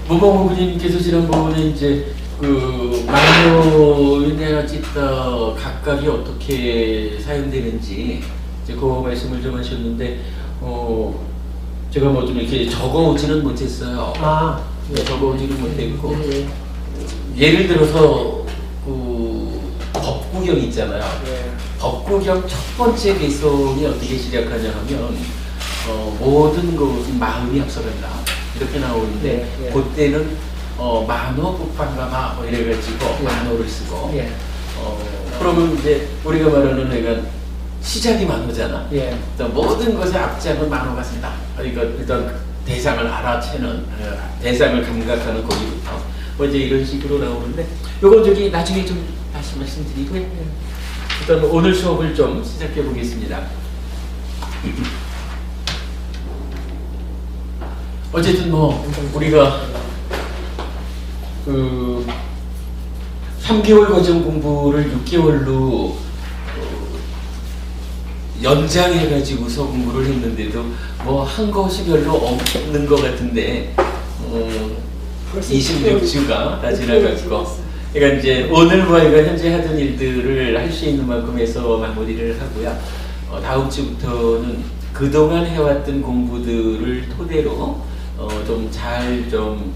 모범호구님께서 지난번에 이제 그 마녀이나 찌따 각각이 어떻게 사용되는지 이제 그 말씀을 좀 하셨는데 제가 뭐 좀 이렇게 적어오지는 못했어요. 네. 적어오지는 못했고 네. 예를 들어서 그 법구경 있잖아요. 네. 법구경 첫 번째 개성이 어떻게 시작하냐 하면 모든 것은 마음이 앞서간다 이렇게 나오는데 네, 네. 그때는 만호 북방가마 뭐 이래가지고 네. 만호를 쓰고 예. 그러면 이제 우리가 말하는 애가 시작이 만호잖아. 예. 모든 것의 앞장은 만호가 쓴다. 그러니까 일단 대상을 알아채는 대상을 감각하는 거기부터 뭐 이제 이런 식으로 나오는데 요건 저기 나중에 좀 다시 말씀드리고요. 일단 오늘 수업을 좀 시작해 보겠습니다. 어쨌든 뭐 우리가 그 3개월 과정 공부를 6개월로 연장해가지고서 공부를 했는데도 뭐 한 것이 별로 없는 것 같은데 26주가 다 지나갔고 그러니까 이제 오늘과 이거 현재 하던 일들을 할 수 있는 만큼 해서 마무리를 하고요. 다음 주부터는 그동안 해왔던 공부들을 토대로 좀 잘 좀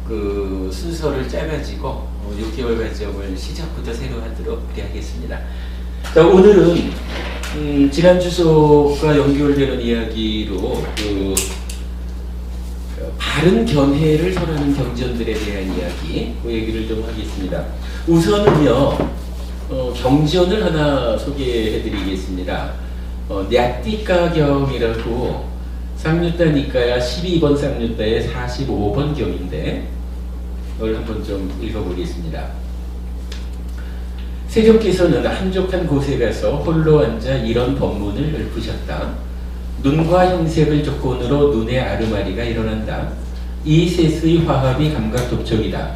그 순서를 짜가지고 6개월 과정을 시작부터 새로 하도록 하겠습니다. 자, 오늘은 지난주 수업과 연결되는 이야기로 그 바른 견해를 설하는 경전들에 대한 이야기, 그 얘기를 좀 하겠습니다. 우선은요, 경전을 하나 소개해드리겠습니다. 냐띠가경이라고 쌍유따니까야 12번 쌍유따의 45번 경인데 이걸 한번 좀 읽어보겠습니다. 세종께서는 한적한 곳에 가서 홀로 앉아 이런 법문을 읊으셨다. 눈과 형색을 조건으로 눈의 아르마리가 일어난다. 이 셋의 화합이 감각 접촉이다.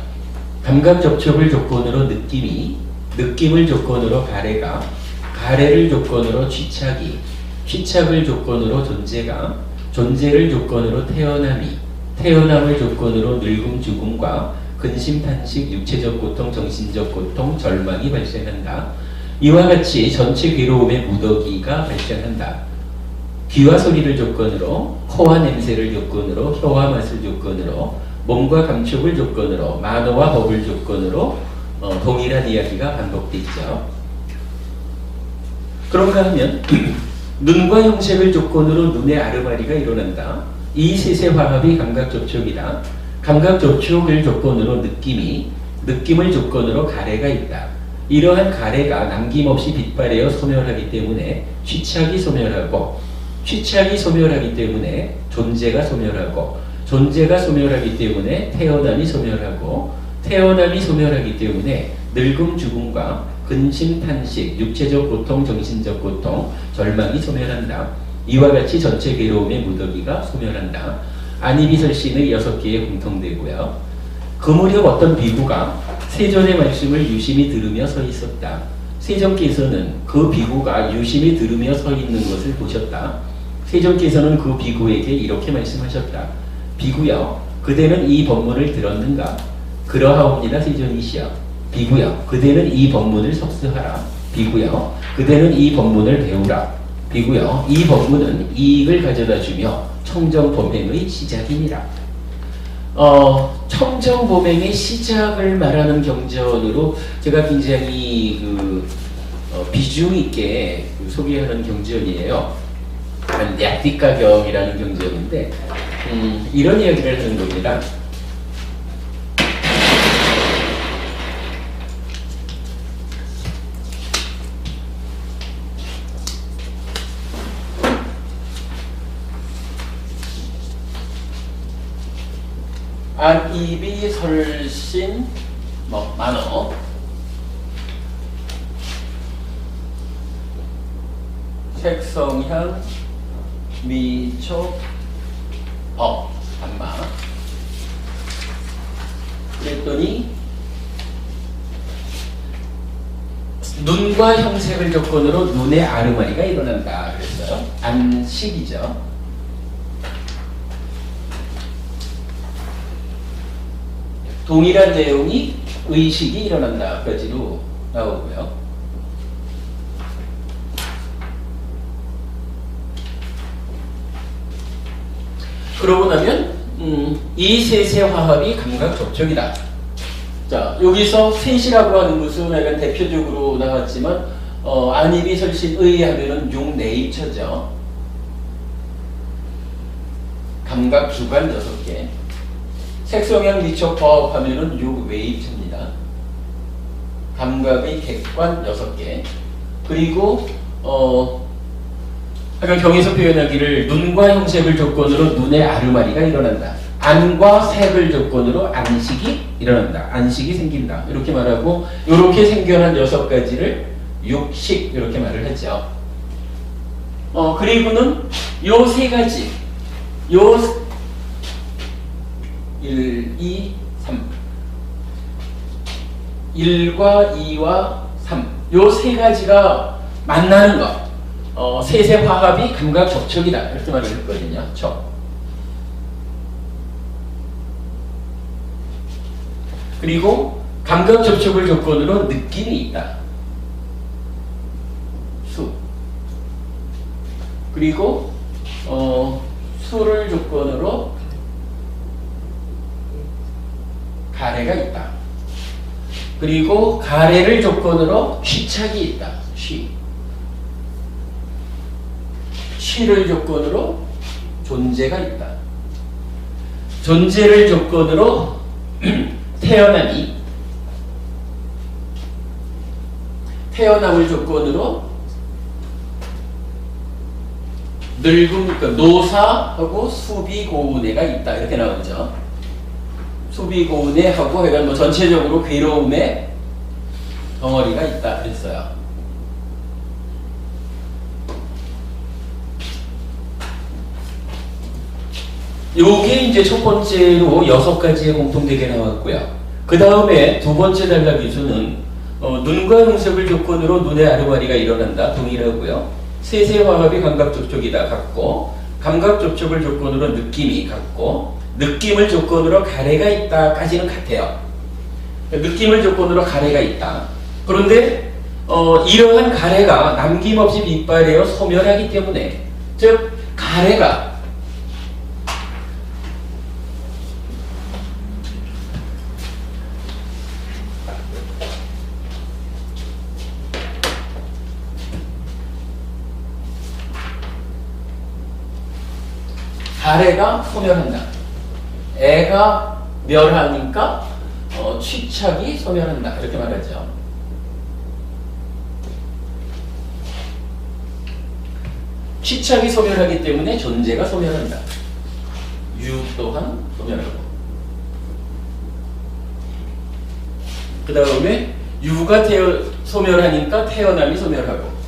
감각 접촉을 조건으로 느낌이, 느낌을 조건으로 가래가, 가래를 조건으로 취착이, 취착을 조건으로 존재가, 존재를 조건으로 태어남이, 태어남을 조건으로 늙음 죽음과 근심 탄식, 육체적 고통, 정신적 고통, 절망이 발생한다. 이와 같이 전체 괴로움의 무더기가 발생한다. 귀와 소리를 조건으로, 코와 냄새를 조건으로, 혀와 맛을 조건으로, 몸과 감촉을 조건으로, 만어와 법을 조건으로 동일한 이야기가 반복되죠. 그런가 하면 눈과 형색을 조건으로 눈의 아르마리가 일어난다. 이 셋의 화합이 감각 접촉이다. 감각 접촉을 조건으로 느낌이, 느낌을 조건으로 가래가 있다. 이러한 가래가 남김없이 빛발하여 소멸하기 때문에 취착이 소멸하고, 취착이 소멸하기 때문에 존재가 소멸하고, 존재가 소멸하기 때문에 태어남이 소멸하고, 태어남이 소멸하기 때문에 늙음 죽음과 근심 탄식, 육체적 고통, 정신적 고통, 절망이 소멸한다. 이와 같이 전체 괴로움의 무더기가 소멸한다. 안이비설신의 6개의 공통되고요. 그 무렵 어떤 비구가 세존의 말씀을 유심히 들으며 서 있었다. 세존께서는 그 비구가 유심히 들으며 서 있는 것을 보셨다. 세존께서는 그 비구에게 이렇게 말씀하셨다. 비구여, 그대는 이 법문을 들었는가? 그러하옵니다, 세존이시여. 비구여, 그대는 이 법문을 섭수하라. 비구여, 그대는 이 법문을 배우라. 비구여, 이 법문은 이익을 가져다주며 청정범행의 시작이니라. 청정범행의 시작을 말하는 경전으로 제가 굉장히 비중 있게 소개하는 경전이에요. 냐띠가경이라는 경전인데 이런 이야기를 하는 겁니다. 안이비설신 만어 색성향 미촉 법 반마 그랬더니 눈과 형색을 조건으로 눈의 아르마리가 일어난다 그랬어요. 안식이죠. 동일한 내용이 의식이 일어난다까지로 나오고요. 그러고 나면 이 셋의 화합이 감각 접촉이다. 자, 여기서 셋이라고 하는 것은 약간 대표적으로 나왔지만 안입이 설신의 하면은 육내입처죠. 감각 주관 6개. 색성향 미촉 화합 하면은 육외입처입니다. 감각의 객관 6개. 그리고 약간 경에서 표현하기를 눈과 형색을 조건으로 눈의 아르마리가 일어난다. 안과 색을 조건으로 안식이 일어난다. 안식이 생긴다. 이렇게 말하고 이렇게 생겨난 6가지를 육식 이렇게 말을 했죠. 그리고는 요 3가지 요 1, 2, 3 1과 2와 3 요 3가지가 만나는 것 셋의 화합이 감각 접촉이다. 이렇게 말을 했거든요. 그리고 감각 접촉을 조건으로 느낌이 있다. 수. 그리고 수를 조건으로 가래가 있다. 그리고 가래를 조건으로 취착이 있다. 취를 조건으로 존재가 있다. 존재를 조건으로 태어남이, 태어남을 조건으로 늙음, 그러니까 노사하고 수비고운애가 있다. 이렇게 나오죠. 수비고운애하고 해가 뭐 전체적으로 괴로움의 덩어리가 있다. 그랬어요. 요게 이제 첫 번째로 6가지의 공통되게 나왔고요. 그 다음에 두 번째 단락 기준은 눈과 형색을 조건으로 눈의 아르마리가 일어난다. 동일하고요. 셋의 화합이 감각 접촉이다. 같고 감각 접촉을 조건으로 느낌이 같고 느낌을 조건으로 가래가 있다까지는 같아요. 느낌을 조건으로 가래가 있다. 그런데 이러한 가래가 남김없이 빛발하여 소멸하기 때문에 즉 가래가 가래가 소멸한다. 애가 멸하니까 취착이 소멸한다. 이렇게 말하죠. 취착이 소멸하기 때문에 존재가 소멸한다. 유 또한 소멸하고. 그 다음에 유가 소멸하니까 태어남이 소멸하고.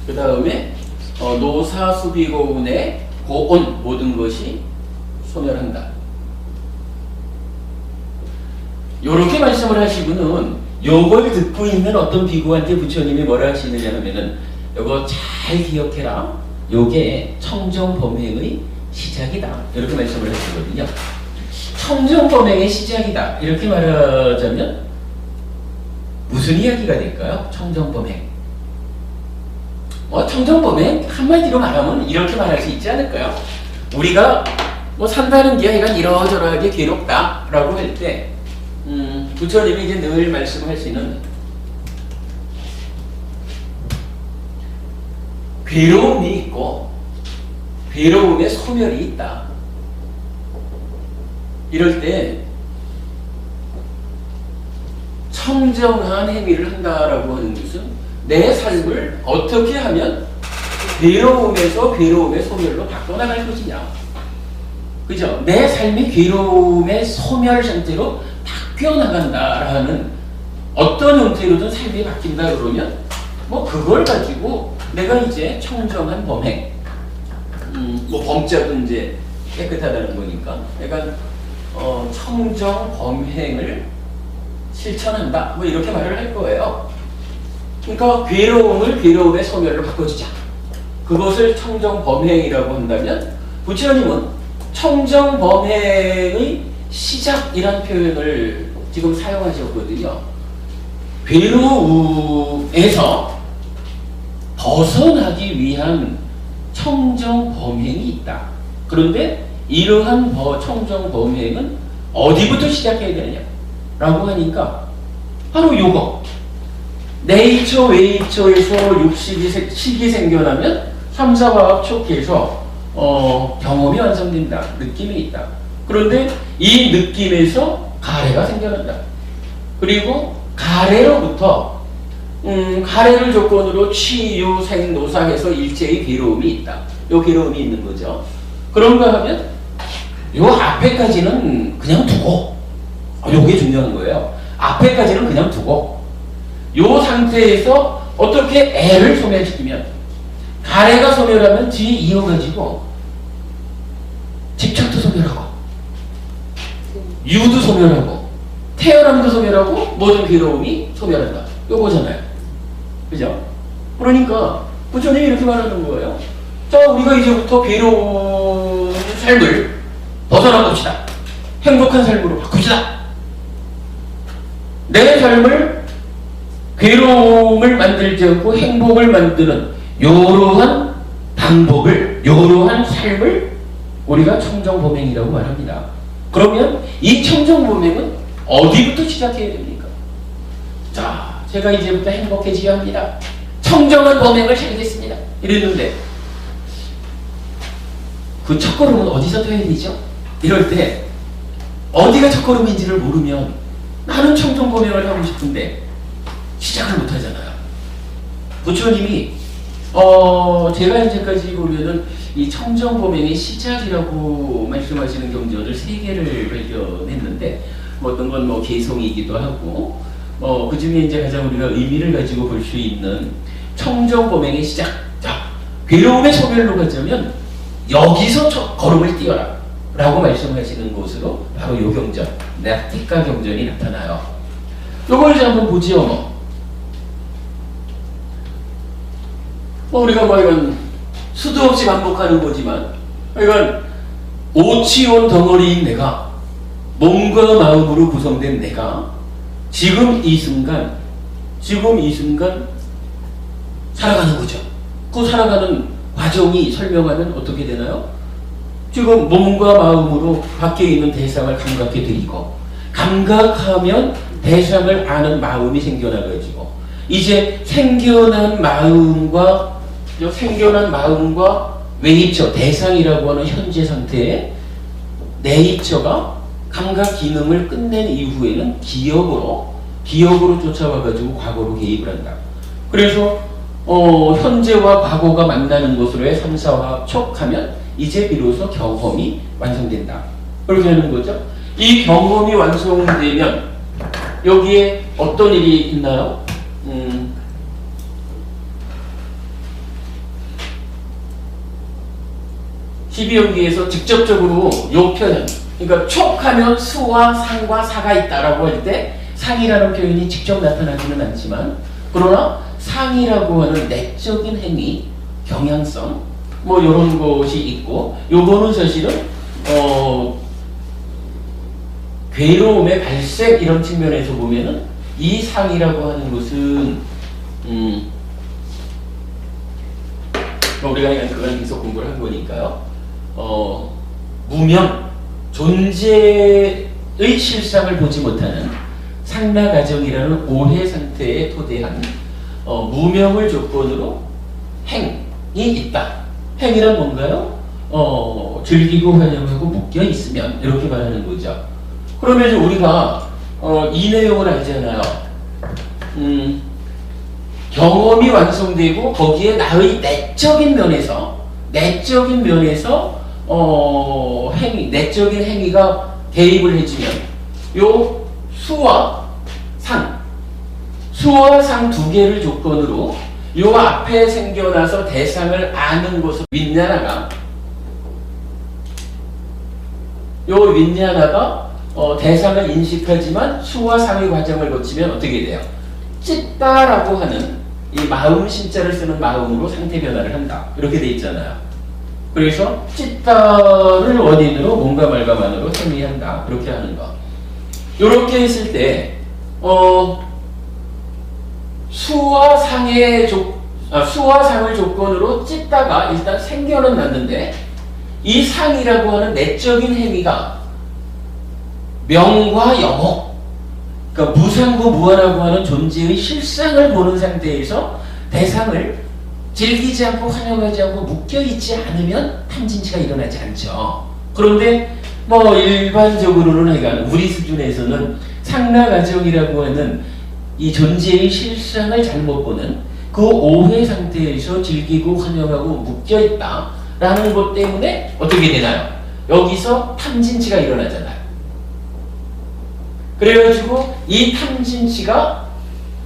그 다음에 노사수비고운의 고온 모든 것이 소멸한다. 요렇게 말씀을 하시고는 요걸 듣고 있는 어떤 비구한테 부처님이 뭐라 하시느냐 하면은 요거 잘 기억해라. 요게 청정범행의 시작이다. 이렇게 말씀을 하시거든요. 청정범행의 시작이다. 이렇게 말하자면 무슨 이야기가 될까요? 청정범행. 청정범행 한마디로 말하면 이렇게 말할 수 있지 않을까요? 우리가 산다는 게 약간 이러저러하게 괴롭다라고 할 때 부처님이 이제 늘 말씀하시는 괴로움이 있고 괴로움에 소멸이 있다. 이럴 때 청정한 행위를 한다라고 하는 것은 내 삶을 어떻게 하면 괴로움에서 괴로움의 소멸로 바꿔나갈 것이냐. 그죠? 내 삶이 괴로움의 소멸 상태로 바뀌어나간다라는 어떤 형태로든 삶이 바뀐다 그러면 그걸 가지고 내가 이제 청정한 범행, 범자도 이제 깨끗하다는 거니까 약간 청정 범행을 실천한다. 이렇게 말을 할 거예요. 그러니까 괴로움을 괴로움의 소멸로 바꿔주자. 그것을 청정 범행이라고 한다면 부처님은 청정범행의 시작이란 표현을 지금 사용하셨거든요. 괴로움에서 벗어나기 위한 청정범행이 있다. 그런데 이러한 청정범행은 어디부터 시작해야 되느냐 라고 하니까 바로 요거, 네이처 웨이처에서 육식이 생겨나면 3, 4화학 촉해서 경험이 완성된다. 느낌이 있다. 그런데 이 느낌에서 가래가 생겨난다. 그리고 가래로부터 가래를 조건으로 취, 유, 생, 노사해서 일체의 괴로움이 있다. 요 괴로움이 있는 거죠. 그런가 하면 요 앞에까지는 그냥 두고, 요게 중요한 거예요. 앞에까지는 그냥 두고 요 상태에서 어떻게 애를 소멸시키면, 가래가 소멸하면 뒤에 이어가지고 집착도 소멸하고 유도 소멸하고 태어남도 소멸하고 모든 괴로움이 소멸한다. 요거잖아요. 그죠? 그러니까 부처님이 이렇게 말하는 거예요. 자, 우리가 이제부터 괴로운 삶을 벗어나 봅시다. 행복한 삶으로 바꿉시다. 내 삶을 괴로움을 만들지 않고 행복을 만드는 요러한 방법을, 요러한 삶을 우리가 청정범행이라고 말합니다. 그러면 이 청정범행은 어디부터 시작해야 됩니까? 자, 제가 이제부터 행복해져야 합니다. 청정한 범행을 차리겠습니다. 이랬는데 그 첫걸음은 어디서 떼야 되죠? 이럴 때 어디가 첫걸음인지를 모르면 나는 청정범행을 하고 싶은데 시작을 못하잖아요. 부처님이 제가 현재까지 보면은 이 청정범행의 시작이라고 말씀하시는 경전을 3개를 발견했는데, 어떤 건 개성이기도 하고, 그 중에 이제 가장 우리가 의미를 가지고 볼 수 있는 청정범행의 시작. 자, 괴로움의 소멸로 가자면 여기서 걸음을 띄어라 라고 말씀하시는 곳으로 바로 요 경전, 나티카 경전이 나타나요. 요걸 이제 한번 보지요. 우리가 이건 수도 없이 반복하는 거지만, 이건 오치온 덩어리인 내가, 몸과 마음으로 구성된 내가 지금 이 순간 살아가는 거죠. 그 살아가는 과정이 설명하면 어떻게 되나요? 지금 몸과 마음으로 밖에 있는 대상을 감각해 드리고, 감각하면 대상을 아는 마음이 생겨나가지고, 이제 생겨난 마음과 웨이처, 대상이라고 하는 현재 상태의 네이처가 감각 기능을 끝낸 이후에는 기억으로 쫓아와가지고 과거로 개입을 한다. 그래서 현재와 과거가 만나는 것으로의 3, 4화 촉하면 이제 비로소 경험이 완성된다. 그렇게 하는 거죠. 이 경험이 완성되면 여기에 어떤 일이 있나요? 12연기에서 직접적으로 요 표현, 그러니까 촉하면 수와 상과 사가 있다라고 할 때 상이라는 표현이 직접 나타나지는 않지만, 그러나 상이라고 하는 내적인 행위, 경향성, 이런 것이 있고, 요거는 사실은 괴로움의 발생 이런 측면에서 보면은 이 상이라고 하는 것은 우리가 그간 계속 공부를 한 거니까요. 무명, 존재의 실상을 보지 못하는 상나가정이라는 오해 상태에 토대한 무명을 조건으로 행이 있다. 행이란 뭔가요? 즐기고 환영하고 묶여 있으면, 이렇게 말하는 거죠. 그러면 이제 우리가 이 내용을 알잖아요. 경험이 완성되고 거기에 나의 내적인 면에서 내적인 행위가 대입을 해주면 요 수와 상 두 개를 조건으로 요 앞에 생겨나서 대상을 아는 것을 윈냐나가 대상을 인식하지만 수와 상의 과정을 거치면 어떻게 돼요? 찢다라고 하는 이 마음 신자를 쓰는 마음으로 상태 변화를 한다. 이렇게 돼 있잖아요. 그래서 찢다를 원인으로 몸과 말과 만으로 행위한다. 그렇게 하는 거. 이렇게 했을 때 수와 상을 조건으로 찢다가 일단 생겨는 났는데 이 상이라고 하는 내적인 행위가 명과 영호, 그러니까 무상고 무아라고 하는 존재의 실상을 보는 상태에서 대상을 즐기지 않고 환영하지 않고 묶여있지 않으면 탐진치가 일어나지 않죠. 그런데 뭐 일반적으로는 하여간 우리 수준에서는 상나가정이라고 하는 이 존재의 실상을 잘못 보는 그 오해 상태에서 즐기고 환영하고 묶여있다라는 것 때문에 어떻게 되나요? 여기서 탐진치가 일어나잖아요. 그래가지고 이 탐진치가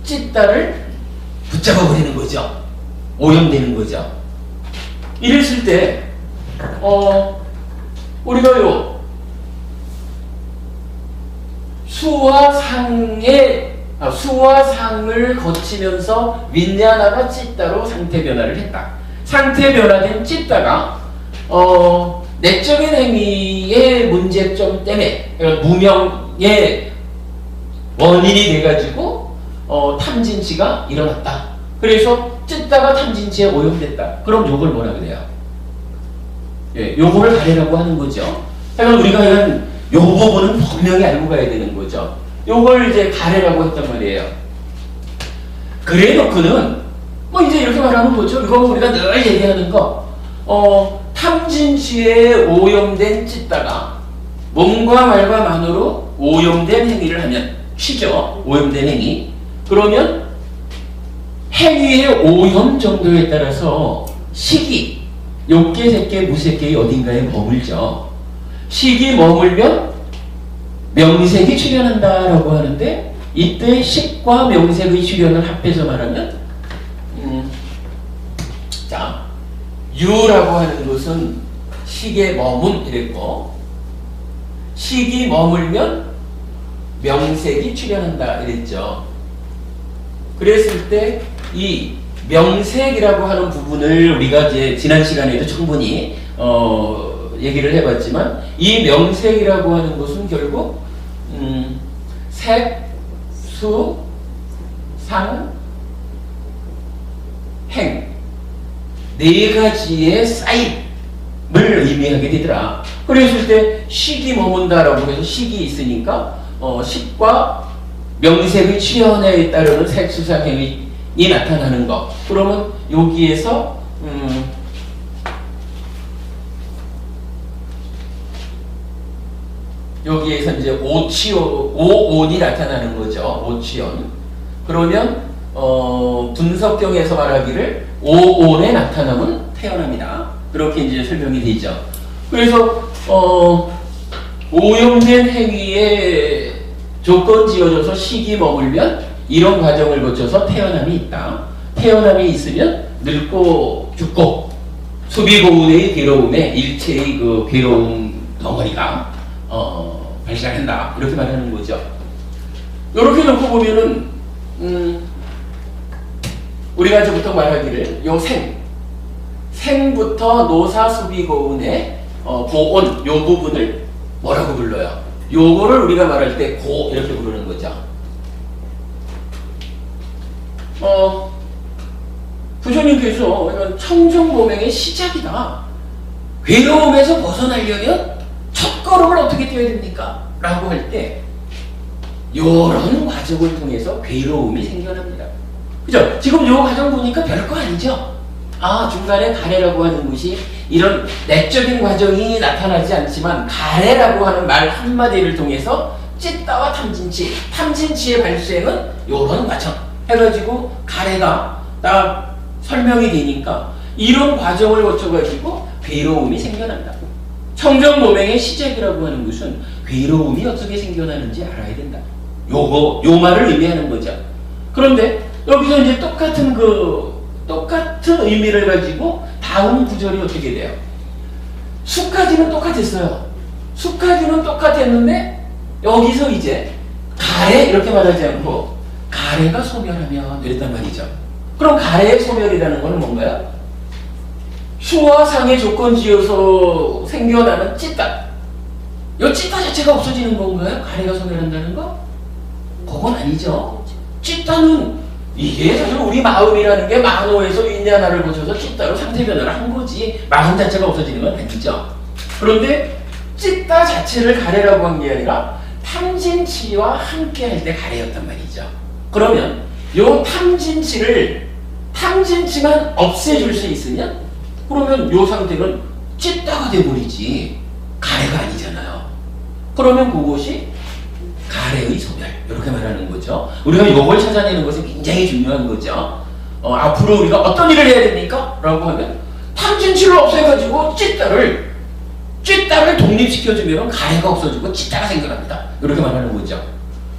찢다를 붙잡아버리는 거죠. 오염되는 거죠. 이랬을 때 우리가요 수와 상을 거치면서 윈냐나가 찢다로 상태 변화를 했다. 상태 변화된 찢다가 내적인 행위의 문제점 때문에 무명의 원인이 돼가지고 탐진치가 일어났다. 그래서 찢다가 탐진치에 오염됐다. 그럼 요걸 뭐라 그래요? 예, 요거를 가래라고 하는 거죠. 그러니까 우리가 요 부분은 분명히 알고 가야 되는 거죠. 요걸 이제 가래라고 했단 말이에요. 그래 놓고는 뭐 이제 이렇게 말하는 거죠. 이거 우리가 늘 얘기하는 거. 탐진치에 오염된 찢다가 몸과 말과 만으로 오염된 행위를 하면 시죠. 오염된 행위. 그러면 행위의 오염 정도에 따라서 식이 욕계, 색계, 무색계의 어딘가에 머물죠. 식이 머물면 명색이 출현한다라고 하는데 이때 식과 명색의 출현을 합해서 말하면 자 유라고 하는 것은 식에 머문 이랬고 식이 머물면 명색이 출현한다 이랬죠. 그랬을 때 이 명색이라고 하는 부분을 우리가 이제 지난 시간에도 충분히 얘기를 해봤지만 이 명색이라고 하는 것은 결국 색, 수, 상, 행 네 가지의 쌓임을 의미하게 되더라. 그랬을 때 식이 머문다라고 해서 식이 있으니까 식과 명색의 출현에 따르는 색, 수, 상, 행이 나타나는 것. 그러면 여기에서 여기에서 이제 오온이 나타나는 거죠. 오치온. 그러면 분석경에서 말하기를 오온에 나타나면 태어납니다. 그렇게 이제 설명이 되죠. 그래서 오염된 행위에 조건 지어져서 식이 머물면 이런 과정을 거쳐서 태어남이 있다. 태어남이 있으면 늙고 죽고 수비고운의 괴로움에 일체의 그 괴로움 덩어리가 발생한다. 이렇게 말하는 거죠. 이렇게 놓고 보면은 우리가 이제부터 말하기를 요 생부터 노사 수비고운의 고온 요 부분을 뭐라고 불러요? 요거를 우리가 말할 때 고 이렇게 부르는 거죠. 부처님께서 청정보명의 시작이다. 괴로움에서 벗어나려면 첫걸음을 어떻게 떼야 됩니까? 라고 할 때 이런 과정을 통해서 괴로움이 생겨납니다. 그죠? 지금 이 과정 보니까 별거 아니죠? 중간에 가래라고 하는 것이 이런 내적인 과정이 나타나지 않지만 가래라고 하는 말 한마디를 통해서 찢다와 탐진치의 발생은 이런 과정 해가지고 가래가 딱 설명이 되니까 이런 과정을 거쳐가지고 괴로움이 생겨난다. 청정모맹의 시작이라고 하는 것은 괴로움이 어떻게 생겨나는지 알아야 된다. 요 말을 의미하는 거죠. 그런데 여기서 이제 똑같은 의미를 가지고 다음 구절이 어떻게 돼요? 수까지는 똑같았어요. 수까지는 똑같았는데 여기서 이제 가래 이렇게 말하지 않고 가래가 소멸하면 이랬단 말이죠. 그럼 가래의 소멸이라는 건 뭔가요? 수화상의 조건지어서 생겨나는 찌따. 이 찌따 자체가 없어지는 건가요? 가래가 소멸한다는 거? 그건 아니죠. 찌따는 이게 사실 우리 마음이라는 게 만호에서 윈냐나를 거쳐서 찌따로 상태 변화를 한 거지 마음 자체가 없어지는 건 아니죠. 그런데 찌따 자체를 가래라고 한 게 아니라 탐진치와 함께 할 때 가래였단 말이죠. 그러면 요 탐진치만 없애줄 수 있으면 그러면 요 상태는 찌따가 돼버리지 가래가 아니잖아요. 그러면 그것이 가래의 소멸 이렇게 말하는 거죠. 우리가 이걸 찾아내는 것이 굉장히 중요한 거죠. 앞으로 우리가 어떤 일을 해야 됩니까? 라고 하면 탐진치를 없애가지고 찌따를 독립시켜주면 가래가 없어지고 찌따가 생겨납니다. 이렇게 말하는 거죠.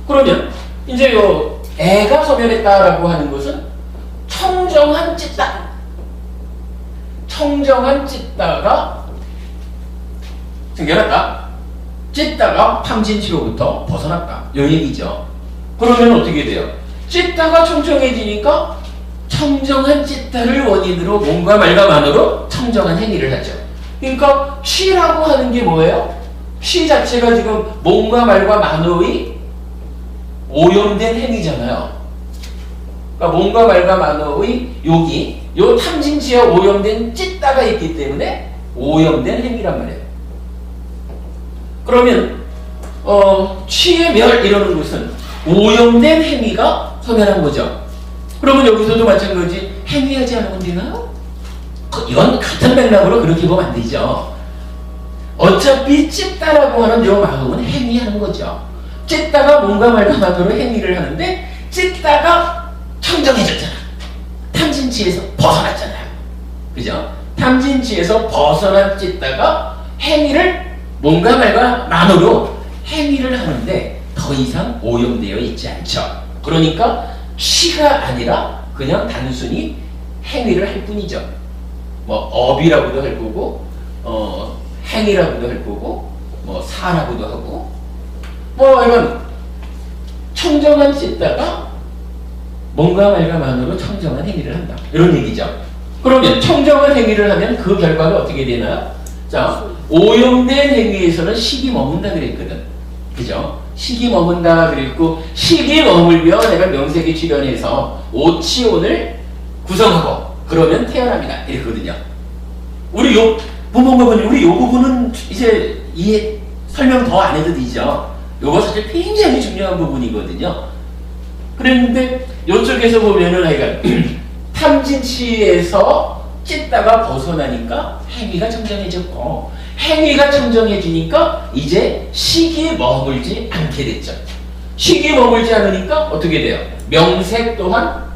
그러면 이제 요 애가 소멸했다라고 하는 것은 청정한 찌따가 생겨났다. 찌따가 탐진치로부터 벗어났다. 이 얘기죠. 그러면 어떻게 돼요? 찌따가 청정해지니까 청정한 찌따를 원인으로 몸과 말과 만으로 청정한 행위를 하죠. 그러니까 취라고 하는 게 뭐예요? 취 자체가 지금 몸과 말과 만의 오염된 행위잖아요. 그러니까 몸과 말과 만의 여기 요 탐진치에 오염된 찌따가 있기 때문에 오염된 행위란 말이에요. 그러면 취의 멸 이러는 것은 오염된 행위가 소멸한 거죠. 그러면 여기서도 마찬가지 행위하지 않으면 되나요? 이건 같은 맥락으로 그렇게 보면 안 되죠. 어차피 찌따라고 하는 요 마음은 행위하는 거죠. 찌따가 몸과 말과 만으로 행위를 하는데 찌따가 청정해졌잖아. 탐진치에서 벗어났잖아요. 그죠? 탐진치에서 벗어난 찌따가 행위를 몸과 말과 만으로 행위를 하는데 더 이상 오염되어 있지 않죠. 그러니까 취가 아니라 그냥 단순히 행위를 할 뿐이죠. 뭐 업이라고도 할 거고 행위라고도 할 거고 뭐 사라고도 하고 뭐 이건 청정한 찌따가 몸과 말과 만으로 청정한 행위를 한다. 이런 얘기죠. 그러면 청정한 행위를 하면 그 결과가 어떻게 되나요? 자, 오염된 행위에서는 식이 머문다 그랬거든. 그죠? 식이 머문다 그랬고 식이 머물며 내가 명색이 출현해서 오치온을 구성하고 그러면 태어납니다. 이랬거든요. 우리 요 부분은 이제 이해 설명 더 안 해도 되죠. 요거 사실 굉장히 중요한 부분이거든요. 그랬는데 요쪽에서 보면은 하여간 탐진치에서 찢다가 벗어나니까 행위가 청정해졌고 행위가 청정해지니까 이제 식이 머물지 않게 됐죠. 식이 머물지 않으니까 어떻게 돼요? 명색 또한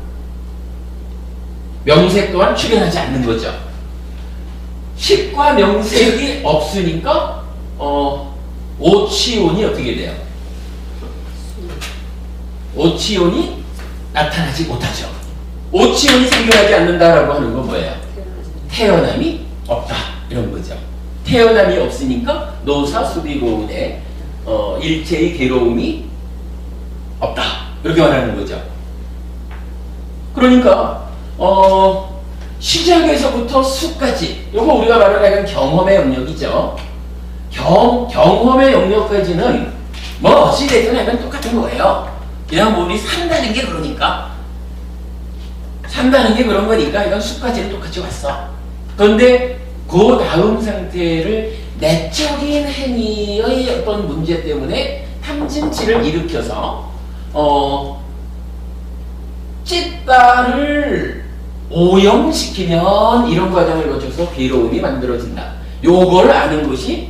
출현하지 않는 거죠. 식과 명색이 없으니까 오치온이 어떻게 돼요? 오치온이 나타나지 못하죠. 오치온이 생겨나지 않는다라고 하는 건 뭐예요? 태어남이 없다 이런 거죠. 태어남이 없으니까 노사 수비고운의 일체의 괴로움이 없다 이렇게 말하는 거죠. 그러니까 시작에서부터 수까지 요거 우리가 말하는 경험의 영역이죠. 경험의 영역까지는 뭐 어찌됐든 하면 똑같은 거예요. 그냥 뭐 우리 산다는 게 그런 거니까 이건 수까지는 똑같이 왔어. 그런데 그 다음 상태를 내적인 행위의 어떤 문제 때문에 탐진치를 일으켜서 찢다를 오염시키면 이런 과정을 거쳐서 괴로움이 만들어진다. 요걸 아는 것이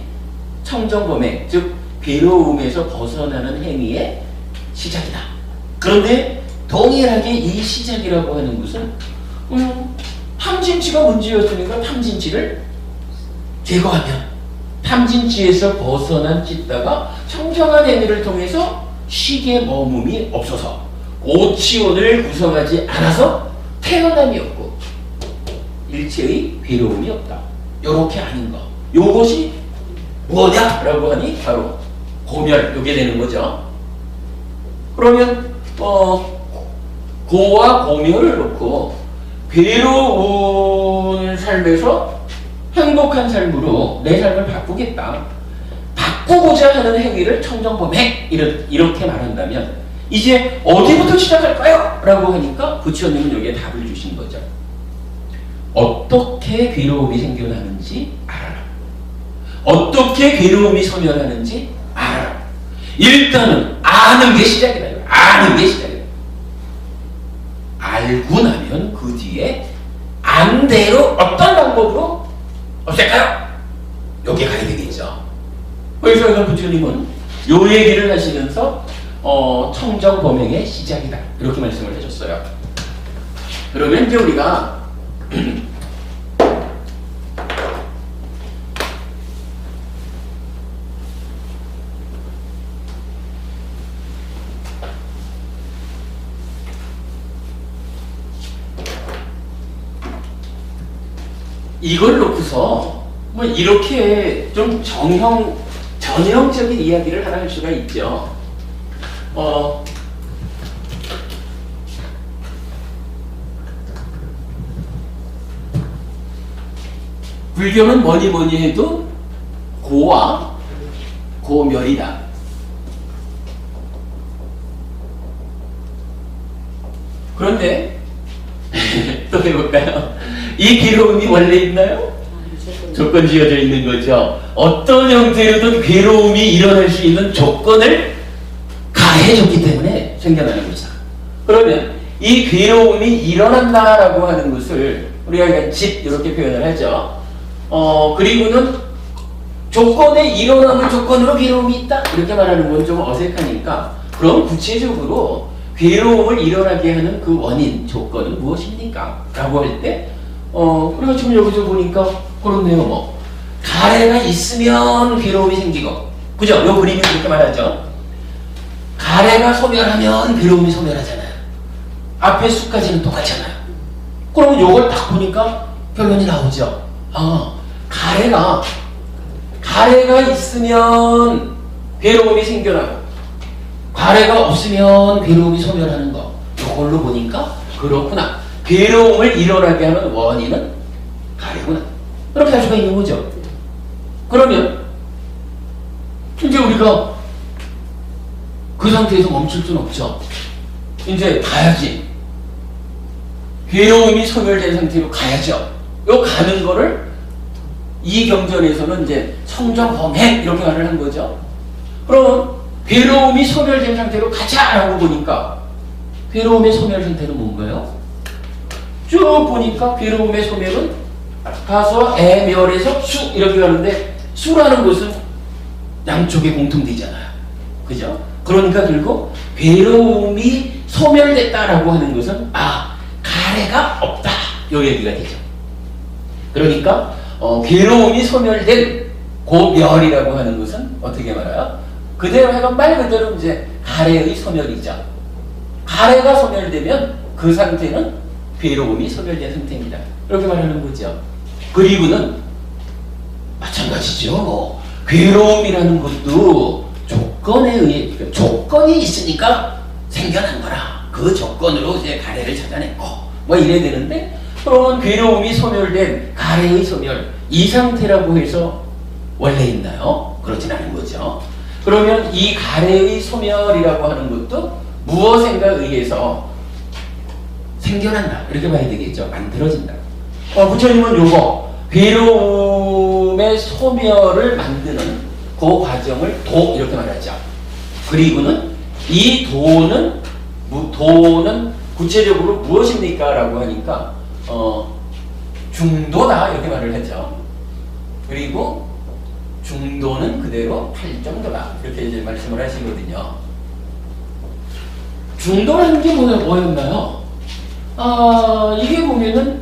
청정범행, 즉 괴로움에서 벗어나는 행위의 시작이다. 그런데 동일하게 이 시작이라고 하는 것은 탐진치가 문제였으니까 탐진치를 제거하면 탐진치에서 벗어난 찢다가 청정한 행위를 통해서 식의 머뭅이 없어서 오치온을 구성하지 않아서 태어남이 없고 일체의 괴로움이 없다. 요렇게 아는 거. 요것이 뭐냐라고 하니 바로 고멸, 요게 되는 거죠. 그러면 고와 고멸을 놓고 괴로운 삶에서 행복한 삶으로 내 삶을 바꾸겠다. 바꾸고자 하는 행위를 청정범행 이렇게 말한다면 이제 어디부터 시작할까요? 라고 하니까 부처님은 여기에 답을 주신 거죠. 어떻게 괴로움이 생겨나는지 알아라. 어떻게 괴로움이 소멸하는지 알아라. 일단은 아는 게 시작이다. 아는 게 시작이다. 알고 나면 그 뒤에 안대로 어떤 방법으로 없앨까요? 여기에 가야 되겠죠. 그래서 부처님은 요 얘기를 하시면서 청정범행의 시작이다. 이렇게 말씀을 해줬어요. 그러면 이제 우리가 이걸 놓고서 뭐 이렇게 좀 전형적인 이야기를 하나 할 수가 있죠. 불교는 뭐니 해도 고와 고멸이다. 그런데 또 해볼까요? 이 괴로움이 원래 있나요? 조건 지어져 있는 거죠. 어떤 형태로든 괴로움이 일어날 수 있는 조건을 가해줬기 때문에 생겨나는 것이다. 그러면 이 괴로움이 일어난다라고 하는 것을 우리가 그냥 집 이렇게 표현을 하죠. 그리고는 조건에 일어나는 조건으로 괴로움이 있다 이렇게 말하는 건 좀 어색하니까 그럼 구체적으로 괴로움을 일어나게 하는 그 원인 조건은 무엇입니까? 라고 할 때 우리가 지금 여기서 보니까 그렇네요. 뭐 가래가 있으면 괴로움이 생기고, 그죠? 요 그림이 그렇게 말하죠. 가래가 소멸하면 괴로움이 소멸하잖아요. 앞에 수까지는 똑같잖아요. 그러면 요걸 딱 보니까 결론이 나오죠. 가래가 있으면 괴로움이 생겨나고 가래가 없으면 괴로움이 소멸하는 거. 요걸로 보니까 그렇구나. 괴로움을 일어나게 하는 원인은 가래구나. 그렇게 할 수가 있는 거죠. 그러면 이제 우리가 그 상태에서 멈출 수는 없죠. 이제 가야지. 괴로움이 소멸된 상태로 가야죠. 요 가는 거를 이 경전에서는 이제 청정범행 이렇게 말을 한 거죠. 그럼 괴로움이 소멸된 상태로 가자라고 보니까 괴로움의 소멸 상태는 뭔가요? 쭉 보니까 괴로움의 소멸은 가서 애멸에서 수 이렇게 가는데 수라는 것은 양쪽에 공통되잖아요. 그죠? 그러니까 결국 괴로움이 소멸됐다라고 하는 것은 가래가 없다. 요 얘기가 되죠. 그러니까 괴로움이 소멸된 고멸이라고 하는 것은 어떻게 말해요? 그대로 해가 말 그대로 이제 가래의 소멸이죠. 가래가 소멸되면 그 상태는 괴로움이 소멸된 상태입니다. 이렇게 말하는 거죠. 그리고는 마찬가지죠. 괴로움이라는 것도 조건에 의해, 조건이 있으니까 생겨난 거라. 그 조건으로 이제 가래를 찾아냈고, 뭐 이래야 되는데, 그러면 괴로움이 소멸된 가래의 소멸, 이 상태라고 해서 원래 있나요? 그렇진 않은 거죠. 그러면 이 가래의 소멸이라고 하는 것도 무엇인가 의해서 생겨난다. 이렇게 봐야 되겠죠. 만들어진다. 부처님은 요거 괴로움의 소멸을 만드는 그 과정을 도 이렇게 말하죠. 그리고는 이 도는 구체적으로 무엇입니까? 라고 하니까 중도다 이렇게 말을 하죠. 그리고 중도는 그대로 팔정도다 이렇게 이제 말씀을 하시거든요. 중도라는 게 뭐였나요? 이게 보면은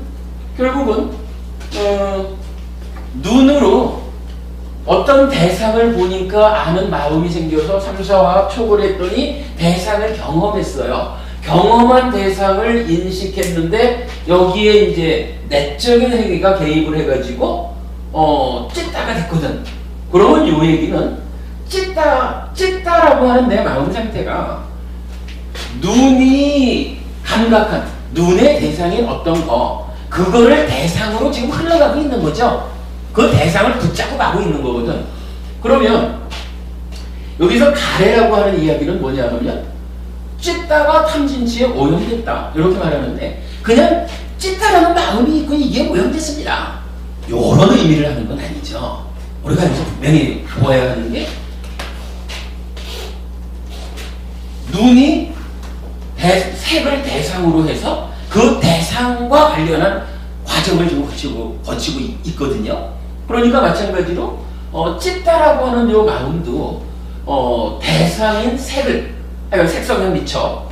결국은 눈으로 어떤 대상을 보니까 아는 마음이 생겨서 삼사화합 촉을 했더니 대상을 경험했어요. 경험한 대상을 인식했는데 여기에 이제 내적인 행위가 개입을 해가지고 찢다가 됐거든. 그러면 이 얘기는 찢다라고 하는 내 마음 상태가 눈이 감각한 눈의 대상인 어떤 거 그거를 대상으로 지금 흘러가고 있는 거죠. 그 대상을 붙잡고 가고 있는 거거든. 그러면 여기서 가래라고 하는 이야기는 뭐냐면 찢다가 탐진치에 오염됐다 이렇게 말하는데 그냥 찢다라는 마음이 있고 이게 오염됐습니다. 이런 의미를 하는 건 아니죠. 우리가 여기서 분명히 보아야 하는 게 눈이 색을 대상으로 해서 그 대상과 관련한 과정을 좀 거치고 있거든요. 그러니까 마찬가지로 찢다라고 하는 요 마음도 대상인 색을 색성에 미쳐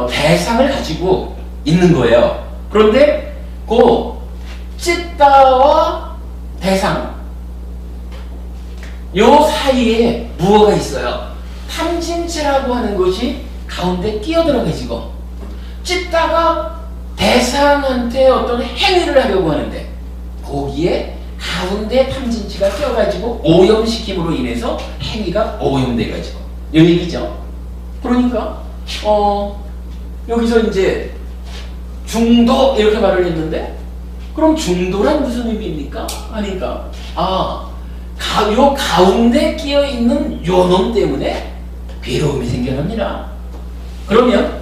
대상을 가지고 있는 거예요. 그런데 그 찢다와 대상 요 사이에 무엇가 있어요? 탐진치라고 하는 것이 가운데 끼어들어가지고 찢다가 대상한테 어떤 행위를 하려고 하는데 거기에 가운데 탐진치가 껴가지고 오염시킴으로 인해서 행위가 오염돼가지고 이 얘기죠. 그러니까 여기서 이제 중도 이렇게 말을 했는데 그럼 중도란 무슨 의미입니까? 하니까 요 가운데 끼어 있는 요 놈 때문에 괴로움이 생겨납니다. 그러면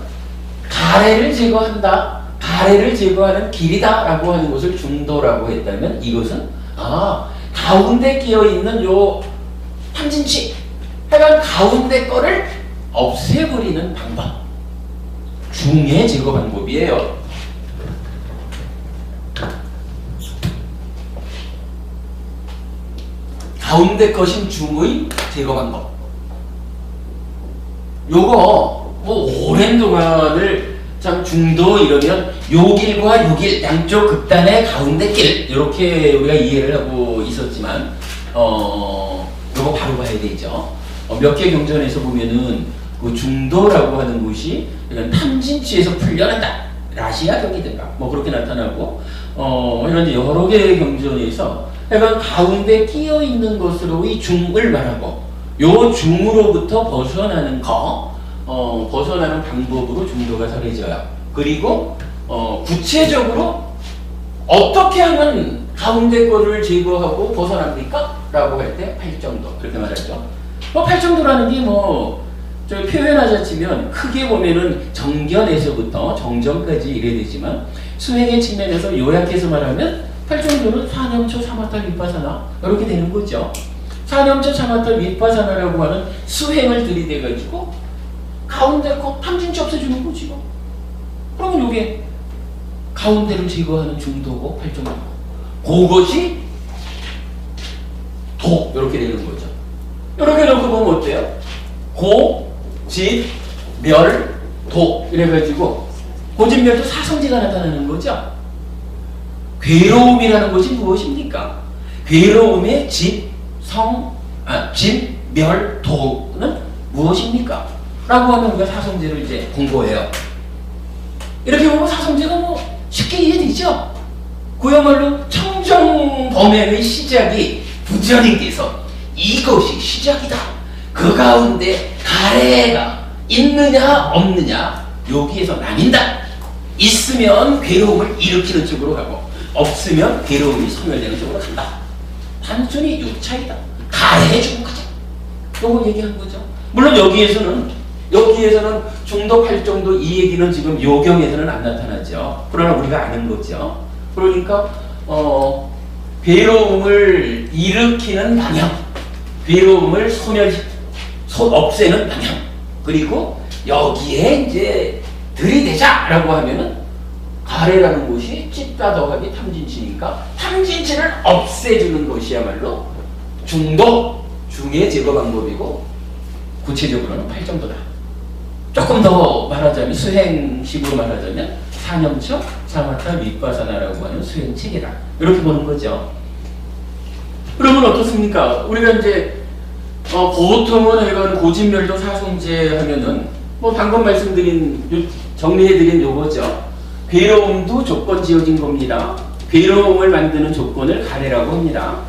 가래를 제거한다. 가래를 제거하는 길이다라고 하는 것을 중도라고 했다면 이것은 가운데 끼어 있는 요 탐진치 하여간 가운데 거를 없애버리는 방법 중의 제거 방법이에요. 가운데 것인 중의 제거 방법. 요거 뭐 오랜 동안을 참 중도 이러면 요 길과 요 길 양쪽 극단의 가운데 길 이렇게 우리가 이해를 하고 있었지만 요거 바로 봐야 되죠. 몇 개 경전에서 보면은 그 중도라고 하는 것이 이런 탐진치에서 풀려난다. 라시아 경이든가 뭐 그렇게 나타나고 이런 여러 개의 경전에서 약간 가운데 끼어 있는 것으로의 중을 말하고 요 중으로부터 벗어나는 벗어나는 방법으로 중도가 설해져요. 그리고 구체적으로 어떻게 하면 가운데 거를 제거하고 벗어납니까? 라고 할 때 팔정도 그렇게 말하죠. 팔정도라는 게 저희 표현하자 치면 크게 보면은 정견에서부터 정정까지 이래 되지만 수행의 측면에서 요약해서 말하면 팔정도는 사념초 사마탈 윗바사나 이렇게 되는 거죠. 사념초 사마탈 윗바사나라고 하는 수행을 들이대 가지고 가운데 거 탐진치 없애주는 거지. 그러면 이게 가운데를 제거하는 중도고 팔정도고 그것이 도 이렇게 되는 거죠. 이렇게 놓고 보면 어때요? 고, 진, 멸, 도 이래가지고 고진멸도 사성제가 나타나는 거죠. 괴로움이라는 것이 무엇입니까? 괴로움의 진, 멸, 도는 무엇입니까? 라고 하면 우리가 사성제를 이제 공부해요. 이렇게 보면 사성제가 쉽게 이해되죠? 그야말로 청정범행의 시작이 부처님께서 이것이 시작이다. 그 가운데 가래가 있느냐 없느냐 여기에서 나뉜다. 있으면 괴로움을 일으키는 쪽으로 가고 없으면 괴로움이 소멸되는 쪽으로 간다. 단순히 요 차이다. 가래해 주는 거죠. 요거 얘기한 거죠. 물론 여기에서는 중도 팔정도 이 얘기는 지금 요경에서는 안 나타나죠. 그러나 우리가 아는 거죠. 그러니까 괴로움을 일으키는 방향, 괴로움을 없애는 방향, 그리고 여기에 이제 들이대자라고 하면은 가래라는 것이 찢다 더하기 탐진치니까 탐진치를 없애주는 것이야말로 중도, 중의 제거 방법이고 구체적으로는 팔정도다. 조금 더 말하자면 수행식으로 말하자면 사념처, 사마타, 윗바사나라고 하는 수행체계다. 이렇게 보는 거죠. 그러면 어떻습니까? 우리가 이제 보통은 이건 고진멸도 사성제 하면은 방금 말씀드린 정리해드린 요거죠. 괴로움도 조건 지어진 겁니다. 괴로움을 만드는 조건을 가래라고 합니다.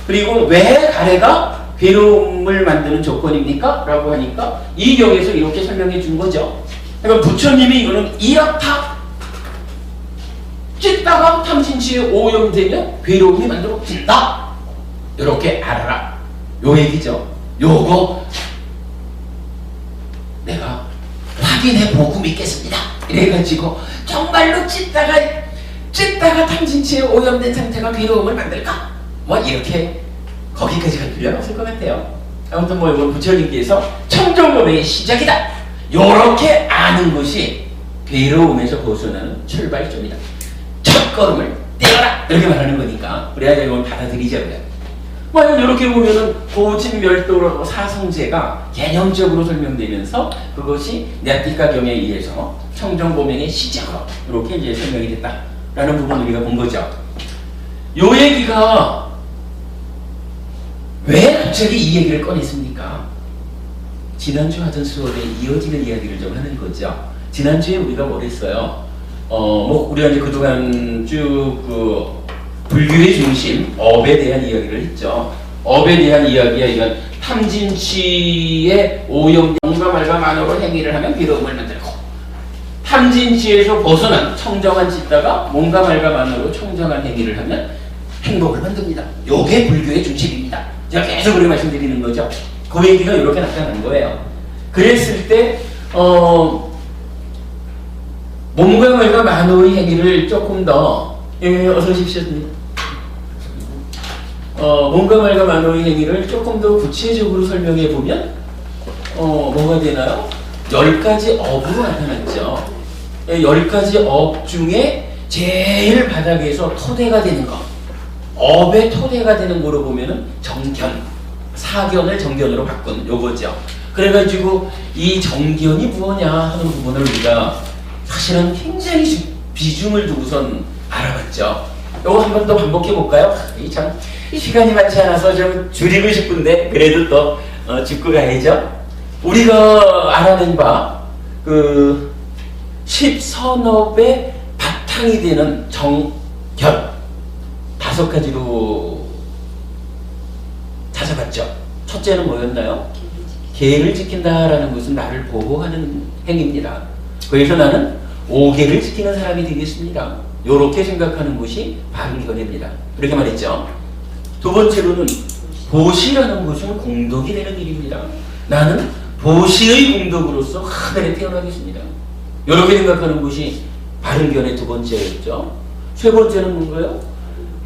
그리고 왜 가래가 괴로움을 만드는 조건입니까? 라고 하니까 이 경에서 이렇게 설명해 준 거죠. 그러니까 부처님이 이거는 이렇다 찢다가 탐진치에 오염되면 괴로움이 만들어진다. 이렇게 알아라. 요 얘기죠. 요거 내가 확인해 보고 믿겠습니다. 이래가지고 정말로 찢다가 탐진치에 오염된 상태가 괴로움을 만들까? 뭐 이렇게 거기까지 갈 필요는 없을 것 같아요. 아무튼 뭐 이건 부처님께서 청정범의 시작이다. 요렇게 아는 것이 괴로움에서 벗어나는 출발점이다. 첫 걸음을 떼어라 이렇게 말하는 거니까 그래야 이걸 받아들이자고요. 뭐 이렇게 보면은 고진멸도로 사성제가 개념적으로 설명되면서 그것이 냐티카경에 의해서 청정보명의 시작으로 이렇게 이제 설명이 됐다라는 부분 우리가 본 거죠. 요 얘기가 왜 갑자기 이 얘기를 꺼냈습니까? 지난주 하던 수업에 이어지는 이야기를 좀 하는 거죠. 지난주에 우리가 뭘 했어요? 뭐 우리가 이제 그동안 쭉 불교의 중심 업에 대한 이야기를 했죠. 업에 대한 이야기야 이건 탐진치의 오염과 말과 만으로 행위를 하면 괴로움을 만들고 탐진치에서 벗어난 청정한 짓다가 뭔가 말과 만으로 청정한 행위를 하면 행복을 만듭니다. 요게 불교의 중심입니다. 제가 계속 그렇게 말씀드리는 거죠. 그 얘기가 이렇게 나타난 거예요. 그랬을 때 몸과 말과 만으로의 행위를 조금 더 어서 오십시오. 몸과 말과 만으로의 행위를 조금 더 구체적으로 설명해 보면 뭐가 되나요? 10가지 업으로 나타났죠. 10가지 업 중에 제일 바닥에서 토대가 되는 거, 업의 토대가 되는 거로 보면은 정견, 사견을 정견으로 바꾼 요거죠. 그래가지고 이 정견이 무엇냐 하는 부분을 우리가 사실은 굉장히 비중을 두고선 알아봤죠. 요거 한 번 더 반복해 볼까요? 참 시간이 많지 않아서 좀 줄이고 싶은데 그래도 또 짚고 가야죠. 우리가 알아낸 바 그 10선업의 바탕이 되는 정견 5가지로 찾아봤죠. 첫째는 뭐였나요? 계를 지킨다라는 것은 나를 보호하는 행위입니다. 그래서 나는 5계를 지키는 사람이 되겠습니다. 이렇게 생각하는 것이 바른 견해입니다. 이렇게 말했죠. 두 번째로는 보시라는 것은 공덕이 되는 일입니다. 나는 보시의 공덕으로서 하늘에 태어나겠습니다. 이렇게 생각하는 것이 바른 견해 두 번째였죠. 세 번째는 뭔가요?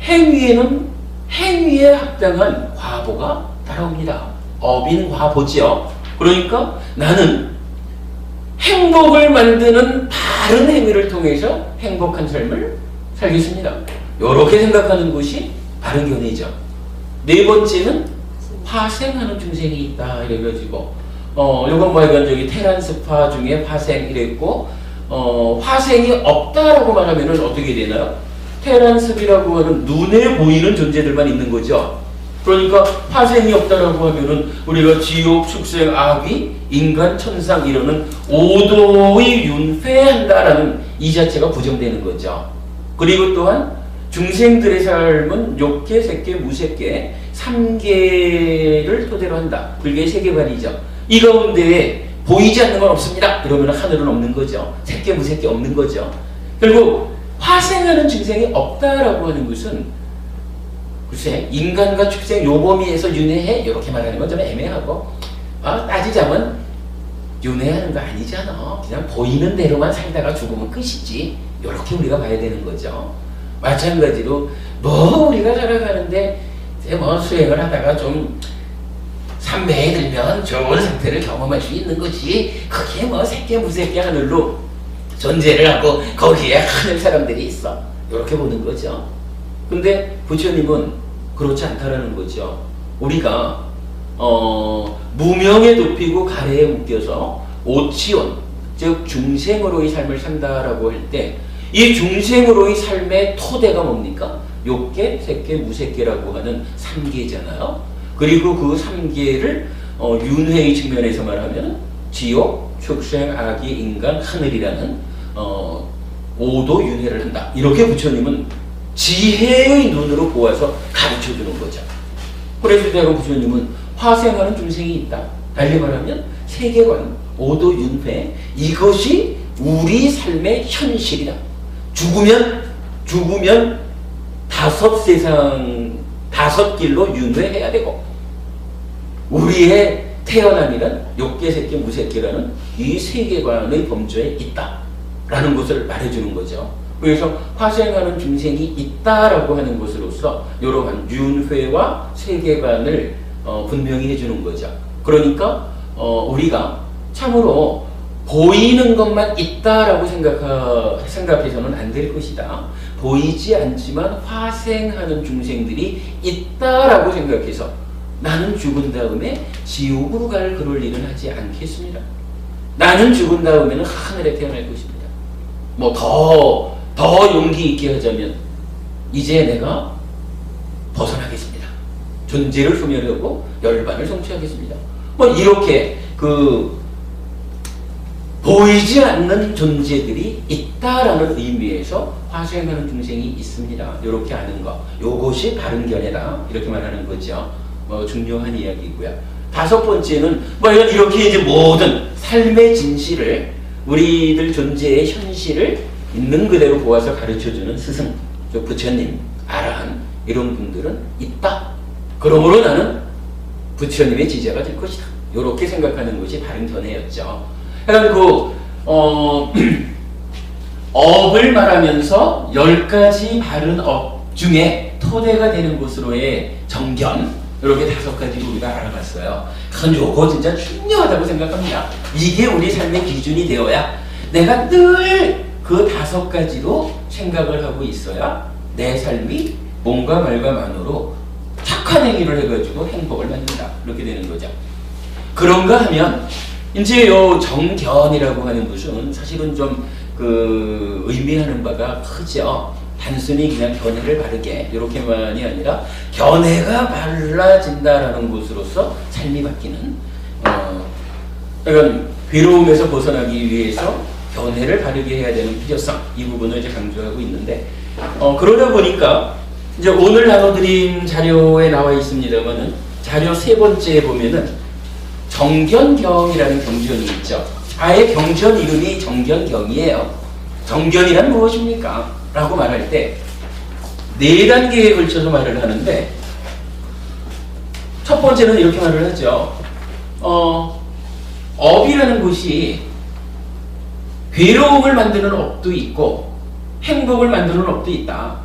행위에는 행위에 합당한 과보가 따라옵니다. 업인 과보지요. 그러니까 나는 행복을 만드는 바른 행위를 통해서 행복한 삶을 살겠습니다. 이렇게 생각하는 것이 바른 견해죠. 네 번째는 화생하는 중생이 있다 이래가지고 요건 뭐 이건 저기 테란스파 중에 화생 이랬고 화생이 없다라고 말하면은 어떻게 되나요? 테란스비라고 하는 눈에 보이는 존재들만 있는 거죠. 그러니까 화생이 없다라고 하면은 우리가 지옥, 축생, 아귀, 인간, 천상 이러는 5도의 윤회한다라는 이 자체가 부정되는 거죠. 그리고 또한 중생들의 삶은 욕계, 색계, 무색계 3계를 토대로 한다. 불교의 세계관이죠. 이 가운데에 보이지 않는 건 없습니다. 이러면 하늘은 없는 거죠. 색계, 무색계 없는 거죠. 결국 화생하는 중생이 없다라고 하는 것은 글쎄 인간과 축생 요 범위에서 윤회해 이렇게 말하는 건 좀 애매하고 따지자면 윤회하는 거 아니잖아. 그냥 보이는 대로만 살다가 죽으면 끝이지. 이렇게 우리가 봐야 되는 거죠. 마찬가지로 뭐 우리가 살아가는데 뭐 수행을 하다가 좀 삼매에 들면 좋은 상태를 경험할 수 있는 거지. 그게 뭐 새끼 무새끼 하늘로 존재를 하고 거기에 하늘 사람들이 있어. 이렇게 보는 거죠. 근데 부처님은 그렇지 않다라는 거죠. 우리가 무명에 눕히고 가래에 묶여서 오치원, 즉 중생으로의 삶을 산다라고 할 때 이 중생으로의 삶의 토대가 뭡니까? 욕계, 색계, 무색계라고 하는 3계잖아요. 그리고 그 3계를 윤회의 측면에서 말하면 지옥, 축생, 아기, 인간, 하늘이라는 5도 윤회를 한다. 이렇게 부처님은 지혜의 눈으로 보아서 가르쳐주는 거죠. 그래서 대로 부처님은 화생하는 중생이 있다. 달리 말하면 세계관, 5도 윤회 이것이 우리 삶의 현실이다. 죽으면 죽으면 다섯 길로 윤회해야 되고, 우리의 태어남이란 욕계, 새끼, 무새끼라는 이 세계관의 범주에 있다라는 것을 말해주는 거죠. 그래서 화생하는 중생이 있다라고 하는 것으로서 이러한 윤회와 세계관을 분명히 해주는 거죠. 그러니까 우리가 참으로 보이는 것만 있다라고 생각해서는 안 될 것이다. 보이지 않지만 화생하는 중생들이 있다라고 생각해서 나는 죽은 다음에 지옥으로 갈 그럴 일은 하지 않겠습니다. 나는 죽은 다음에는 하늘에 태어날 것입니다. 뭐 더 용기 있게 하자면 이제 내가 벗어나겠습니다. 존재를 소멸하고 열반을 성취하겠습니다. 뭐 이렇게 보이지 않는 존재들이 있다라는 의미에서 화생하는 중생이 있습니다. 이렇게 아는 거. 요것이 바른 견해다. 이렇게 말하는 거죠. 중요한 이야기고요. 다섯 번째는 이렇게 이제 모든 삶의 진실을, 우리들 존재의 현실을 있는 그대로 보아서 가르쳐주는 스승, 부처님, 아라한 이런 분들은 있다. 그러므로 나는 부처님의 지자가 될 것이다. 이렇게 생각하는 것이 바른 견해였죠. 그러니까 업을 말하면서 10가지 바른 업 중에 토대가 되는 것으로의 정견, 이렇게 5가지를 우리가 알아봤어요. 그건 요거 진짜 중요하다고 생각합니다. 이게 우리 삶의 기준이 되어야 내가 늘 그 5가지로 생각을 하고 있어야 내 삶이 몸과 말과 만으로 착한 행위를 해가지고 행복을 만든다. 이렇게 되는 거죠. 그런가 하면 이제 요 정견이라고 하는 것은 사실은 좀 의미하는 바가 크죠. 단순히 그냥 견해를 바르게 이렇게만이 아니라 견해가 달라진다라는 것으로서 삶이 바뀌는, 그러니까 괴로움에서 벗어나기 위해서 견해를 바르게 해야 되는 필요성, 이 부분을 이제 강조하고 있는데, 그러다 보니까 이제 오늘 나눠드린 자료에 나와 있습니다만은 자료 3번째에 보면은 정견경이라는 경전이 있죠. 아예 경전 이름이 정견경이에요. 정견이란 무엇입니까? 라고 말할 때 4단계에 걸쳐서 말을 하는데, 첫 번째는 이렇게 말을 하죠. 업이라는 것이 괴로움을 만드는 업도 있고 행복을 만드는 업도 있다.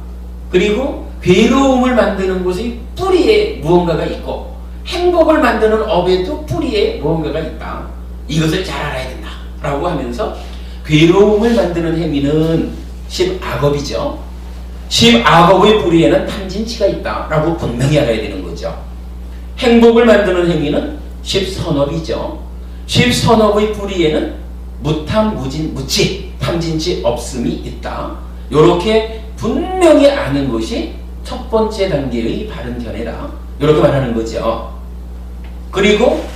그리고 괴로움을 만드는 것의 뿌리에 무언가가 있고 행복을 만드는 업에도 뿌리에 무언가가 있다. 이것을 잘 알아야 된다. 라고 하면서 괴로움을 만드는 행위는 10악업이죠. 10악업의 뿌리에는 탐진치가 있다. 라고 분명히 알아야 되는 거죠. 행복을 만드는 행위는 10선업이죠. 10선업의 뿌리에는 무탐, 무진, 무치, 탐진치 없음이 있다. 이렇게 분명히 아는 것이 첫 번째 단계의 바른 견해다. 이렇게 말하는 거죠. 그리고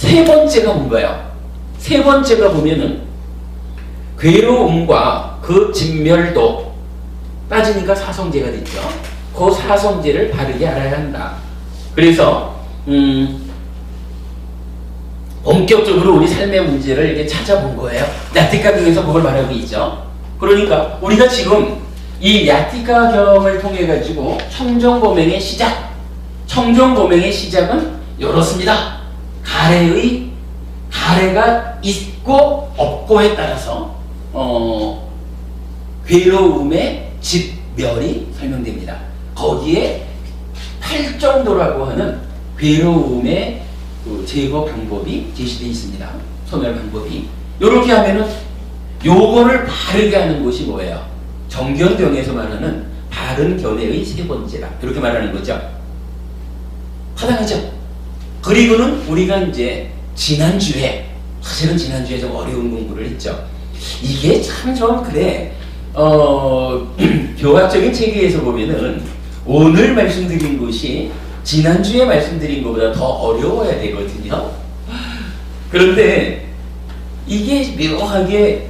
3번째가 뭔가요? 3번째가 보면은 괴로움과 그 진멸도 따지니까 사성제가 됐죠. 그 사성제를 바르게 알아야 한다. 그래서 본격적으로 우리 삶의 문제를 이렇게 찾아본 거예요. 야티카경에서 그걸 말하고 있죠. 그러니까 우리가 지금 이 야티카경을 통해 가지고 청정보명의 시작은 이렇습니다. 가래가 있고 없고에 따라서 괴로움의 집멸이 설명됩니다. 거기에 8정도라고 하는 괴로움의 제거 방법이 제시되어 있습니다. 소멸 방법이. 이렇게 하면은 요거를 바르게 하는 것이 뭐예요? 정견경에서 말하는 바른 견해의 3번째다. 이렇게 말하는 거죠. 타당하죠? 그리고는 우리가 이제 사실은 지난주에 좀 어려운 공부를 했죠. 이게 참 좀 그래. 교학적인 체계에서 보면은 오늘 말씀드린 것이 지난주에 말씀드린 것보다 더 어려워야 되거든요. 그런데 이게 묘하게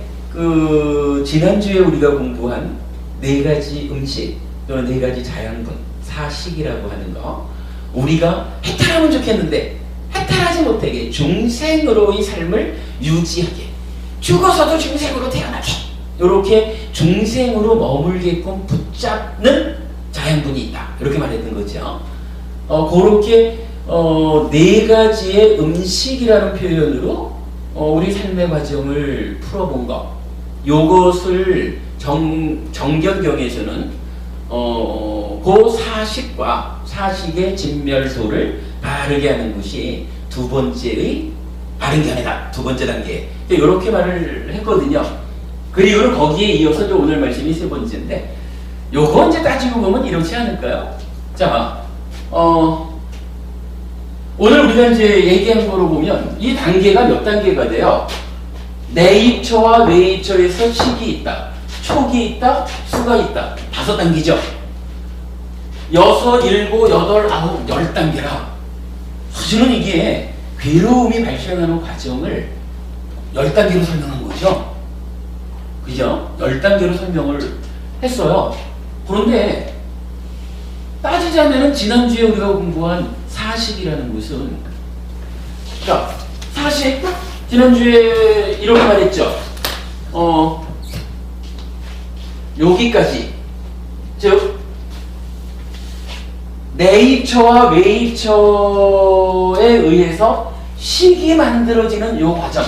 지난주에 우리가 공부한 4가지 음식 또는 4가지 자양분, 사식이라고 하는 거, 우리가 해탈하면 좋겠는데 해탈하지 못하게 중생으로의 삶을 유지하게, 죽어서도 중생으로 태어나게, 이렇게 중생으로 머물게끔 붙잡는 자양분이 있다. 이렇게 말했던 거죠. 그렇게 네 가지의 음식이라는 표현으로 우리 삶의 과정을 풀어본 것. 요것을 정견경에서는 그 사식의 진멸도를 바르게 하는 것이 두 번째의 바른 견해다. 두 번째 단계. 이렇게 말을 했거든요. 그리고 거기에 이어서 오늘 말씀이 세 번째인데, 요거 이제 따지고 보면 이렇지 않을까요? 자, 오늘 우리가 이제 얘기한 거로 보면 이 단계가 몇 단계가 돼요? 내입처와 외입처에서 식이 있다, 촉이 있다, 수가 있다. 5단계죠. 6, 7, 8, 9, 10단계라. 사실은 이게 괴로움이 발생하는 과정을 10단계로 설명한 거죠. 그죠? 10단계로 설명을 했어요. 그런데 따지자면은 지난주에 우리가 공부한 사식이라는 것은, 자, 사식, 지난주에 이렇게 말했죠. 여기까지. 즉, 내입처와 외입처에 의해서 식이 만들어지는 요 과정.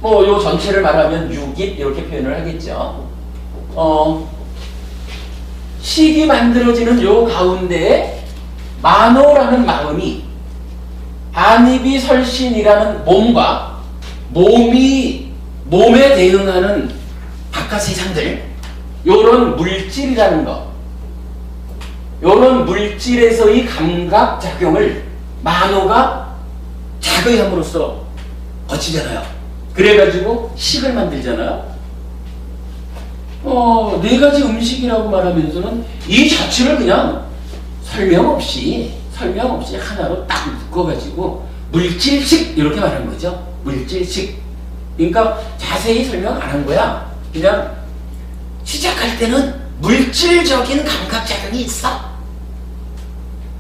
요 전체를 말하면 육입 이렇게 표현을 하겠죠. 식이 만들어지는 요 가운데에 만호라는 마음이 안입이 설신이라는 몸과 몸에 대응하는 바깥 세상들, 요런 물질이라는 것, 요런 물질에서의 감각작용을 만호가 자극함으로써 거치잖아요. 그래가지고 식을 만들잖아요. 네 가지 음식이라고 말하면서는 이 자체를 그냥 설명 없이 하나로 딱 묶어가지고 물질식 이렇게 말하는 거죠. 물질식. 그러니까 자세히 설명 안 한 거야. 그냥 시작할 때는 물질적인 감각작용이 있어.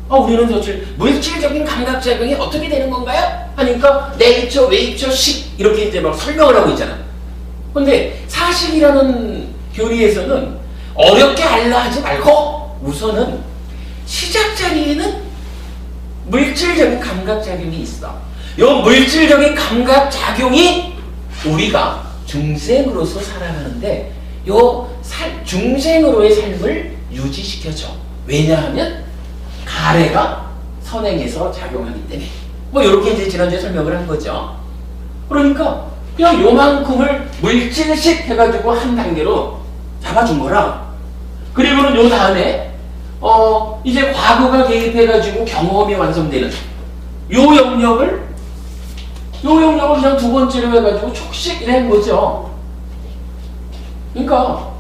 우리는 사실 물질적인 감각작용이 어떻게 되는 건가요? 하니까 내입처, 외입처, 식 이렇게 이제 막 설명을 하고 있잖아. 근데 사식이라는 교리에서는 어렵게 하려 하지 말고 우선은 시작 자리에는 물질적인 감각작용이 있어. 이 물질적인 감각작용이 우리가 중생으로서 살아가는데 중생으로의 삶을 유지시켜줘. 왜냐하면 가래가 선행에서 작용하기 때문에. 이렇게 이제 지난주에 설명을 한 거죠. 그러니까 그냥 요만큼을 물질식 해가지고 한 단계로 잡아준 거라. 그리고는 요 다음에 이제 과거가 개입해가지고 경험이 완성되는 요 영역을 그냥 두 번째로 해가지고 촉식 낸 거죠. 그러니까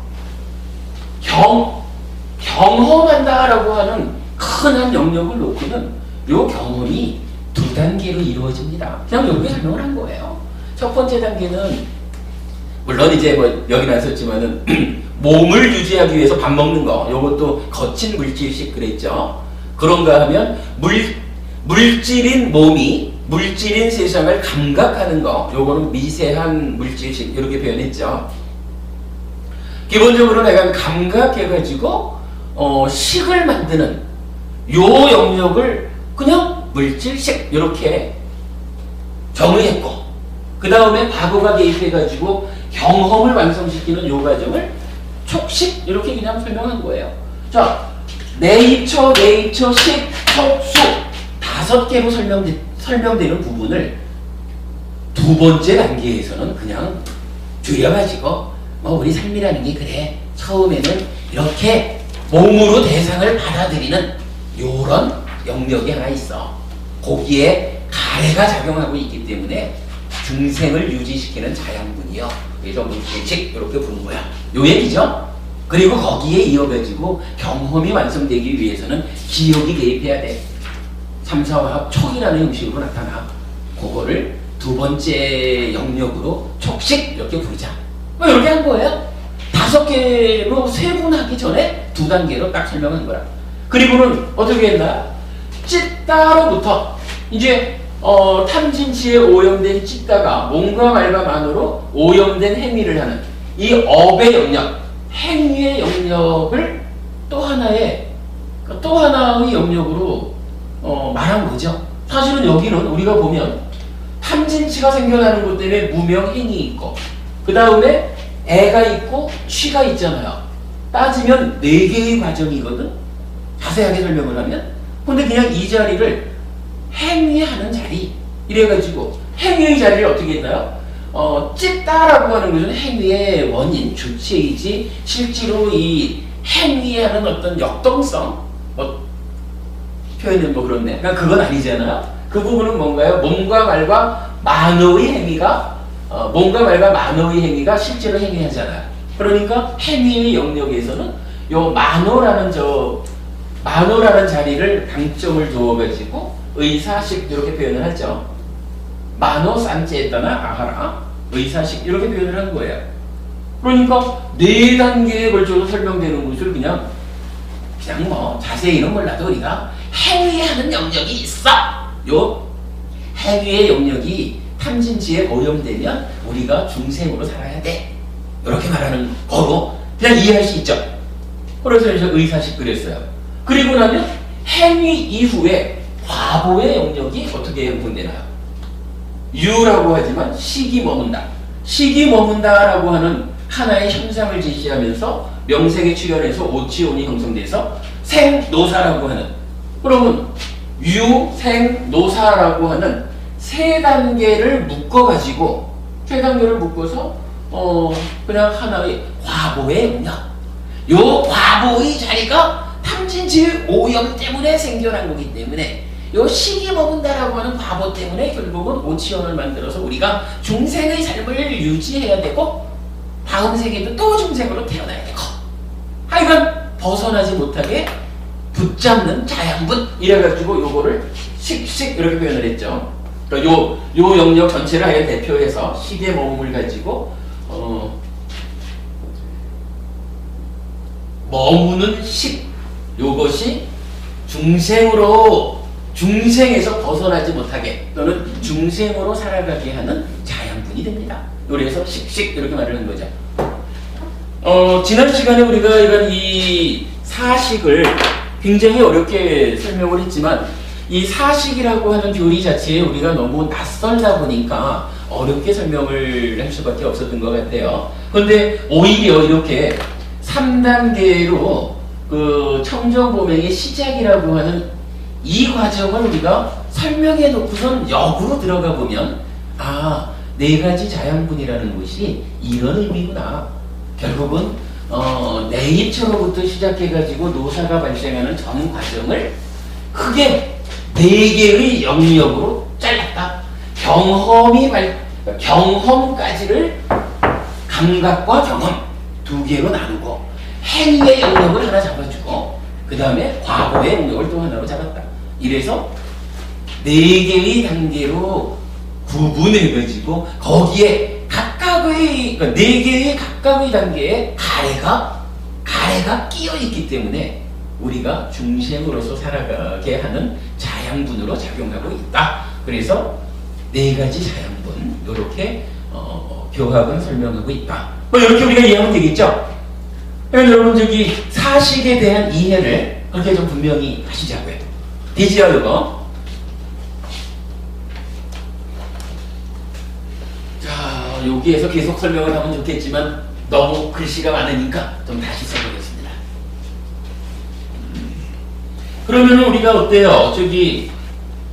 경험한다라고 하는 큰 한 영역을 놓고는 요 경험이 두 단계로 이루어집니다. 그냥 여기 설명을 한 거예요. 첫 번째 단계는 물론 이제 여기 나섰지만은 몸을 유지하기 위해서 밥 먹는 거, 요것도 거친 물질식 그랬죠. 그런가 하면 물질인 몸이 물질인 세상을 감각하는 거, 요거는 미세한 물질식 이렇게 표현했죠. 기본적으로 내가 감각해가지고 식을 만드는 요 영역을 그냥 물질식 이렇게 정의했고, 그 다음에 과거가 개입해가지고 경험을 완성시키는 요 과정을 촉식 이렇게 그냥 설명한 거예요. 자, 내입처, 외입처, 식, 촉, 수 5개로 설명되는 부분을 두 번째 단계에서는 그냥 줄여가지고 우리 삶이라는 게 그래, 처음에는 이렇게 몸으로 대상을 받아들이는 요런 영역이 하나 있어. 거기에 가래가 작용하고 있기 때문에 중생을 유지시키는 자양분이요. 그래서 물질식 이렇게 부른 거야. 요 얘기죠. 그리고 거기에 이어가지고 경험이 완성되기 위해서는 기억이 개입해야 돼. 3, 4화합 촉이라는 형식으로 나타나. 그거를 두 번째 영역으로 촉식 이렇게 부르자. 이렇게 한 거예요. 5개로 세분하기 전에 2단계로 딱 설명한 거야. 그리고는 어떻게 했나? 찢다로부터 이제 탐진치에 오염된 찢다가 몸과 말과 만으로 오염된 행위를 하는 이 업의 영역, 행위의 영역을 또 하나의 영역으로 말한 거죠. 사실은 여기는 우리가 보면 탐진치가 생겨나는 것 때문에 무명행이 있고 그 다음에 애가 있고 취가 있잖아요. 따지면 4개의 과정이거든. 자세하게 설명을 하면. 근데 그냥 이 자리를 행위하는 자리 이래가지고 행위의 자리를 어떻게 했나요? 찢다라고 하는 것은 행위의 원인, 주체이지 실제로 이 행위하는 어떤 역동성 표현은 그렇네. 그러니까 그건 아니잖아요. 그 부분은 뭔가요? 몸과 말과 만어의 행위가 실제로 행위하잖아요. 그러니까 행위의 영역에서는 요 만어라는 자리를 강점을 두어가지고 의사식 이렇게 표현을 하죠. 만어 산제에다나 아하라 의사식 이렇게 표현을 한 거예요. 그러니까 4단계에 걸쳐서 설명되는 것을 그냥 뭐 자세히는 몰라도 우리가 행위하는 영역이 있어. 요 행위의 영역이 탐진치에 오염되면 우리가 중생으로 살아야 돼. 이렇게 말하는 거로 그냥 이해할 수 있죠. 그래서 의사식 그랬어요. 그리고 나면 행위 이후에 과보의 영역이 어떻게 형성되나요? 유라고 하지만 식이 머문다. 식이 머문다라고 하는 하나의 현상을 제시하면서 명색에 출현해서 오치온이 형성돼서 생노사라고 하는, 그러면 유, 생, 노사라고 하는 3단계를 묶어가지고 묶어서 그냥 하나의 과보의 영역. 요 과보의 자리가 탐진치의 오염 때문에 생겨난 거기 때문에 요 식이 머문다라고 하는 과보 때문에 결국은 오치원을 만들어서 우리가 중생의 삶을 유지해야 되고 다음 세계도 또 중생으로 태어나야 되고 하여간 벗어나지 못하게 붙잡는 자양분 이래가지고 요거를 식식 이렇게 표현을 했죠. 그러니까 요 영역 전체를 하여 대표해서 식의 머금을 가지고 머무는 식, 요것이 중생에서 벗어나지 못하게 또는 중생으로 살아가게 하는 자양분이 됩니다. 그래서 식식 이렇게 말하는 거죠. 지난 시간에 우리가 이런 이 사식을 굉장히 어렵게 설명을 했지만 이 사식이라고 하는 교리 자체에 우리가 너무 낯설다 보니까 어렵게 설명을 할 수밖에 없었던 것 같아요. 그런데 오히려 이렇게 3단계로 그 청정보명의 시작이라고 하는 이 과정을 우리가 설명해 놓고선 역으로 들어가 보면 4가지 자양분이라는 것이 이런 의미구나. 결국은 내입처로부터 시작해가지고 노사가 발생하는 전 과정을 크게 4개의 영역으로 잘랐다. 경험까지를 감각과 경험 2개로 나누고 행위의 영역을 하나 잡아주고 그 다음에 과거의 영역을 또 하나로 잡았다. 이래서 4개의 단계로 구분해가지고 거기에 각각의 4개의 각각의 단계에 가래가 끼어있기 때문에 우리가 중생으로서 살아가게 하는 자양분으로 작용하고 있다. 그래서 4가지 자양분 이렇게 교학은 설명하고 있다. 이렇게 우리가 이해하면 되겠죠? 그러니까 여러분 저기 사식에 대한 이해를 그렇게 좀 분명히 하시자고요. 되지요 이거? 자, 여기에서 계속 설명을 하면 좋겠지만 너무 글씨가 많으니까 좀 다시 써보겠습니다. 그러면 우리가 어때요? 저기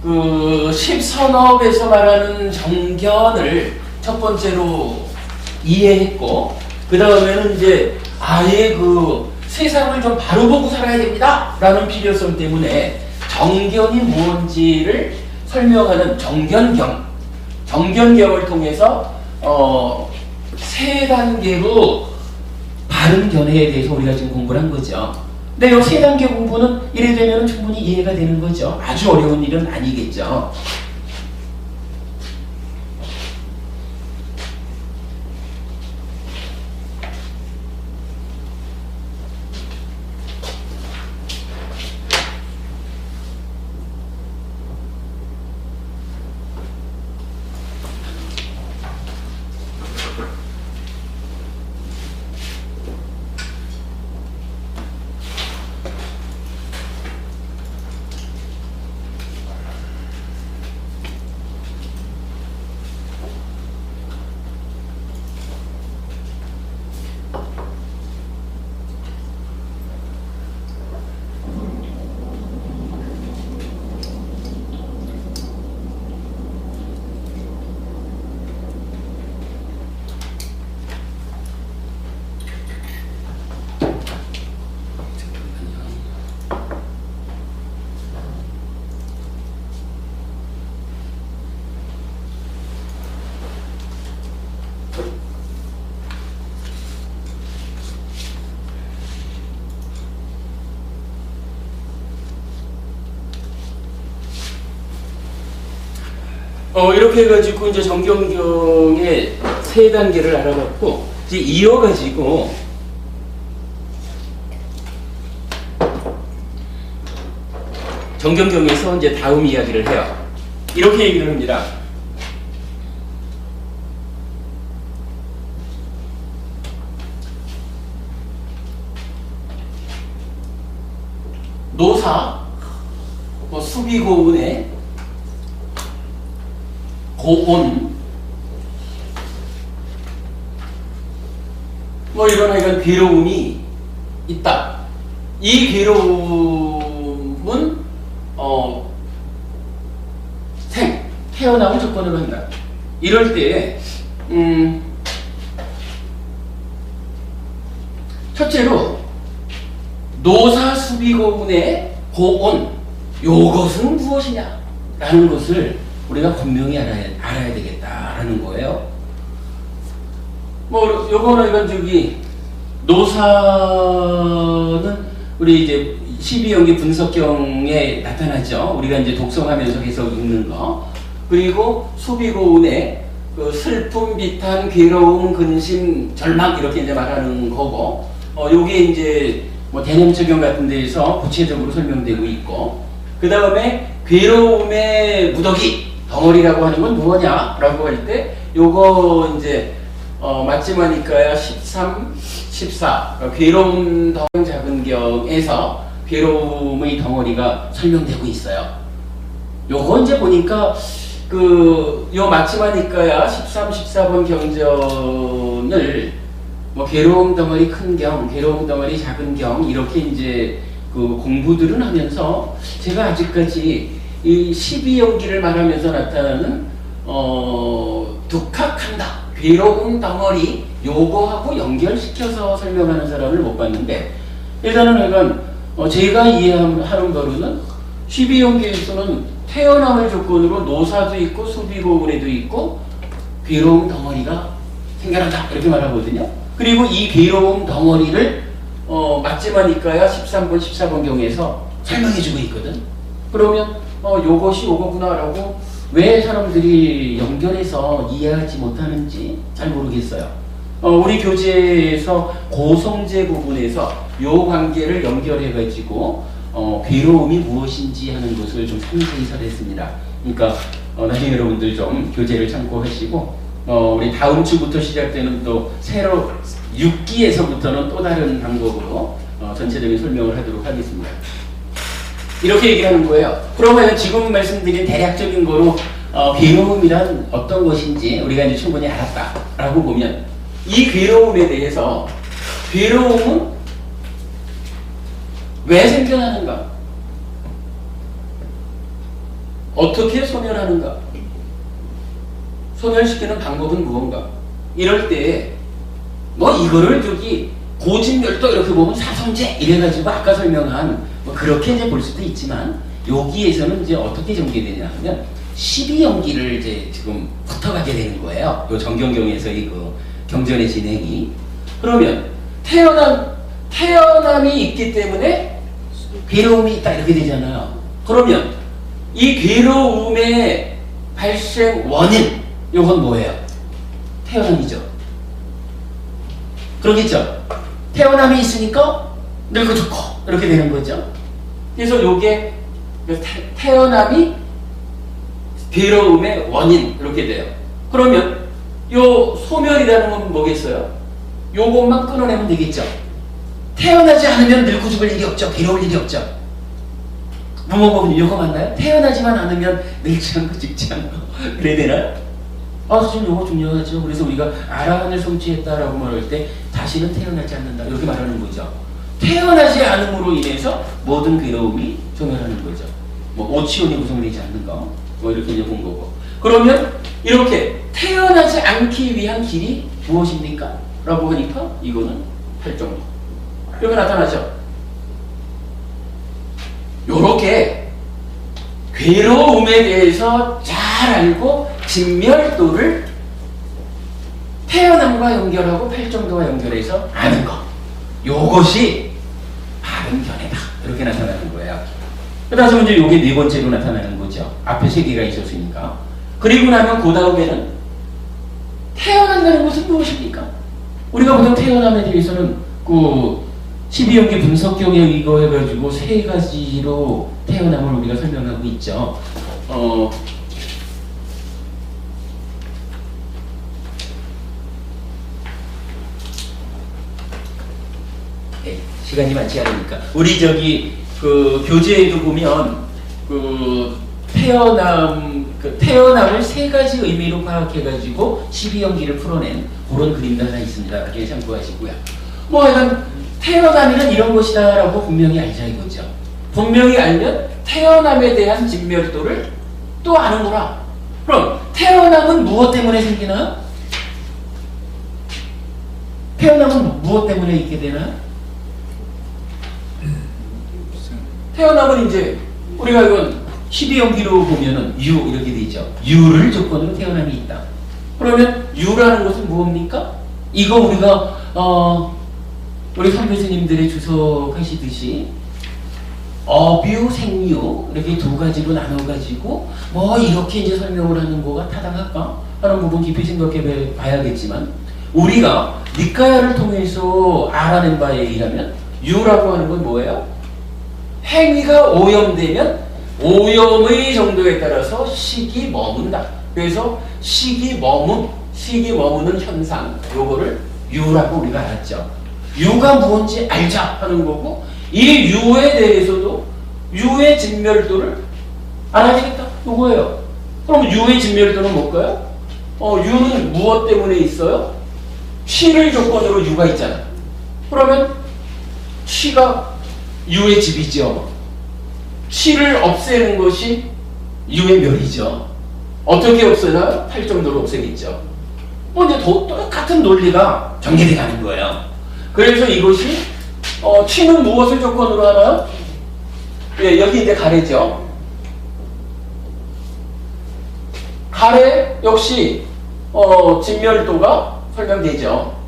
그 십선업에서 말하는 정견을 첫 번째로 이해했고 그 다음에는 이제 아예 그 세상을 좀 바로 보고 살아야 됩니다 라는 필요성 때문에 정견이 무엇인지를 설명하는 정견경을 통해서 3단계로 바른 견해에 대해서 우리가 지금 공부를 한 거죠. 근데 이 3단계 공부는 이래 되면 충분히 이해가 되는 거죠. 아주 어려운 일은 아니겠죠. 이렇게 해가지고 이제 정경경의 세 단계를 알아봤고, 이제 이어가지고 정경경에서 이제 다음 이야기를 해요. 이렇게 얘기를 합니다. 노사, 수비고운의 고온, 이런 하여간 괴로움이 있다. 이 괴로움은 태어남을 조건으로 한다. 이럴 때 첫째로 노사수비고운의 고온, 요것은 무엇이냐 라는 것을 우리가 분명히 알아야 되겠다라는 거예요. 요거는 이건 노사는 우리 이제 12연기 분석경에 나타나죠. 우리가 이제 독성하면서 계속 읽는 거. 그리고 수비고운의 그 슬픔, 비탄, 괴로움, 근심, 절망 이렇게 이제 말하는 거고, 요게 이제 대념적용 같은 데에서 구체적으로 설명되고 있고, 그 다음에 괴로움의 무더기, 덩어리라고 하는 건 무엇냐라고 할 때, 요거 이제 맞지마니까야 13, 14 괴로움 덩어리 작은 경에서 괴로움의 덩어리가 설명되고 있어요. 요거 이제 보니까 요 맞지마니까야 13, 14번 경전을 괴로움 덩어리 큰 경, 괴로움 덩어리 작은 경 이렇게 이제 공부들은 하면서 제가 아직까지 이 12연기를 말하면서 나타나는 독학한다, 괴로움 덩어리 요거하고 연결시켜서 설명하는 사람을 못 봤는데, 일단은 약간 제가 이해하는 바로는 12연기에서는 태어남을 조건으로 노사도 있고 수비고운에도 있고 괴로움 덩어리가 생겨난다 이렇게 말하거든요. 그리고 이 괴로움 덩어리를 맞지마니까야 13번, 14번 경에서 설명해주고 있거든. 그러면 요것이 요거구나라고 왜 사람들이 연결해서 이해하지 못하는지 잘 모르겠어요. 우리 교재에서 고성제 부분에서 요 관계를 연결해가지고 괴로움이 무엇인지 하는 것을 좀 상세히 설했습니다. 그러니까 나중에 여러분들 좀 교재를 참고하시고 우리 다음 주부터 시작되는 또 새로 6기에서부터는 또 다른 방법으로 전체적인 설명을 하도록 하겠습니다. 이렇게 얘기를 하는 거예요. 그러면 지금 말씀드린 대략적인 거로 괴로움이란 어떤 것인지 우리가 이제 충분히 알았다라고 보면, 이 괴로움에 대해서 괴로움은 왜 생겨나는가? 어떻게 소멸하는가? 소멸시키는 방법은 무언가? 이럴 때 이거를 고진멸도 이렇게 보면 사성제 이래가지고 아까 설명한 그렇게 이제 볼 수도 있지만, 여기에서는 이제 어떻게 전개되냐 하면 12연기를 이제 지금 붙어가게 되는 거예요. 요 정경경에서의 경전의 진행이. 그러면 태어남이 있기 때문에 괴로움이 있다 이렇게 되잖아요. 그러면 이 괴로움의 발생 원인, 요건 뭐예요? 태어남이죠. 그러겠죠? 태어남이 있으니까 늙고 죽고 이렇게 되는 거죠. 그래서 요게 태어남이 괴로움의 원인 이렇게 돼요. 그러면 요 소멸이라는 건 뭐겠어요? 요것만 끊어내면 되겠죠. 태어나지 않으면 늙고 죽을 일이 없죠. 괴로울 일이 없죠. 문법은 요거 맞나요? 태어나지만 않으면 늙지 않고 죽지 않고 그래야 되나요? 지금 요거 중요하죠. 그래서 우리가 아라한을 성취했다라고 말할 때 다시는 태어나지 않는다 이렇게 말하는 거죠. 태어나지 않음으로 인해서 모든 괴로움이 소멸하는 거죠. 오치온이 구성되지 않는 거 이렇게 이제 본 거고. 그러면 이렇게 태어나지 않기 위한 길이 무엇입니까? 라고 하니까 이거는 팔정도 이렇게 나타나죠. 요렇게 괴로움에 대해서 잘 알고 진멸도를 태어남과 연결하고 팔정도와 연결해서 아는 것, 요것이 바른 견해다 이렇게 나타나는 거예요. 그래서 이제 요게 네 번째로 나타나는 거죠. 앞에 세 개가 있었으니까. 그리고 나면 그 다음에는 태어난다는 것은 무엇입니까? 우리가 보통 태어남에 대해서는 그 12연계 분석경에 이거 해가지고 세 가지로 태어남을 우리가 설명하고 있죠. 네, 시간이 많지 않으니까 우리 저기 그 교재에도 보면 그 태어남을 세 가지 의미로 파악해가지고 12연기를 풀어낸 그런 그림도 하나 있습니다. 나중에 참고하시고요. 뭐 하여간 태어남이란 이런 것이다라고 분명히 알자 이거죠. 분명히 알면 태어남에 대한 진멸도를 또 아는구나. 그럼 태어남은 무엇 때문에 생기나? 태어남은 무엇 때문에 있게 되나? 태어남은 이제 우리가 이건 12연기로 보면은 유 이렇게 돼 있죠. 유를 조건으로 태어남이 있다. 그러면 유라는 것은 무엇입니까? 이거 우리가 우리 선교사님들의 주석하시듯이 어뷰, 생유 이렇게 두 가지로 나눠가지고 뭐 이렇게 이제 설명을 하는 거가 타당할까? 하는 부분 깊이 생각해 봐야겠지만 우리가 니까야를 통해서 알아낸 바에 의하면 유라고 하는 건 뭐예요? 행위가 오염되면 오염의 정도에 따라서 식이 머문다. 그래서 식이 머무는 현상, 요거를 유라고 우리가 알았죠. 유가 뭔지 알자 하는 거고, 이 유에 대해서도 유의 진멸도를 알아야겠다. 요거예요. 그럼 유의 진멸도는 뭘까요? 유는 무엇 때문에 있어요? 취를 조건으로 유가 있잖아. 그러면 취가 유의 집이죠. 취를 없애는 것이 유의 멸이죠. 어떻게 없애나요? 할 정도로 없애겠죠. 이제 똑같은 논리가 전개돼 가는 거예요. 그래서 이것이 취는 무엇을 조건으로 하나요? 예, 여기 이제 가래죠. 가래 역시 진멸도가 설명되죠.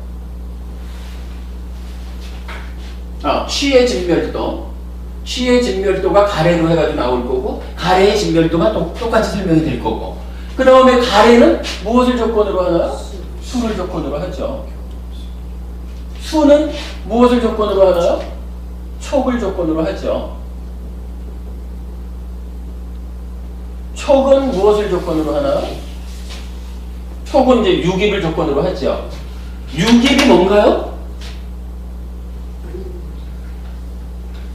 취의 진멸도가 가래로 해가지고 나올 거고, 가래의 진멸도가 똑같이 설명이 될 거고, 그 다음에 가래는 무엇을 조건으로 하나요? 수를 조건으로 하죠. 수는 무엇을 조건으로 하나요? 촉을 조건으로 하죠. 촉은 무엇을 조건으로 하나요? 촉은 이제 유깁을 조건으로 하죠. 유깁이 뭔가요?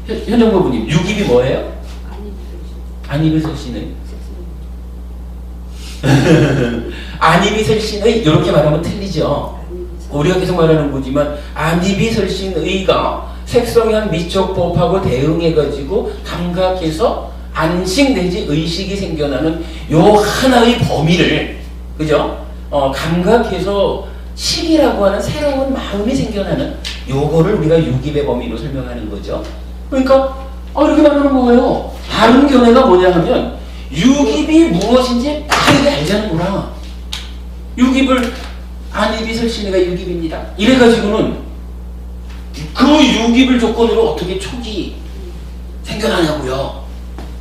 현정부부님, 유깁이 뭐예요? 안입이 설신의 안입이 설신의 이렇게 말하면 틀리죠. 우리가 계속 말하는 거지만 안입이 설신의가 색성현 미촉법하고 대응해가지고 감각해서 안식 내지 의식이 생겨나는 요 하나의 범위를, 그죠? 감각해서 식이라고 하는 새로운 마음이 생겨나는 요거를 우리가 유깁의 범위로 설명하는 거죠. 그러니까 이렇게 말하는 거예요. 다른 견해가 뭐냐 하면 유깁이 무엇인지 빠르게 알자는구나. 유깁을 안입이 설신의가 유깁입니다. 이래가지고는 그 유깁을 조건으로 어떻게 촉이 생겨나냐고요.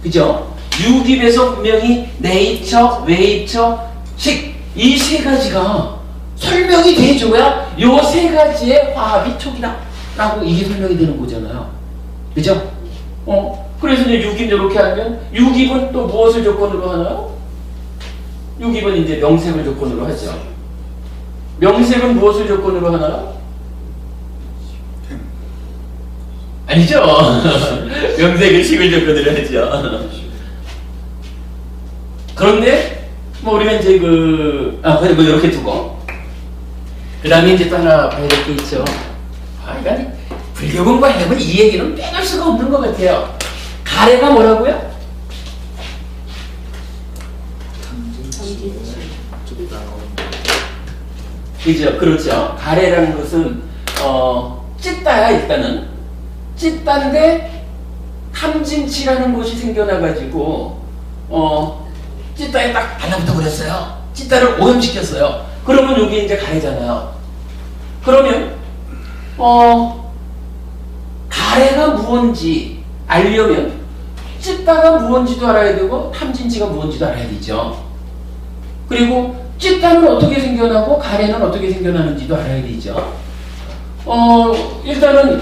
그죠? 유깁에서 분명히 네이처, 웨이처, 식 이 세 가지가 설명이 돼줘야 요 세 가지의 화합이 촉이다 라고 이게 설명이 되는 거잖아요. 그죠? 그래서 이제 유깁 이렇게 하면 유깁은 또 무엇을 조건으로 하나요? 유깁은 이제 명색을 조건으로 하죠. 명색은 무엇을 조건으로 하나요? 아니죠. 명색은 식을 조건으로 하죠. 그런데 뭐 우리가 이제 뭐 이렇게 두고 그 다음에 이제 또 하나 봐야 될 게 있죠. 그러니까 불교 공부하려면 이 얘기는 빼놓을 수가 없는 것 같아요. 가래가 뭐라고요? 그죠? 그렇죠. 가래라는 것은 찢다야. 일단은 찢다인데 탐진치라는 것이 생겨나가지고 찢다에 딱 달라붙어 버렸어요. 찢다를 오염시켰어요. 그러면 여기 이제 가래잖아요. 그러면 가래가 무언지 알려면 찢다가 무언지도 알아야 되고 탐진치가 무언지도 알아야 되죠. 그리고 찌따는 어떻게 생겨나고 가래는 어떻게 생겨나는지도 알아야 되죠. 일단은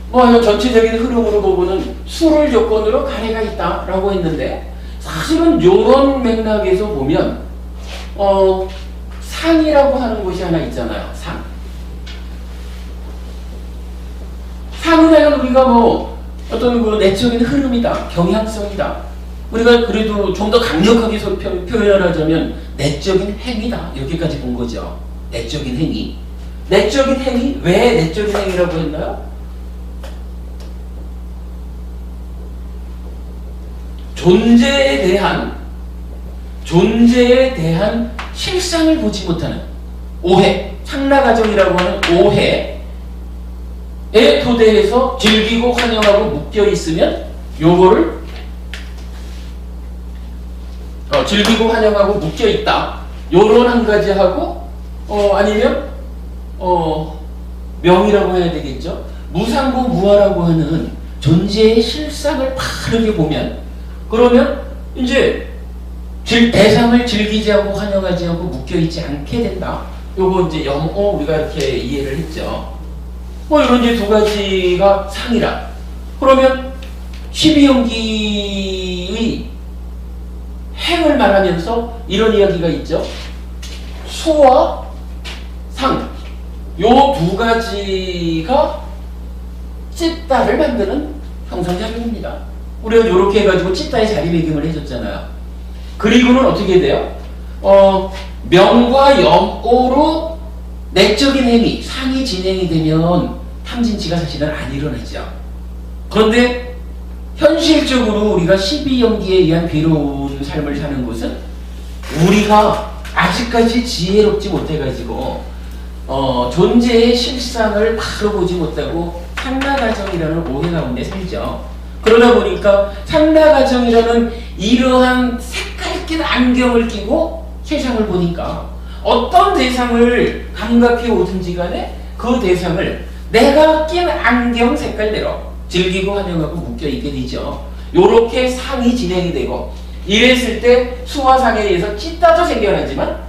뭐 전체적인 흐름으로 보고는 수를 조건으로 가래가 있다라고 했는데 사실은 이런 맥락에서 보면 상이라고 하는 것이 하나 있잖아요. 상. 상은 우리가 뭐 어떤 그 내적인 흐름이다, 경향성이다. 우리가 그래도 좀 더 강력하게 표현하자면 내적인 행위다. 여기까지 본 거죠. 내적인 행위. 내적인 행위? 왜 내적인 행위라고 했나요? 존재에 대한 실상을 보지 못하는 오해, 상나가정이라고 하는 오해에 토대해서 즐기고 환영하고 묶여 있으면 요거를 즐기고 환영하고 묶여 있다. 요런 한 가지 하고 아니면 명이라고 해야 되겠죠. 무상고 무아라고 하는 존재의 실상을 바르게 보면 그러면 이제 대상을 즐기지 않고 환영하지 않고 묶여있지 않게 된다. 요거 이제 영어 우리가 이렇게 이해를 했죠. 이런 이제 두 가지가 상이라. 그러면 12연기의 행을 말하면서 이런 이야기가 있죠. 수와 상. 요 두 가지가 찌따를 만드는 형상작용입니다. 우리가 이렇게 해가지고 찌따의 자리매김을 해줬잖아요. 그리고는 어떻게 돼요? 명과 염오로 내적인 행위, 상이 진행이 되면 탐진치가 사실은 안 일어나죠. 그런데 현실적으로 우리가 12연기에 의한 괴로운 삶을 사는 곳은 우리가 아직까지 지혜롭지 못해가지고 존재의 실상을 바로 보지 못하고 상나가정이라는 오해 가운데 살죠. 그러다 보니까 상나가정이라는 이러한 색깔 낀 안경을 끼고 세상을 보니까 어떤 대상을 감각해 오든지 간에 그 대상을 내가 낀 안경 색깔대로 즐기고 환영하고 묶여있게 되죠. 요렇게 상이 진행이 되고 이랬을 때 수와 상에 의해서 찌따도 생겨나지만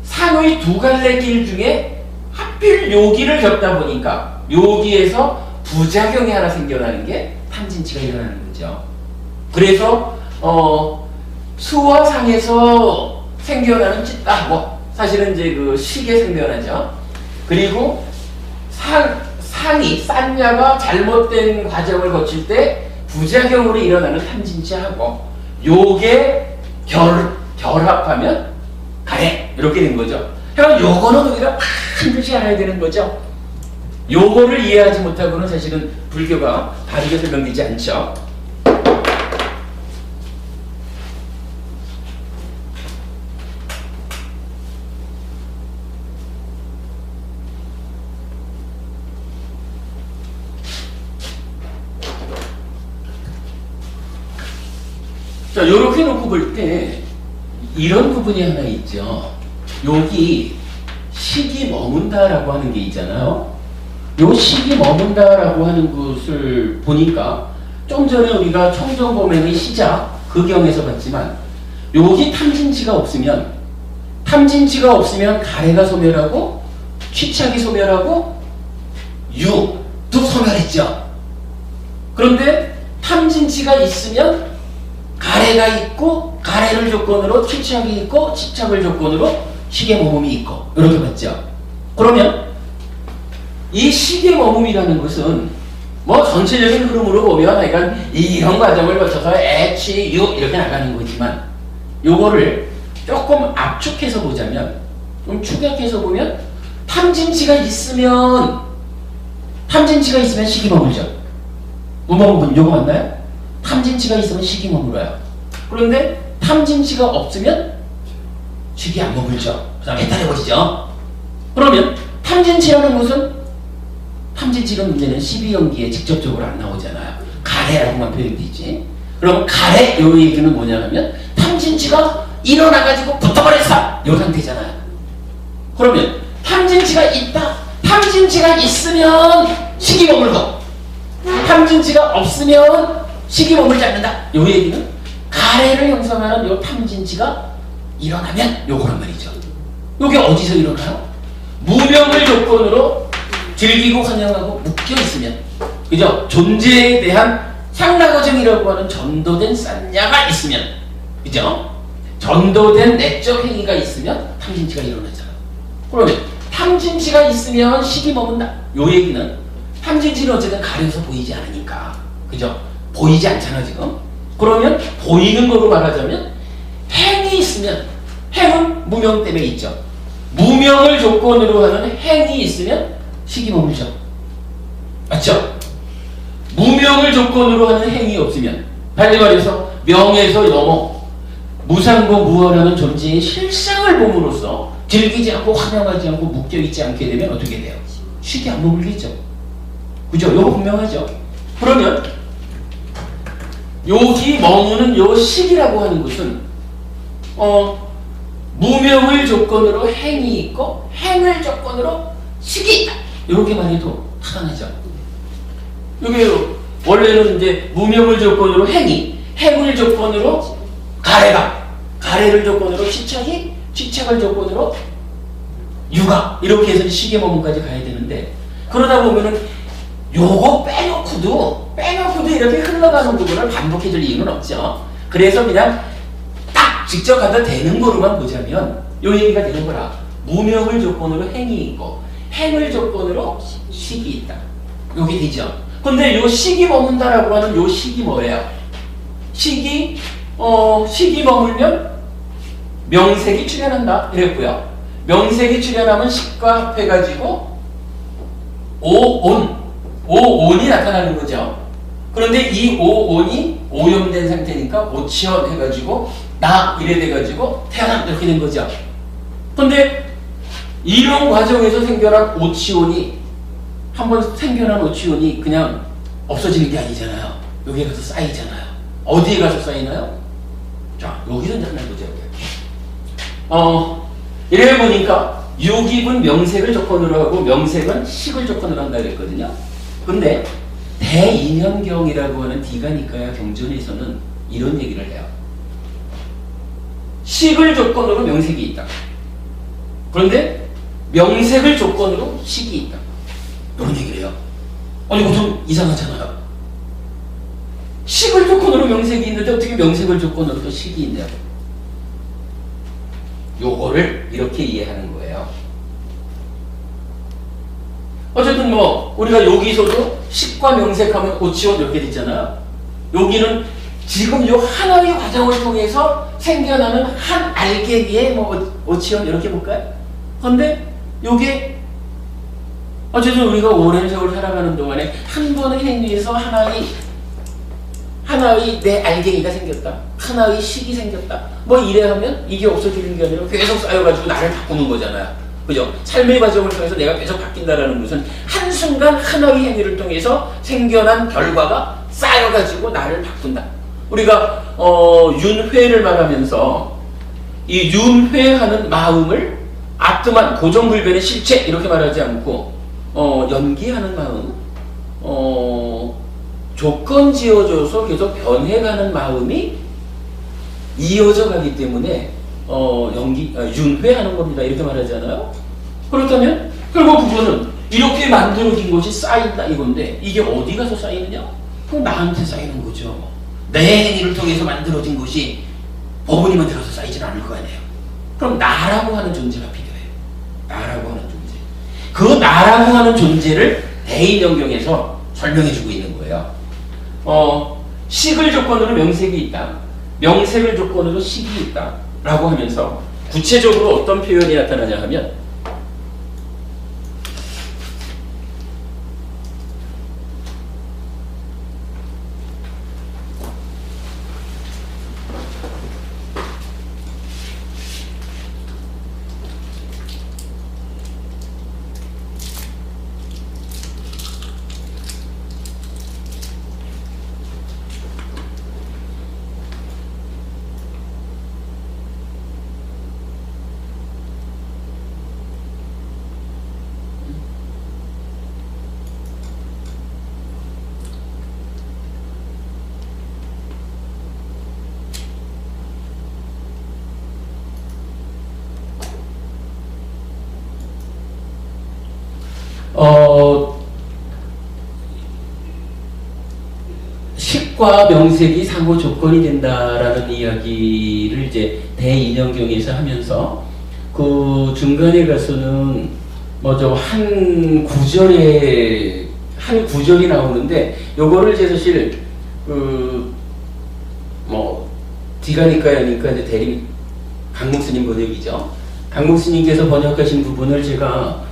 상의 두 갈래 길 중에 하필 요기를 겪다 보니까 요기에서 부작용이 하나 생겨나는 게 탐진치가 일어나는 거죠. 그래서 수와 상에서 생겨나는 찌따하고 사실은 이제 그 시계 생겨나죠. 그리고 상이 싼냐가 잘못된 과정을 거칠 때 부작용으로 일어나는 탐진치하고 요게 결합하면 가래 이렇게 된 거죠. 그럼 요거는 우리가 반드시 알아야 되는 거죠. 요거를 이해하지 못하고는 사실은 불교가 바르게 설명되지 않죠. 자, 요렇게 놓고 볼 때 이런 부분이 하나 있죠. 여기 식이 머문다라고 하는 게 있잖아요. 요 식이 머문다라고 하는 것을 보니까 좀 전에 우리가 청정범행의 시작 그 경에서 봤지만 여기 탐진치가 없으면 가래가 소멸하고 취착이 소멸하고 유도 소멸했죠. 그런데 탐진치가 있으면 가래가 있고 가래를 조건으로 취착이 있고 취착을 조건으로 식의 머금이 있고 이렇게 봤죠. 그러면 이 식의 머금이라는 것은 뭐 전체적인 흐름으로 보면 그러니까 이런 과정을 거쳐서 H, U 이렇게 나가는 거지만 요거를 조금 압축해서 보자면 좀 축약해서 보면 탐진치가 있으면 식이 머물죠. 무머금은 요거 맞나요? 탐진치가 있으면 식이 머물어요. 그런데 탐진치가 없으면 식이 안 머물죠. 그 다음에 해탈해버리죠. 그러면 탐진치라는 것은 탐진치는 문제는 12연기에 직접적으로 안 나오잖아요. 가래라고만 표현되지. 그럼 가래 요 얘기는 뭐냐 하면 탐진치가 일어나가지고 붙어버렸어 요 상태잖아요. 그러면 탐진치가 있다. 탐진치가 있으면 식이 머물고 탐진치가 없으면 식이 머물지 않는다. 요 얘기는 가래를 형성하는 요 탐진치가 일어나면 요거란 말이죠. 요게 어디서 일어나요? 무명을 조건으로 즐기고 환영하고 묶여 있으면, 그죠? 존재에 대한 향락어정이라고 하는 전도된 싼냐가 있으면, 그죠? 전도된 내적 행위가 있으면 탐진치가 일어나잖아. 그러면 탐진치가 있으면 식이 머문다. 요 얘기는 탐진치는 어쨌든 가려서 보이지 않으니까, 그죠? 보이지 않잖아 지금. 그러면 보이는 거로 말하자면 행이 있으면, 행은 무명 때문에 있죠. 무명을 조건으로 하는 행이 있으면 식이 머물죠. 맞죠? 무명을 조건으로 하는 행이 없으면, 달리 말해서 명에서 넘어 무상고 무언하는 존재의 실상을 봄으로써 즐기지 않고 환영하지 않고 묶여있지 않게 되면 어떻게 돼요? 식이 안 머물겠죠. 그죠? 이거 분명하죠. 그러면 여기 머무는 요 식이라고 하는 것은 무명을 조건으로 행이 있고 행을 조건으로 식이 있다. 이렇게 말해도 타당하죠. 여기 원래는 이제 무명을 조건으로 행이, 행을 조건으로 가래가, 가래를 조건으로 시착이, 시착을 조건으로 육아, 이렇게 해서 식의 머문까지 가야 되는데, 그러다 보면은 요거 빼놓고도 이렇게 흘러가는 부분을 반복해줄 이유는 없죠. 그래서 그냥 딱 직접 갖다 대는 거로만 보자면 요 얘기가 되는 거라. 무명을 조건으로 행이 있고 행을 조건으로 식이 있다. 요게 되죠. 근데 요 식이 머문다라고 하는 요 식이 뭐예요? 식이 머물면 명색이 출현한다 이랬고요. 명색이 출현하면 식과 합해가지고 오온이 나타나는 거죠. 그런데 이 오온이 오염된 상태니까 오치원 해가지고 나 이래 돼가지고 태어남 이렇게 된 거죠. 근데 이런 과정에서 생겨난 오치온이, 한번 생겨난 오치온이 그냥 없어지는 게 아니잖아요. 여기에 가서 쌓이잖아요. 어디에 가서 쌓이나요? 자, 여기서 이제 하나 보자. 이래 보니까 유깁은 명색을 조건으로 하고 명색은 식을 조건으로 한다 그랬거든요. 근데 대인현경이라고 하는 디가니까야 경전에서는 이런 얘기를 해요. 식을 조건으로 명색이 있다. 그런데 명색을 조건으로 식이 있다. 이런 얘기를 해요. 아니 이거 좀 이상하잖아요. 식을 조건으로 명색이 있는데 어떻게 명색을 조건으로 또 식이 있냐고. 요거를 이렇게 이해하는 거예요. 어쨌든 뭐 우리가 여기서도 식과 명색하면 오치원 이렇게 되잖아요. 여기는 지금 요 하나의 과정을 통해서 생겨나는 한 알갱이에 뭐 오치원 이렇게 볼까요? 근데 요게 어쨌든 우리가 오랜 세월 살아가는 동안에 한 번의 행위에서 하나의 내 알갱이가 생겼다. 하나의 식이 생겼다. 뭐 이래 하면 이게 없어지는 게 아니라 계속 쌓여가지고 나를 바꾸는 거잖아요. 그죠? 삶의 과정을 통해서 내가 계속 바뀐다라는 것은 한순간 하나의 행위를 통해서 생겨난 결과가 쌓여가지고 나를 바꾼다. 우리가 윤회를 말하면서 이 윤회하는 마음을 아트만 고정불변의 실체 이렇게 말하지 않고 연기하는 마음, 조건 지어줘서 계속 변해가는 마음이 이어져 가기 때문에 윤회하는 겁니다. 이렇게 말하잖아요. 그렇다면 결국 그거는 이렇게 만들어진 것이 쌓인다 이건데 이게 어디 가서 쌓이느냐? 그럼 나한테 쌓이는 거죠. 내 행위를 통해서 만들어진 것이 법원이 만들어서 쌓이지는 않을 거 아니에요. 그럼 나라고 하는 존재가 필요해요. 나라고 하는 존재. 그 나라고 하는 존재를 대인연경에서 설명해주고 있는 거예요. 식을 조건으로 명색이 있다. 명색을 조건으로 식이 있다. 라고 하면서 구체적으로 어떤 표현이 나타나냐 하면 식과 명색이 상호 조건이 된다라는 이야기를 이제 대인연경에서 하면서 그 중간에 가서는 뭐죠 한 구절이 나오는데 요거를 이제 사실 뭐 디가니까야니까 이제 대림 강목스님 번역이죠. 강목스님께서 번역하신 부분을 제가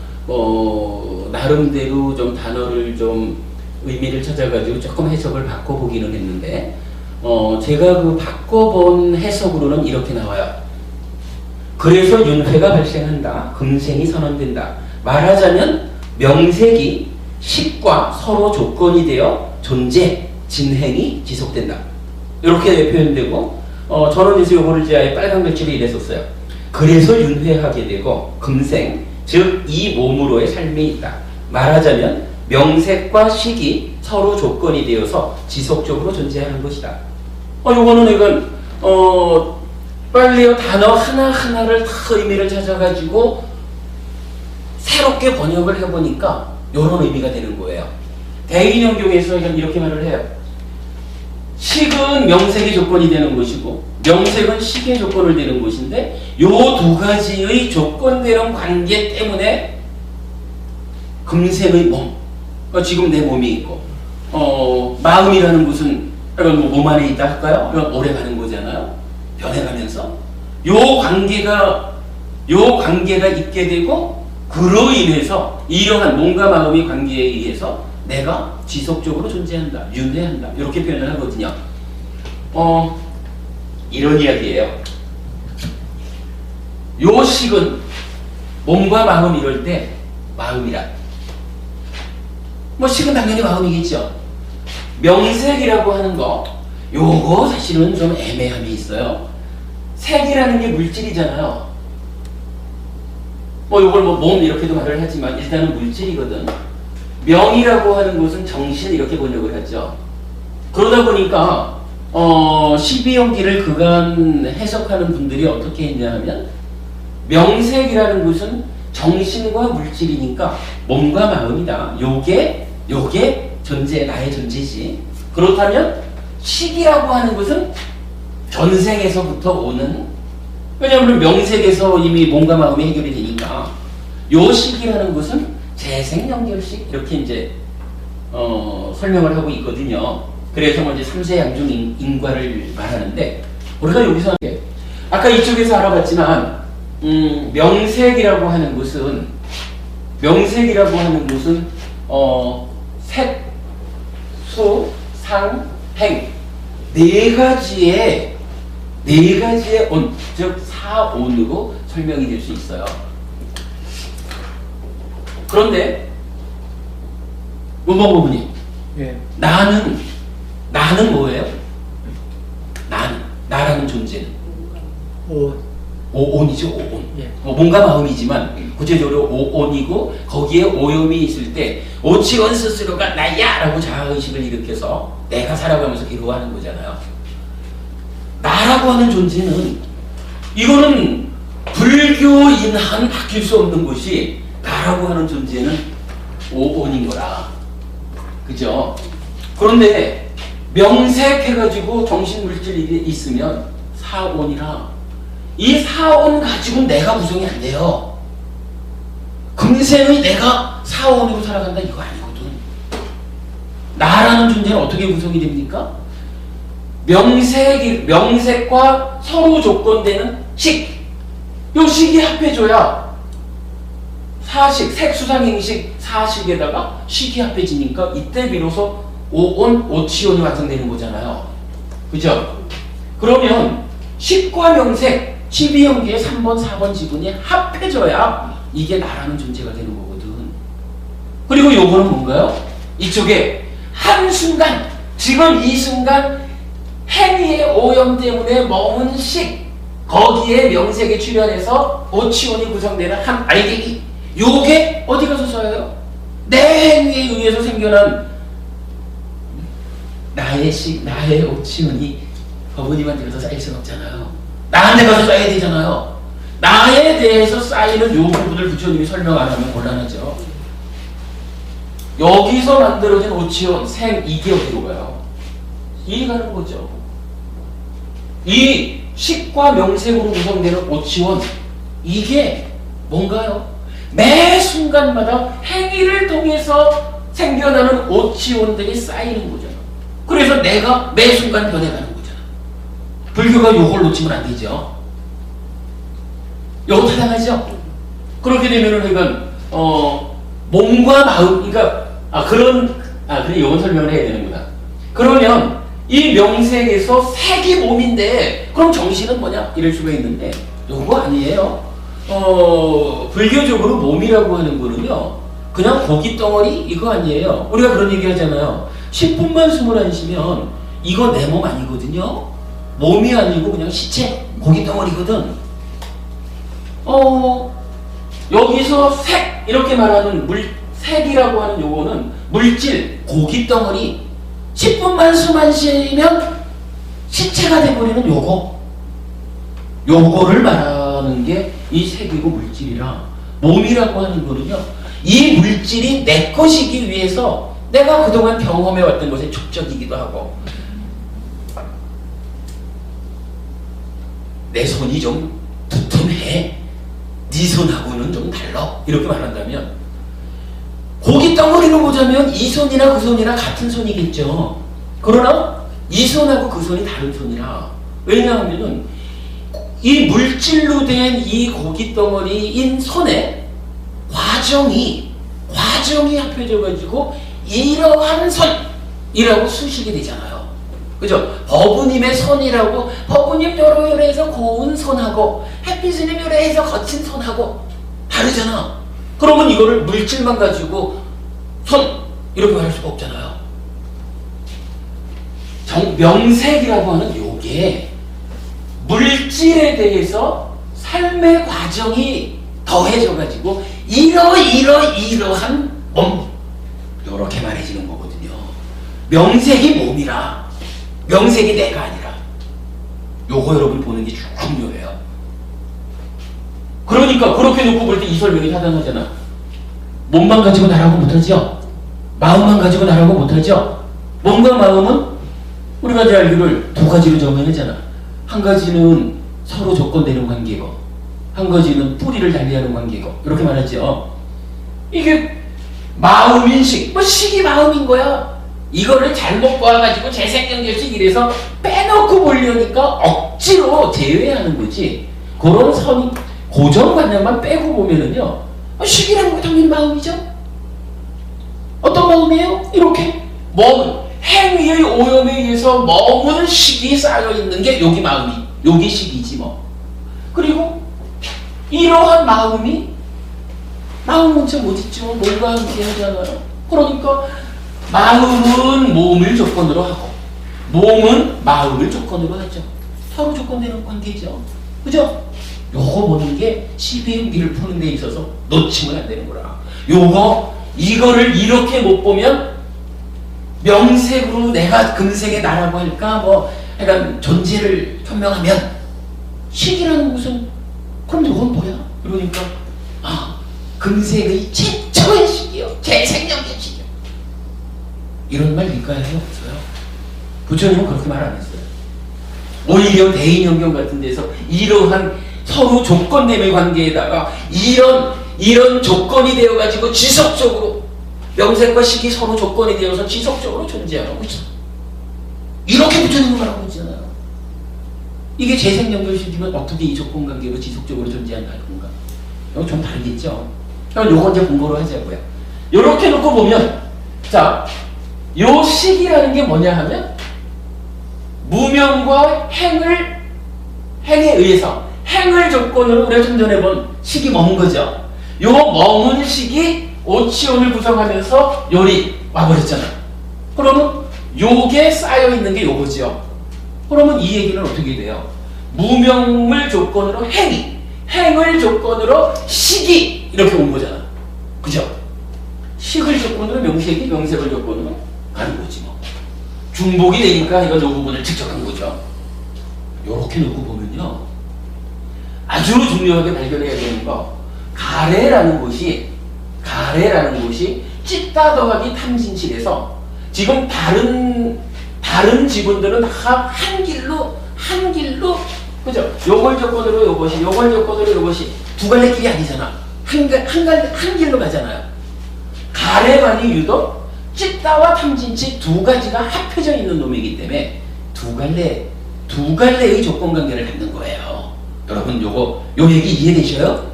나름대로 좀 단어를 좀 의미를 찾아가지고 조금 해석을 바꿔보기는 했는데 제가 그 바꿔본 해석으로는 이렇게 나와요. 그래서 윤회가 발생한다. 금생이 선언된다. 말하자면 명색이 식과 서로 조건이 되어 존재, 진행이 지속된다. 이렇게 표현되고 저는 이제 이거를 이제 아예 빨간 글씨로 이랬었어요. 그래서 윤회하게 되고 금생, 즉 이 몸으로의 삶이 있다. 말하자면 명색과 식이 서로 조건이 되어서 지속적으로 존재하는 것이다. 요거는 이건 빨리 단어 하나하나를 다 의미를 찾아가지고 새롭게 번역을 해보니까 이런 의미가 되는 거예요. 대인연경에서 이렇게 말을 해요. 식은 명색의 조건이 되는 것이고 명색은 식의 조건을 되는 것인데 이 두 가지의 조건되는 관계 때문에 금생의 몸, 지금 내 몸이 있고 마음이라는 것은 몸 안에 있다 할까요? 그럼 오래 가는 거잖아요. 변해가면서 요 관계가 있게 되고 그로 인해서 이러한 몸과 마음의 관계에 의해서 내가 지속적으로 존재한다, 윤회한다 이렇게 표현을 하거든요. 이런 이야기예요. 요 식은 몸과 마음 이럴 때 마음이라. 식은 당연히 마음이겠죠. 명색이라고 하는 거 요거 사실은 좀 애매함이 있어요. 색이라는 게 물질이잖아요. 요걸 몸 이렇게도 말을 하지만 일단은 물질이거든. 명이라고 하는 것은 정신 이렇게 번역을 하죠. 그러다 보니까 12연기를 그간 해석하는 분들이 어떻게 했냐 하면 명색이라는 것은 정신과 물질이니까 몸과 마음이다. 요게 존재, 나의 존재지. 그렇다면 식이라고 하는 것은 전생에서부터 오는, 왜냐하면 명색에서 이미 몸과 마음이 해결이 되니까 요 식이라는 것은 재생연결식 이렇게 이제 설명을 하고 있거든요. 그래서 이제 삼세양중 인과를 말하는데 우리가 여기서 아까 이쪽에서 알아봤지만 명색이라고 하는 것은 색, 수, 상, 행 네 가지의 온, 즉 사온으로 설명이 될 수 있어요. 그런데 문방부님, 예. 나는 뭐예요? 나라는 존재는 오온이죠. 오온. 예. 몸과 마음이지만 구체적으로 오온이고 거기에 오염이 있을 때 오치원 스스로가 나야 라고 자아의식을 일으켜서 내가 살아가면서 괴로워하는 거잖아요. 나라고 하는 존재는 이거는 불교인한 바뀔 수 없는 것이 나라고 하는 존재는 오온인 거라. 그죠? 그런데 명색해가지고 정신물질이 있으면 사온이라 이 사온 가지고는 내가 구성이 안 돼요. 금생의 내가 사온으로 살아간다 이거 아니거든. 나라는 존재는 어떻게 구성이 됩니까? 명색과 서로 조건되는 식. 요 식이 합해져야 사식, 색수상행식 사식에다가 식이 합해지니까 이때 비로소 오온, 오치온이 완성되는 거잖아요. 그죠? 그러면 식과 명색 12연기의 3번, 4번 지분이 합해져야 이게 나라는 존재가 되는 거거든. 그리고 요거는 뭔가요? 이쪽에 한순간, 지금 이 순간 행위의 오염 때문에 머문 식, 거기에 명색이 출현해서 오치온이 구성되는 한 알갱이, 요게 어디 가서 써요? 내 행위에 의해서 생겨난 나의 식, 나의 오치온이 어머님한테 가서 쌓일 수는 없잖아요. 나한테 가서 쌓여야 되잖아요. 나에 대해서 쌓이는 요 부분을 부처님이 설명 안 하면 곤란하죠. 여기서 만들어진 오치온, 생, 이게 어디로 가요? 이해가는 거죠. 이 식과 명색으로 구성되는 오치원, 이게 뭔가요? 매 순간마다 행위를 통해서 생겨나는 오치원들이 쌓이는 거잖아. 그래서 내가 매 순간 변해가는 거잖아. 불교가 요걸 놓치면 안 되죠. 요거 타당하죠? 그렇게 되면은 그러니까 몸과 마음, 그러니까 그래 요건 설명을 해야 되는구나. 그러면 이 명색에서 색이 몸인데 그럼 정신은 뭐냐? 이럴 수가 있는데 요거 아니에요. 불교적으로 몸이라고 하는 거는요, 그냥 고기 덩어리 이거 아니에요. 우리가 그런 얘기 하잖아요. 10분만 숨을 안 쉬면 이거 내 몸 아니거든요. 몸이 아니고 그냥 시체, 고기 덩어리거든. 여기서 색 이렇게 말하는 색이라고 하는 요거는 물질, 고기 덩어리. 10분만 숨 안 쉬면 시체가 돼버리는 요거를 말하는 게 이 색이고 물질이라, 몸이라고 하는 거는요, 이 물질이 내 것이기 위해서 내가 그동안 경험해왔던 것의 축적이기도 하고, 내 손이 좀 두툼해, 네 손하고는 좀 달라, 이렇게 말한다면 고기 덩어리로 보자면 이 손이나 그 손이나 같은 손이겠죠. 그러나 이 손하고 그 손이 다른 손이라. 왜냐하면은 이 물질로 된 이 고기 덩어리인 손에 과정이 합해져 가지고 이러한 손이라고 수식이 되잖아요. 그죠? 버부님의 손이라고, 버부님 요래요래해서 고운 손하고 햇빛스님 요래해서 거친 손하고 다르잖아. 그러면 이거를 물질만 가지고 손 이렇게 말할 수가 없잖아요. 명색이라고 하는 요게 물질에 대해서 삶의 과정이 더해져 가지고 이러한 몸 요렇게 말해지는 거거든요. 명색이 몸이라, 명색이 내가 아니라. 요거 여러분 보는 게 중요해요. 그러니까 그렇게 놓고 볼 때 이 설명이 타당하잖아. 몸만 가지고 나라고 못하죠. 마음만 가지고 나라고 못하죠. 몸과 마음은 우리가 잘 알기를 두 가지로 정해내잖아. 한 가지는 서로 조건되는 관계고, 한 가지는 뿌리를 달리하는 관계고, 이렇게 말하죠. 이게 마음인식, 식이 마음인 거야. 이거를 잘못 봐가지고 재생연결식 이래서 빼놓고 보려니까 억지로 제외하는 거지. 그런 고정관념만 빼고 보면은요, 식이라는 게 당연히 마음이죠. 어떤 마음이에요? 이렇게 행위의 오염에 의해서 머무는 식이 쌓여있는 게 여기 여기 식이지 뭐. 그리고 이러한 마음은 참 어딨죠? 몸과 함께 하잖아요. 그러니까 마음은 몸을 조건으로 하고 몸은 마음을 조건으로 하죠. 서로 조건되는 관계죠. 그죠? 요거 보는 게 시비의미를 푸는 데 있어서 놓치면 안 되는 거라. 이거를 이렇게 못 보면 명색으로 내가 금색의 나라고 할까 약간 존재를 현명하면 식이라는 것은 그럼 이건 뭐야? 그러니까 금색의 최초의 식이요, 재생연결 식이요, 이런 말 밀가에 없어요. 부처님은 그렇게 말 안 했어요. 오히려 대인연경 같은 데서 이러한 서로 조건됨의 관계에다가 이런 조건이 되어가지고 지속적으로 명색과 식이 서로 조건이 되어서 지속적으로 존재하고 있어. 이렇게 부처님은 말하고 있잖아요. 이게 재생연결식이면 어떻게 이 조건관계로 지속적으로 존재한다는 건가? 이거 좀 다르겠죠? 그럼 요거 이제 공부를 하자고요. 요렇게 놓고 보면, 자, 요 식이라는 게 뭐냐 하면 무명과 행에 의해서 행을 조건으로 우리가 좀 전에 본 식이 머문 거죠. 요 머문 식이 오치원을 구성하면서 요리 와버렸잖아. 그러면 요게 쌓여있는 게 요거죠. 그러면 이 얘기는 어떻게 돼요? 무명을 조건으로 행을 조건으로 식이 이렇게 온 거잖아. 그죠? 식을 조건으로 명색이, 명색을 조건으로 가는 거지 뭐. 중복이 되니까 이건 요 부분을 측정한 거죠. 요렇게 놓고 보면요, 아주 중요하게 발견해야 되는 거, 가래라는 것이 찢다 더하기 탐진실에서 지금 다른 다른 지분들은 다 한 길로, 그죠? 요걸 조건으로 요것이, 요걸 조건으로 요것이 두 갈래 길이 아니잖아. 한 길로 가잖아요. 가래만이 유독 찌따와 탐진치 두 가지가 합해져 있는 놈이기 때문에 두 갈래의 조건 관계를 갖는 거예요. 여러분 요 얘기 이해되셔요?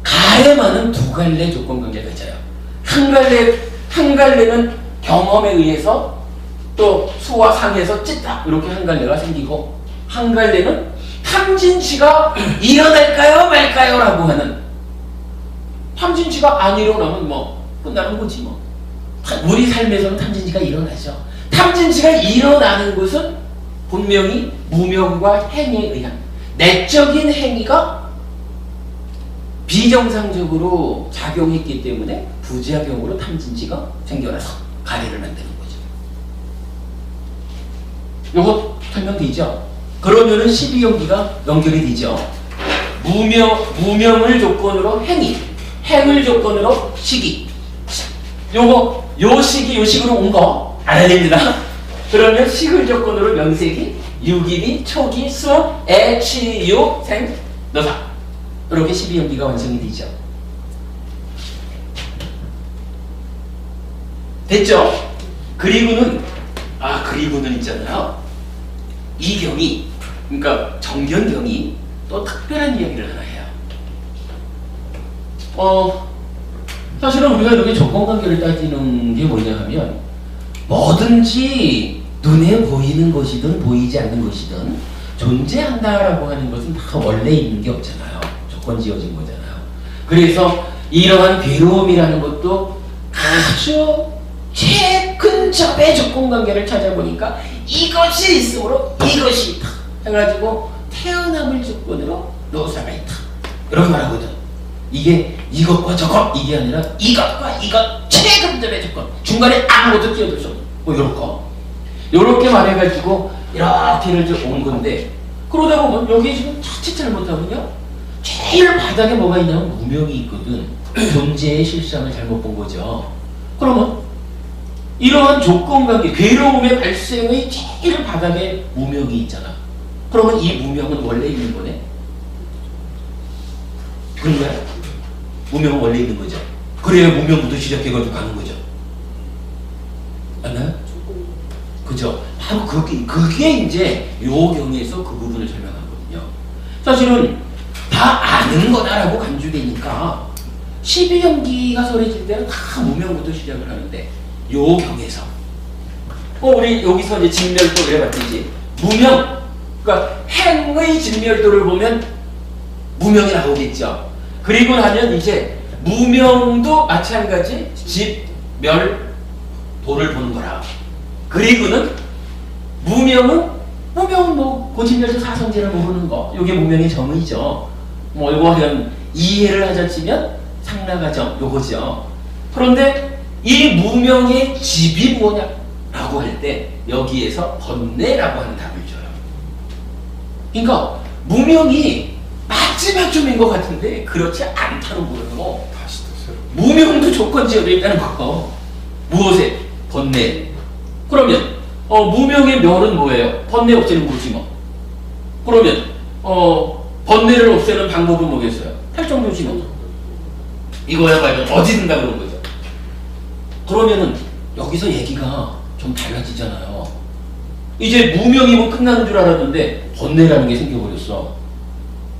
가래만은 두 갈래 조건 관계를 가져요. 한 갈래는 경험에 의해서 또 수와 상에서 찢다 이렇게 한 갈래가 생기고, 한 갈래는 탐진치가 일어날까요 말까요 라고 하는, 탐진치가 안 일어나면 뭐 끝나는 거지 뭐. 우리 삶에서는 탐진치가 일어나죠. 탐진치가 일어나는 것은 분명히 무명과 행에 의한 내적인 행위가 비정상적으로 작용했기 때문에 부작용으로 탐진치가 생겨나서 가래를 만드는 거죠. 요거 설명되죠? 그러면은 12경기가 연결이 되죠. 무명을 조건으로 행을 조건으로 시기. 요 식으로 온 거 알아야 됩니다. 그러면 식을 조건으로 명색이, 유기비, 초기, 수업, 애, 취, 유, 생, 너사. 이렇게 12경기가 완성이 되죠. 됐죠? 그리고는 있잖아요. 이 경이, 그러니까 정견경이 또 특별한 이야기를 하나 해요. 사실은 우리가 이렇게 조건관계를 따지는 게 뭐냐 하면, 뭐든지 눈에 보이는 것이든 보이지 않는 것이든 존재한다라고 하는 것은 다 원래 있는 게 없잖아요. 조건 지어진 거잖아요. 그래서 이러한 괴로움이라는 것도 아주 최근접의 조건관계를 찾아보니까 이것이 있으므로 이것이 있다 해가지고 태어남을 조건으로 노사가 있다 이런 말 하거든. 이게 이것과 저것 이게 아니라 이것과 이것 최근접의 조건, 중간에 아무것도 끼어들 수 없는 뭐 요렇게 말해가지고 이렇게를 좀 온 건데, 그러다 보면 여기 지금 자칫 잘못하면요 제일 바닥에 뭐가 있냐면 무명이 있거든. 존재의 실상을 잘못 본 거죠. 그러면 이러한 조건관계, 괴로움의 발생의 제일 바닥에 무명이 있잖아. 그러면 이 무명은 원래 있는 거네? 그런 거야? 무명은 원래 있는 거죠. 그래야 무명부터 시작해가지고 가는 거죠. 맞나요? 그죠? 바로 그게 이제 요 경에서 그 부분을 설명하거든요. 사실은 다 아는 거다라고 간주되니까 12경기가 소리질 때는 다 무명부터 시작을 하는데, 요 경에서 우리 여기서 이제 진멸도 그래봤듯이 무명, 그러니까 행의 진멸도를 보면 무명이 나오겠죠. 그리고 나면 이제 무명도 마찬가지 집멸도를 보는 거라. 그리고는 무명은 뭐 고집멸도 사성제를 모르는 거, 이게 무명의 정의죠. 뭐 이거 하면 이해를 하자 치면 상나가정 요거죠. 그런데 이 무명의 집이 뭐냐라고 할 때 여기에서 번뇌라고 하는 답을 줘요. 그러니까 무명이 마지막 점인 것 같은데 그렇지 않다는 거예요. 무명도 조건지어져 있다는 거. 무엇에? 번뇌. 그러면 무명의 멸은 뭐예요? 번뇌 없애는 거지 뭐. 그러면 번뇌를 없애는 방법은 뭐겠어요? 탈정조지 뭐. 이거야말로 어디든가 그런 거죠. 그러면은 여기서 얘기가 좀 달라지잖아요. 이제 무명이면 끝나는 줄 알았는데 번뇌라는 게 생겨버렸어.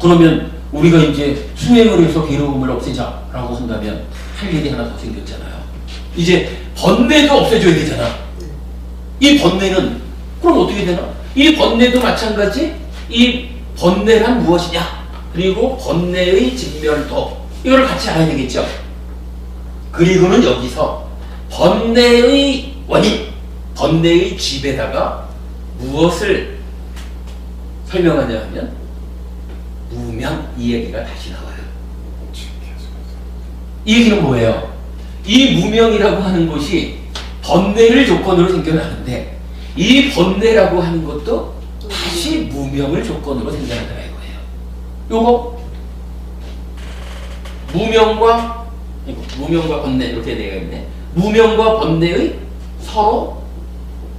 그러면 우리가 이제 수행을 해서 괴로움을 없애자라고 한다면 할 일이 하나 더 생겼잖아요. 이제 번뇌도 없애줘야 되잖아. 이 번뇌는 그럼 어떻게 되나? 이 번뇌도 마찬가지. 이 번뇌란 무엇이냐? 그리고 번뇌의 진멸도, 이걸 같이 알아야 되겠죠. 그리고는 여기서 번뇌의 원인, 번뇌의 집에다가 무엇을 설명하냐 하면 무명, 이 얘기가 다시 나와요. 이 얘기는 뭐예요? 이 무명이라고 하는 것이 번뇌를 조건으로 생겨나는데, 이 번뇌라고 하는 것도 다시 무명을 조건으로 생겨난다 이거예요. 요거 무명과 번뇌 이렇게 되어 있네. 무명과 번뇌의 서로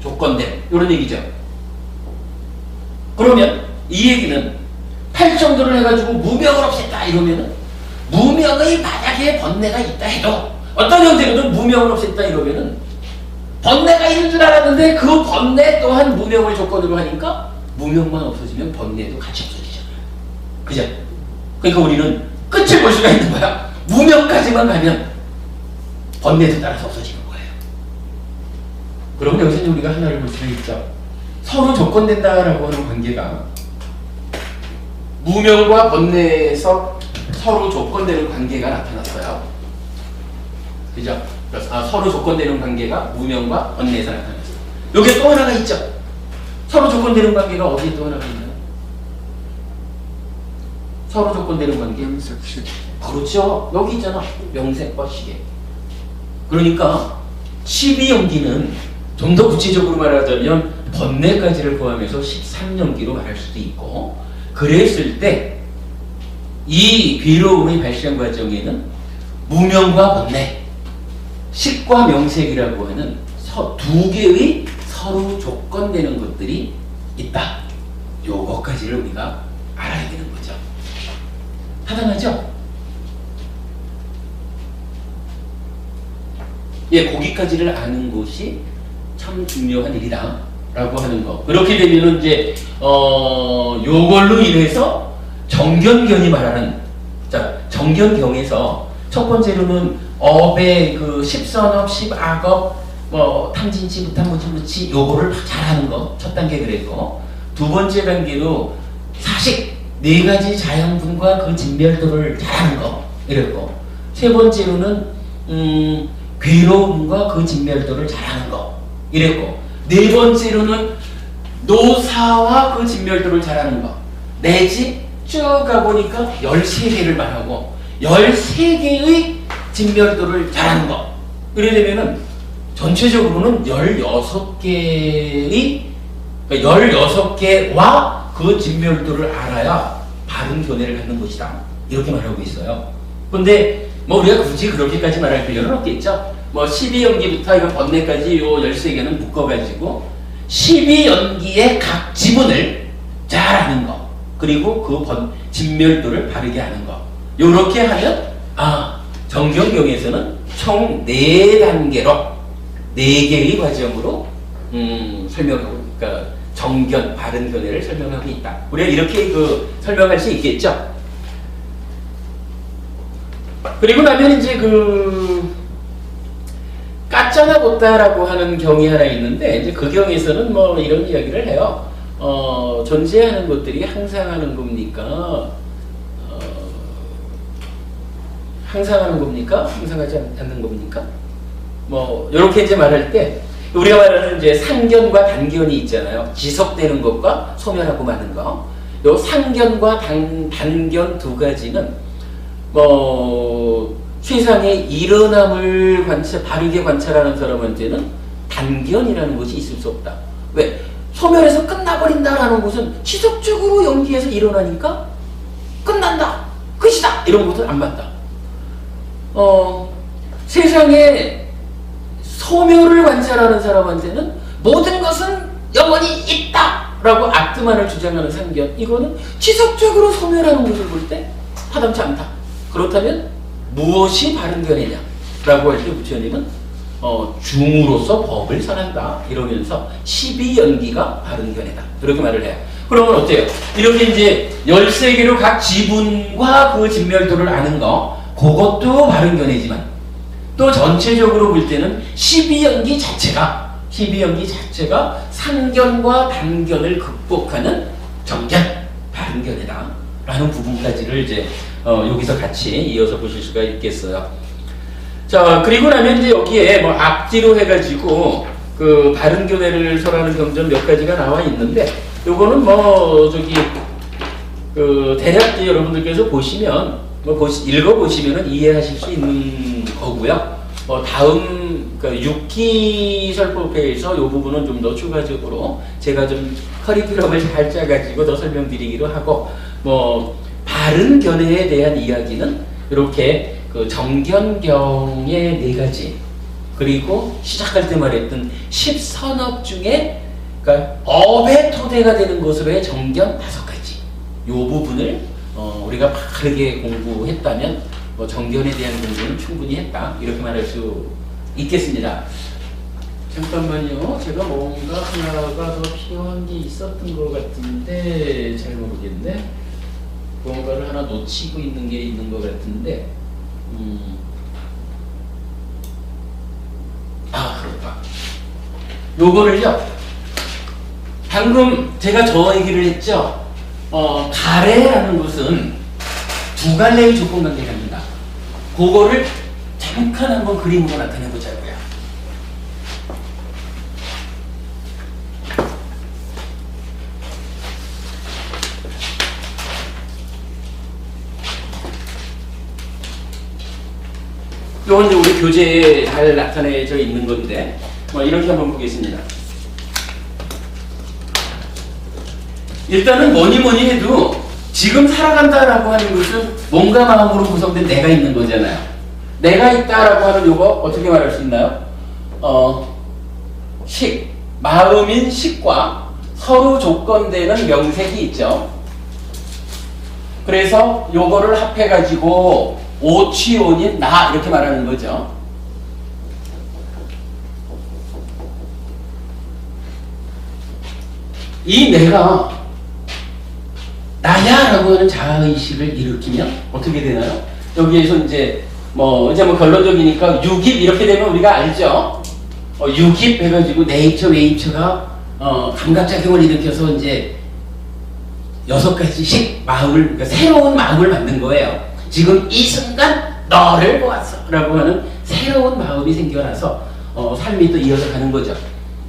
조건됨 이런 얘기죠. 그러면 이 얘기는 팔정도를 해가지고 무명을 없앴다 이러면은 무명의 만약에 번뇌가 있다 해도 어떤 형태로든 무명을 없앴다 이러면은 번뇌가 있는 줄 알았는데 그 번뇌 또한 무명을 조건으로 하니까 무명만 없어지면 번뇌도 같이 없어지잖아요. 그죠? 그러니까 우리는 끝을 볼 수가 있는 거야. 무명까지만 가면 번뇌도 따라서 없어지는 거예요. 그러면 여기서 우리가 하나를 볼 수가 있죠. 서로 조건된다라고 하는 관계가 무명과 번뇌에서 서로 조건되는 관계가 나타났어요. 그죠? 서로 조건되는 관계가 무명과 번뇌에서 나타났어요. 여기에 또 하나가 있죠. 서로 조건되는 관계가 어디에 또 하나가 있나요? 서로 조건되는 관계. 명색, 시계. 그렇죠. 여기 있잖아. 명색과 시계. 그러니까 12연기는 좀 더 구체적으로 말하자면 번뇌까지를 포함해서 13연기로 말할 수도 있고, 그랬을 때 이 괴로움의 발생 과정에는 무명과 번뇌, 식과 명색이라고 하는 두 개의 서로 조건되는 것들이 있다. 요거까지를 우리가 알아야 되는 거죠. 타당하죠? 예, 거기까지를 아는 것이 참 중요한 일이다 라고 하는 거. 그렇게 되면 이제 요걸로 인해서 정견견이 말하는, 자, 정견경에서 첫 번째로는 업의 그 십선업, 십악업, 뭐 탐진치, 무탐무침무치 요거를 잘하는 거 첫 단계 그랬고, 두 번째 단계로 사식 네 가지 자양분과 그 진멸도를 잘하는 거 이랬고, 세 번째로는 괴로움과 그 진멸도를 잘하는 거 이랬고, 네 번째로는 노사와 그 진멸도를 잘하는 거, 내지 쭉 가보니까 13개를 말하고 13개의 진멸도를 잘하는 거. 이래 되면은 전체적으로는 16개의, 그러니까 16개와 그 진멸도를 알아야 바른 견해를 갖는 것이다. 이렇게 말하고 있어요. 근데 뭐 우리가 굳이 그렇게까지 말할 필요는 없겠죠. 뭐 12연기부터 이거 번뇌까지 요 13개는 묶어가지고 12연기의 각 지분을 잘 아는 거, 그리고 그 진멸도를 바르게 아는 거, 요렇게 하면 정견경에서는 총 4단계로 4개의 과정으로 설명하고, 그러니까 정견, 바른 견해를 설명하고 있다. 우리가 이렇게 설명할 수 있겠죠. 그리고 나면 이제 까짜나 보따라고 하는 경이 하나 있는데, 이제 그 경에서는 뭐 이런 이야기를 해요. 존재하는 것들이 항상 하는 겁니까? 항상 하는 겁니까? 항상하지 않는 겁니까? 뭐 이렇게 이제 말할 때 우리가 말하는 이제 상견과 단견이 있잖아요. 지속되는 것과 소멸하고 마는 거. 요 상견과 단견 두 가지는 뭐 세상의 일어남을 바르게 관찰하는 사람한테는 단견이라는 것이 있을 수 없다. 왜? 소멸해서 끝나버린다라는 것은 지속적으로 연기해서 일어나니까 끝난다, 끝이다 이런 것은 안 맞다. 세상에 소멸을 관찰하는 사람한테는 모든 것은 영원히 있다라고 악드만을 주장하는 상견, 이거는 지속적으로 소멸하는 것을 볼 때 타당치 않다. 그렇다면 무엇이 바른 견해냐라고 할 때 부처님은 중으로서 법을 선한다 이러면서 12연기가 바른 견해다 이렇게 말을 해요. 그러면 어때요? 이렇게 이제 13개로 각 지분과 그 진멸도를 아는 거, 그것도 바른 견해지만 또 전체적으로 볼 때는 12연기 자체가 상견과 단견을 극복하는 정견, 바른 견해다 라는 부분까지를 이제 여기서 같이 이어서 보실 수가 있겠어요. 자, 그리고 나면 이제 여기에 뭐 앞뒤로 해가지고 그 바른 견해를 설하는 경전 몇 가지가 나와 있는데, 요거는 뭐 대략 여러분들께서 보시면 읽어보시면은 이해하실 수 있는 거고요. 다음 6기 설법회에서 요 부분은 좀 더 추가적으로 제가 좀 커리큘럼을 잘 짜가지고 더 설명드리기로 하고, 뭐 바른 견해에 대한 이야기는 이렇게 정견경의 4가지, 그리고 시작할 때 말했던 10선업 중에 그러니까 업의 토대가 되는 것으로의 정견 5가지. 이 부분을 우리가 바르게 공부했다면 정견에 대한 공부는 충분히 했다. 이렇게 말할 수 있겠습니다. 잠깐만요. 제가 뭔가 하나가 더 필요한 게 있었던 것 같은데 잘 모르겠네. 뭔가를 하나 놓치고 있는 게 있는 것 같은데 그렇다. 요거를요. 방금 제가 저 얘기를 했죠. 가래라는 것은 두 갈래의 조건 관계가 있습니다. 그거를 잠깐 한번 그림으로 나타내 보자고요. 이건 이제 우리 교재에 잘 나타내져 있는 건데 이렇게 한번 보겠습니다. 일단은 뭐니 해도 지금 살아간다라고 하는 것은 몸과 마음으로 구성된 내가 있는 거잖아요. 내가 있다라고 하는 요거 어떻게 말할 수 있나요? 식, 마음인 식과 서로 조건되는 명색이 있죠. 그래서 요거를 합해가지고 오취온인 나 이렇게 말하는 거죠. 이 내가 나야라고 하는 자아의식을 일으키면 어떻게 되나요? 여기에서 이제 결론적이니까 유깁 이렇게 되면 우리가 알죠. 유깁 해가지고 네이처 웨이처가 감각작용을 일으켜서 이제 6가지씩 마음을 그러니까 새로운 마음을 만든 거예요. 지금 이 순간 너를 보았어 라고 하는 새로운 마음이 생겨나서 삶이 또 이어져 가는 거죠.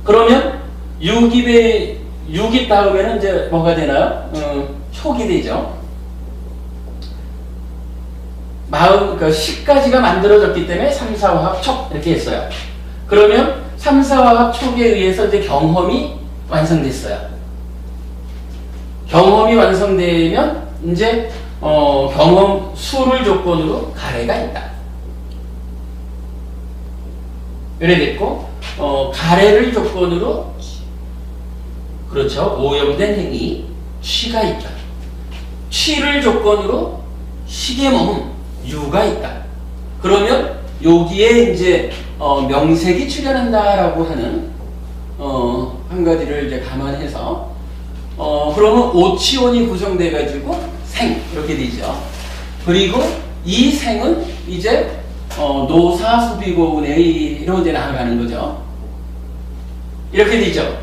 그러면 유깁 다음에는 이제 뭐가 되나요? 촉이 되죠. 마음, 그러니까 10가지가 만들어졌기 때문에 3, 4화합 촉 이렇게 했어요. 그러면 3, 4화합 촉에 의해서 이제 경험이 완성됐어요. 경험이 완성되면 이제 경험 수를 조건으로 가래가 있다. 이래 됐고 가래를 조건으로 그렇죠. 오염된 행위 취가 있다. 취를 조건으로 식의 몸 유가 있다. 그러면 여기에 이제 명색이 출현한다라고 하는 한 가지를 이제 감안해서 그러면 오치온이 구성돼 가지고 생 이렇게 되죠. 그리고 이 생은 이제 노사수비고운의로 이제 나아가는 거죠. 이렇게 되죠.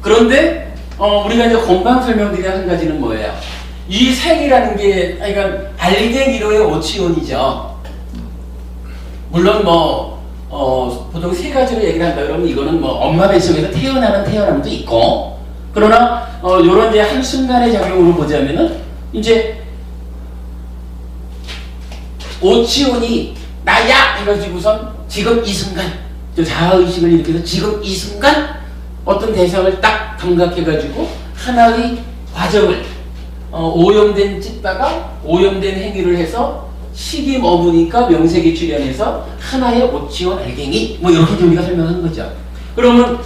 그런데 우리가 이제 건강 설명드린 한 가지는 뭐예요? 이 생이라는 게 그러니까 알갱이로의 오치온이죠. 물론 보통 3가지로 얘기를 한다 그러면 이거는 엄마 뱃속에서 태어남도 있고 그러나 요런 이제 한순간의 작용으로 보자면은 이제 오치온이 나야 해가지고선 지금 이 순간 자아의식을 일으켜서 지금 이 순간 어떤 대상을 딱 감각해가지고 하나의 과정을 오염된 찢다가 오염된 행위를 해서 식이 머무니까 명색이 출현해서 하나의 오치온 알갱이 이렇게 우리가 설명한 거죠. 그러면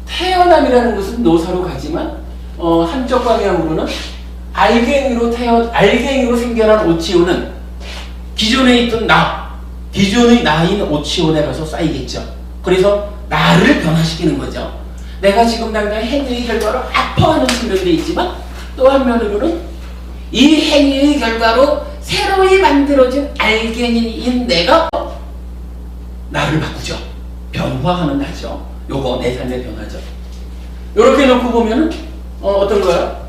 태어남이라는 것은 노사로 가지만 한쪽 방향으로는 알갱이로 생겨난 오치온은 기존에 있던 기존의 나인 오치온에 가서 쌓이겠죠. 그래서 나를 변화시키는 거죠. 내가 지금 당장 행위의 결과로 아파하는 측면도 있지만 또 한면으로는 이 행위의 결과로 새로이 만들어진 알갱이인 내가 나를 바꾸죠. 변화하는 나죠. 요거 내 삶의 변화죠. 요렇게 놓고 보면은 어떤 거야?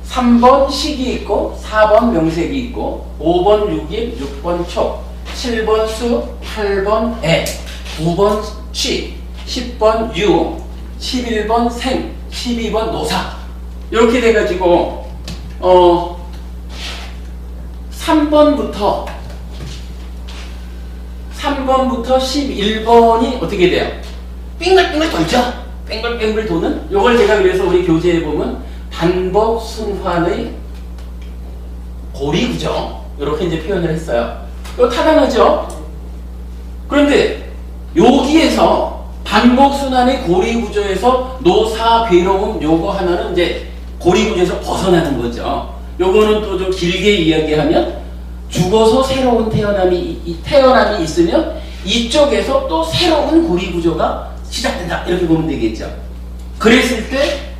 3번 식이 있고 4번 명색이 있고 5번 유깁, 6번 촉, 7번 수, 8번 애, 9번 취, 10번 유, 11번 생, 12번 노사 이렇게 돼가지고 3번부터 11번이 어떻게 돼요? 빙글빙글 돌죠? 빙글빙글 도는 요걸 제가 그래서 우리 교재에 보면 반복 순환의 고리구조 이렇게 이제 표현을 했어요. 이거 타당하죠? 그런데 여기에서 반복순환의 고리구조에서 노사, 괴로움 요거 하나는 이제 고리구조에서 벗어나는 거죠. 요거는 또 좀 길게 이야기하면 죽어서 새로운 태어남이 있으면 이쪽에서 또 새로운 고리구조가 시작된다 이렇게 보면 되겠죠. 그랬을 때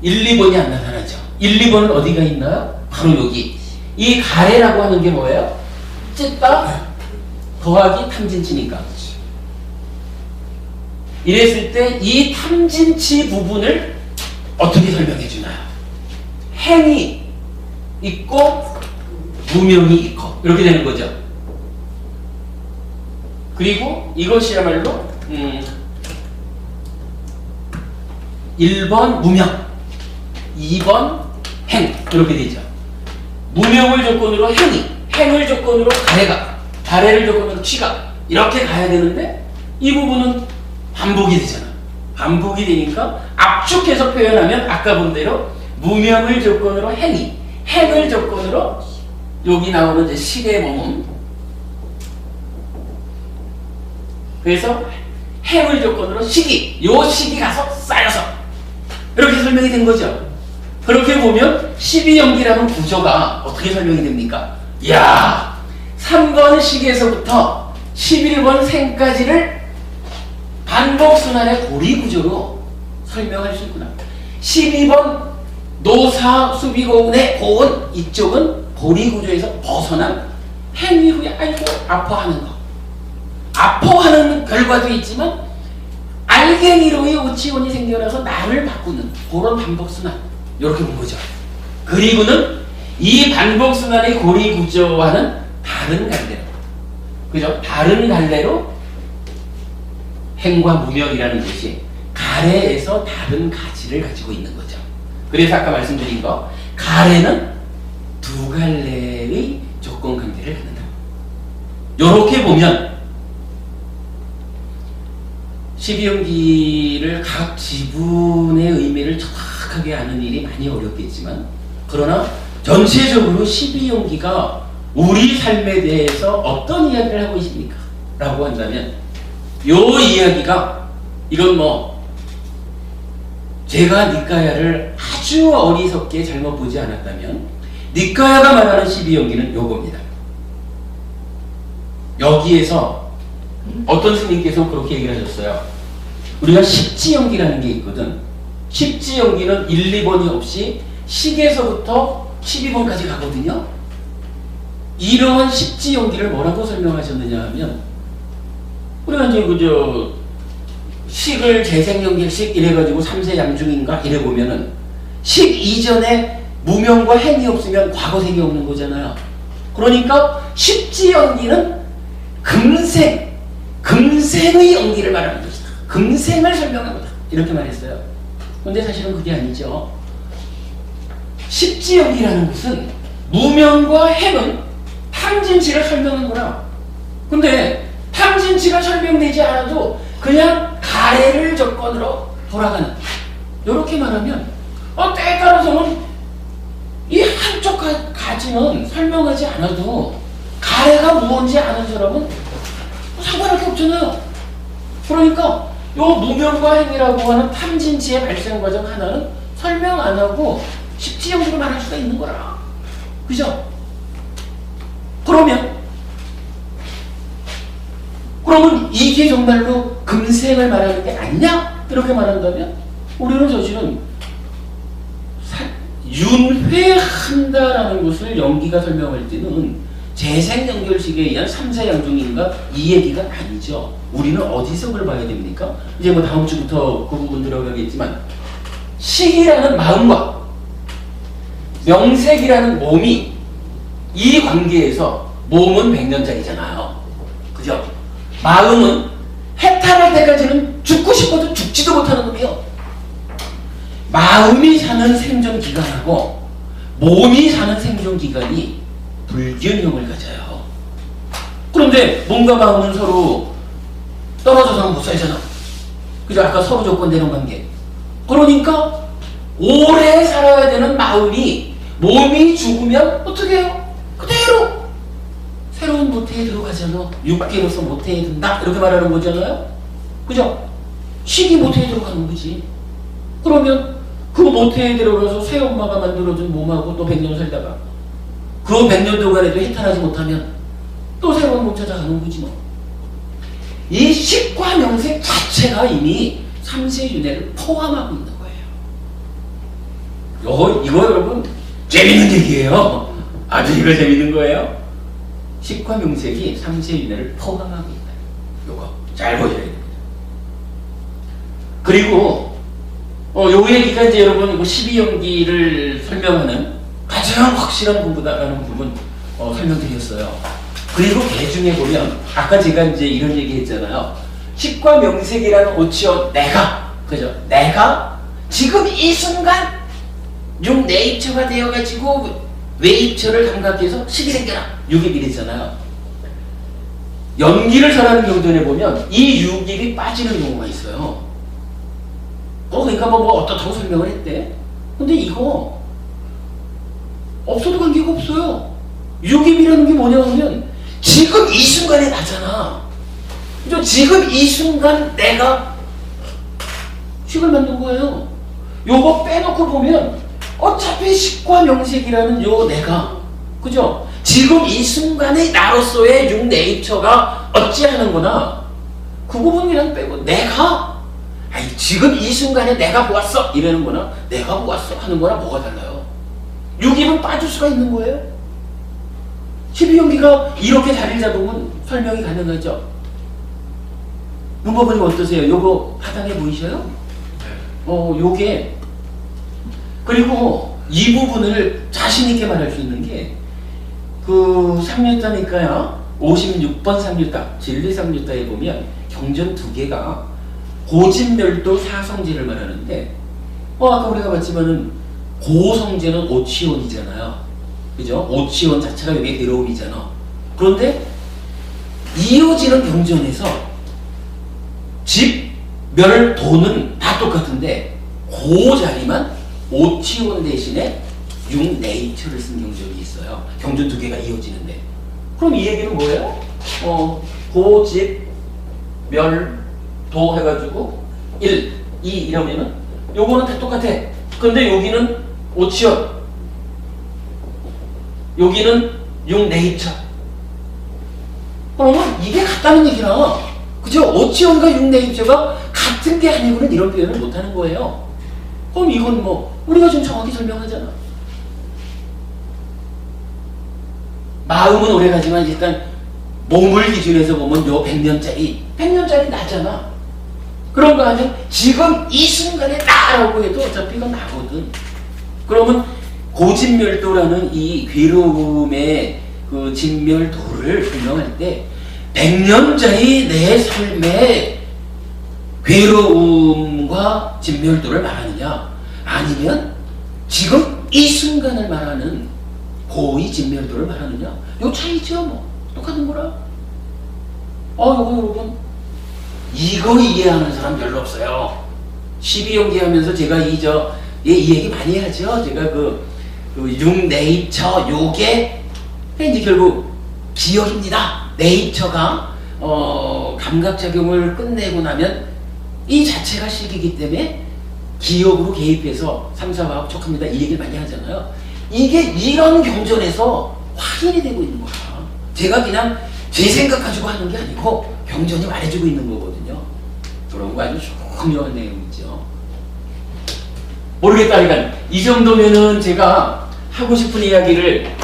1, 2번이 안 나타나죠. 1, 2번은 어디가 있나요? 바로 여기. 이 가래라고 하는 게 뭐예요? 찢다 더하기 탐진치니까. 이랬을 때 이 탐진치 부분을 어떻게 설명해 주나요? 행이 있고 무명이 있고 이렇게 되는 거죠. 그리고 이것이야말로 1번 무명, 2번 행 이렇게 되죠. 무명을 조건으로 행을 조건으로 가래를 조건으로 취가 이렇게 가야 되는데 이 부분은 반복이 되잖아. 반복이 되니까 압축해서 표현하면 아까 본 대로 무명을 조건으로 행을 조건으로 여기 나오는 이제 실의 몸음. 그래서 행을 조건으로 요 시기 가서 쌓여서 이렇게 설명이 된 거죠. 그렇게 보면 12연기라는 구조가 어떻게 설명이 됩니까? 이야, 3번 시기에서부터 11번 생까지를 반복순환의 고리구조로 설명할 수 있구나. 12번 노사, 수비, 고운의 고운 이쪽은 고리구조에서 벗어난 행 이후에 아이고 아파하는 거. 아파하는 결과도 있지만 알갱이로의 오치원이 생겨나서 나를 바꾸는 그런 반복순환 이렇게 본 거죠. 그리고는 이 반복순환의 고리구조와는 다른 갈래로, 그죠? 다른 갈래로 행과 무명이라는 것이 가래에서 다른 가치를 가지고 있는 거죠. 그래서 아까 말씀드린 거 가래는 두 갈래의 조건 관계를 갖는다. 이렇게 보면 12연기를 각 지분의 의미를 정확하게 아는 일이 많이 어렵겠지만 그러나 전체적으로 12연기가 우리 삶에 대해서 어떤 이야기를 하고 있습니까? 라고 한다면 요 이야기가 이건 뭐 제가 니까야를 아주 어리석게 잘못 보지 않았다면 니까야가 말하는 12연기는 요겁니다. 여기에서 어떤 스님께서 그렇게 얘기를 하셨어요. 우리가 십지연기라는 게 있거든. 십지연기는 1, 2번이 없이 식에서부터 12번까지 가거든요. 이러한 십지연기를 뭐라고 설명하셨느냐 하면 우리가 이제 그저 식을 재생연결식 이래가지고 3세 양중인가 이래 보면은 식 이전에 무명과 행이 없으면 과거생이 없는 거잖아요. 그러니까 십지연기는 금생의 연기를 말하는 것이다. 금생을 설명하는 것이다. 이렇게 말했어요. 그런데 사실은 그게 아니죠. 십지연기라는 것은 무명과 행은 탐진치를 설명한 거라. 근데 탐진치가 설명되지 않아도 그냥 가래를 조건으로 돌아가는 이렇게 말하면 때에 따라서는 이 한쪽 가지는 설명하지 않아도 가래가 무언지 아는 사람은 상관할 게 없잖아요. 그러니까 요 무명과 행이라고 하는 탐진치의 발생 과정 하나는 설명 안 하고 십지연기로 말할 수가 있는 거라. 그죠? 그러면 이게 정말로 금생을 말하는 게 아니냐? 이렇게 말한다면 우리는 사실은 윤회한다라는 것을 연기가 설명할 때는 재생연결식에 의한 3세 양중인가 이 얘기가 아니죠. 우리는 어디서 그걸 봐야 됩니까? 이제 뭐 다음 주부터 그 부분 들어가겠지만 식이라는 마음과 명색이라는 몸이 이 관계에서 몸은 100년짜리잖아요. 그죠? 마음은 해탈할 때까지는 죽고 싶어도 죽지도 못하는 놈이요. 마음이 사는 생존 기간하고 몸이 사는 생존 기간이 불균형을 가져요. 그런데 몸과 마음은 서로 떨어져서는 못 살잖아. 그죠? 아까 서로 조건되는 관계. 그러니까 오래 살아야 되는 마음이 몸이 죽으면 어떻게 해요? 그대로 하잖아. 육계로서 모태에 든다. 이렇게 말하는 거잖아요. 그죠? 식이 모태에 들어가는 거지. 그러면 그 모태에 들어가서 새엄마가 만들어준 몸하고 또 100년 살다가 그 100년 동안에도 해탈하지 못하면 또 새로운 몸 찾아가는 거지 뭐. 이 식과 명색 자체가 이미 삼세윤회를 포함하고 있는 거예요. 이거 여러분 재밌는 얘기예요. 아주 이거 재밌는 거예요. 식과 명색이 삼세윤회를 포함하고 있다. 요거 잘 보셔야 됩니다. 그리고 요 얘기가 이제 여러분 12연기를 설명하는 가장 확실한 공부다라는 부분 설명드렸어요. 그리고 개 중에 보면 아까 제가 이제 이런 얘기 했잖아요. 식과 명색이라는 오치어 내가, 그죠? 내가 지금 이 순간 육내입처가 되어가지고 외입처를 감각해서 식이 생겨라. 육입이랬잖아요. 연기를 설하는 경전에 보면 이 육입이 빠지는 경우가 있어요. 그러니까 뭐 어떻다고 설명을 했대. 근데 이거 없어도 관계가 없어요. 육입이라는 게 뭐냐 하면 지금 이 순간에 나잖아. 그죠? 지금 이 순간 내가 식을 만든 거예요. 요거 빼놓고 보면 어차피 식과 명색이라는 요 내가, 그죠? 지금 이 순간의 나로서의 육내입처가 어찌하는구나. 그 부분이랑 빼고 내가 지금 이 순간에 내가 보았어 이러는 거나 내가 보았어 하는 거나 뭐가 달라요? 육입은 빠질 수가 있는 거예요. 12연기가 이렇게 자리를 잡으면 설명이 가능하죠. 문법은 어떠세요? 요거 하단에 보이셔요? 요게 그리고 이 부분을 자신있게 말할 수 있는 게 그 상류자니까요. 56번 상류자 진리상류자에 보면 경전 두 개가 고진멸도 사성제를 말하는데 아까 우리가 봤지만은 고성제는 오치온이잖아요. 그죠? 오치온 자체가 여기 괴로움이잖아. 그런데 이어지는 경전에서 집, 멸, 도는 다 똑같은데 그 자리만 오치온 대신에 육내입처를 쓴 경전이 있어요. 경전 두 개가 이어지는데 그럼 이 얘기는 뭐예요? 고, 집, 멸, 도 해가지고 1, 2 이러면은 요거는 다 똑같아. 근데 여기는 오치온, 여기는 육내입처. 그러면 이게 같다는 얘기라. 그죠? 오치온과 육내입처가 같은 게 아니고는 이런 표현을 못하는 거예요. 그럼 이건 뭐 우리가 좀 정확히 설명하잖아. 마음은 오래가지만 일단 몸을 기준해서 보면 요 100년짜리 나잖아. 그런 거 아니면 지금 이 순간에 나라고 해도 어차피 이건 나거든. 그러면 고진멸도라는 이 괴로움의 그 진멸도를 설명할 때 100년짜리 내 삶의 괴로움과 진멸도를 말하느냐 아니면 지금 이 순간을 말하는 고의 진멸도를 말하느냐 요 차이죠. 뭐 똑같은 거라. 요거 여러분 이거 이해하는 사람 별로 없어요. 12연기 하면서 제가 이 얘기 많이 하죠. 제가 그 육내입처 요게 이제 결국 기억입니다. 내입처가 감각작용을 끝내고 나면 이 자체가 식이기 때문에 기억으로 개입해서 3, 4화학 촉합니다. 이 얘기를 많이 하잖아요. 이게 이런 경전에서 확인이 되고 있는 거야. 제가 그냥 제 생각 가지고 하는 게 아니고 경전이 말해주고 있는 거거든요. 그런 거 아주 중요한 내용이죠. 모르겠다. 그러니까 이 정도면은 제가 하고 싶은 이야기를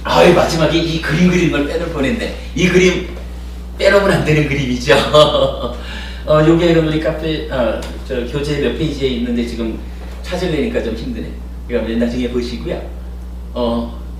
마지막에 이 그림 그리는 걸 빼놓을 뻔했네. 이 그림 빼놓으면 안 되는 그림이죠. 요게 여러분이 카페 교재 몇 페이지에 있는데 지금 찾으려니까 좀 힘드네. 그러니까 나중에 보시고요.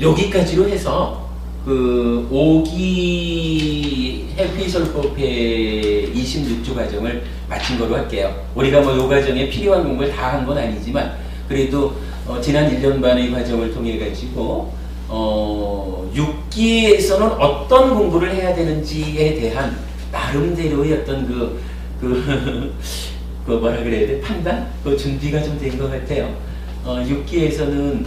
여기까지로 해서 그 5기 해피설법회 26주 과정을 마친 거로 할게요. 우리가 뭐 요 과정에 필요한 공부를 다 한 건 아니지만 그래도 지난 1년 반의 과정을 통해 가지고 6기에서는 어떤 공부를 해야 되는지에 대한 나름대로의 어떤 그 뭐라 그래야 돼? 판단? 그 준비가 좀 된 것 같아요. 6기에서는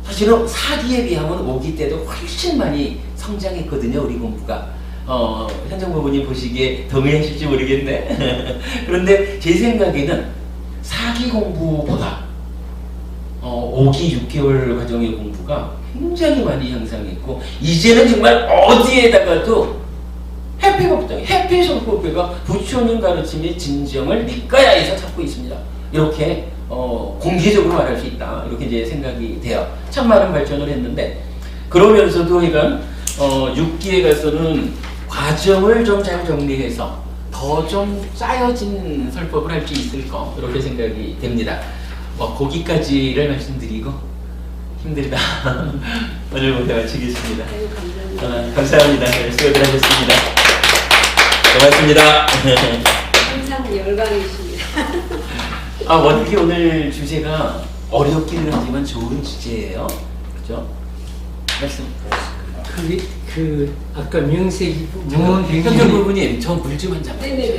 사실은 4기에 비하면 5기 때도 훨씬 많이 성장했거든요. 우리 공부가. 현정 부모님 보시기에 동의하실지 모르겠네. 그런데 제 생각에는 4기 공부보다 5기 6개월 과정의 공부가 굉장히 많이 향상했고, 이제는 정말 어디에다가도 해피법정, 해피솔법회가 부처님 가르침의 진정을 니까야에서 찾고 있습니다. 이렇게 공개적으로 말할 수 있다. 이렇게 이제 생각이 돼요. 참 많은 발전을 했는데, 그러면서도 이건 6기에 가서는 과정을 좀 잘 정리해서 더 좀 짜여진 설법을 할 수 있을 거, 이렇게 생각이 됩니다. 거기까지를 말씀드리고 힘들다. 오늘 모두 마치겠습니다. 감사합니다. 감사합니다. 수고들 하셨습니다. 고맙습니다. 항상 열광이십니다. 원기 오늘 주제가 어렵기는 하지만 좋은 주제예요. 그죠? 말씀. 아까 명색이 현정 무언백년이 부부님, 저 물 좀 한 잔. 네네네.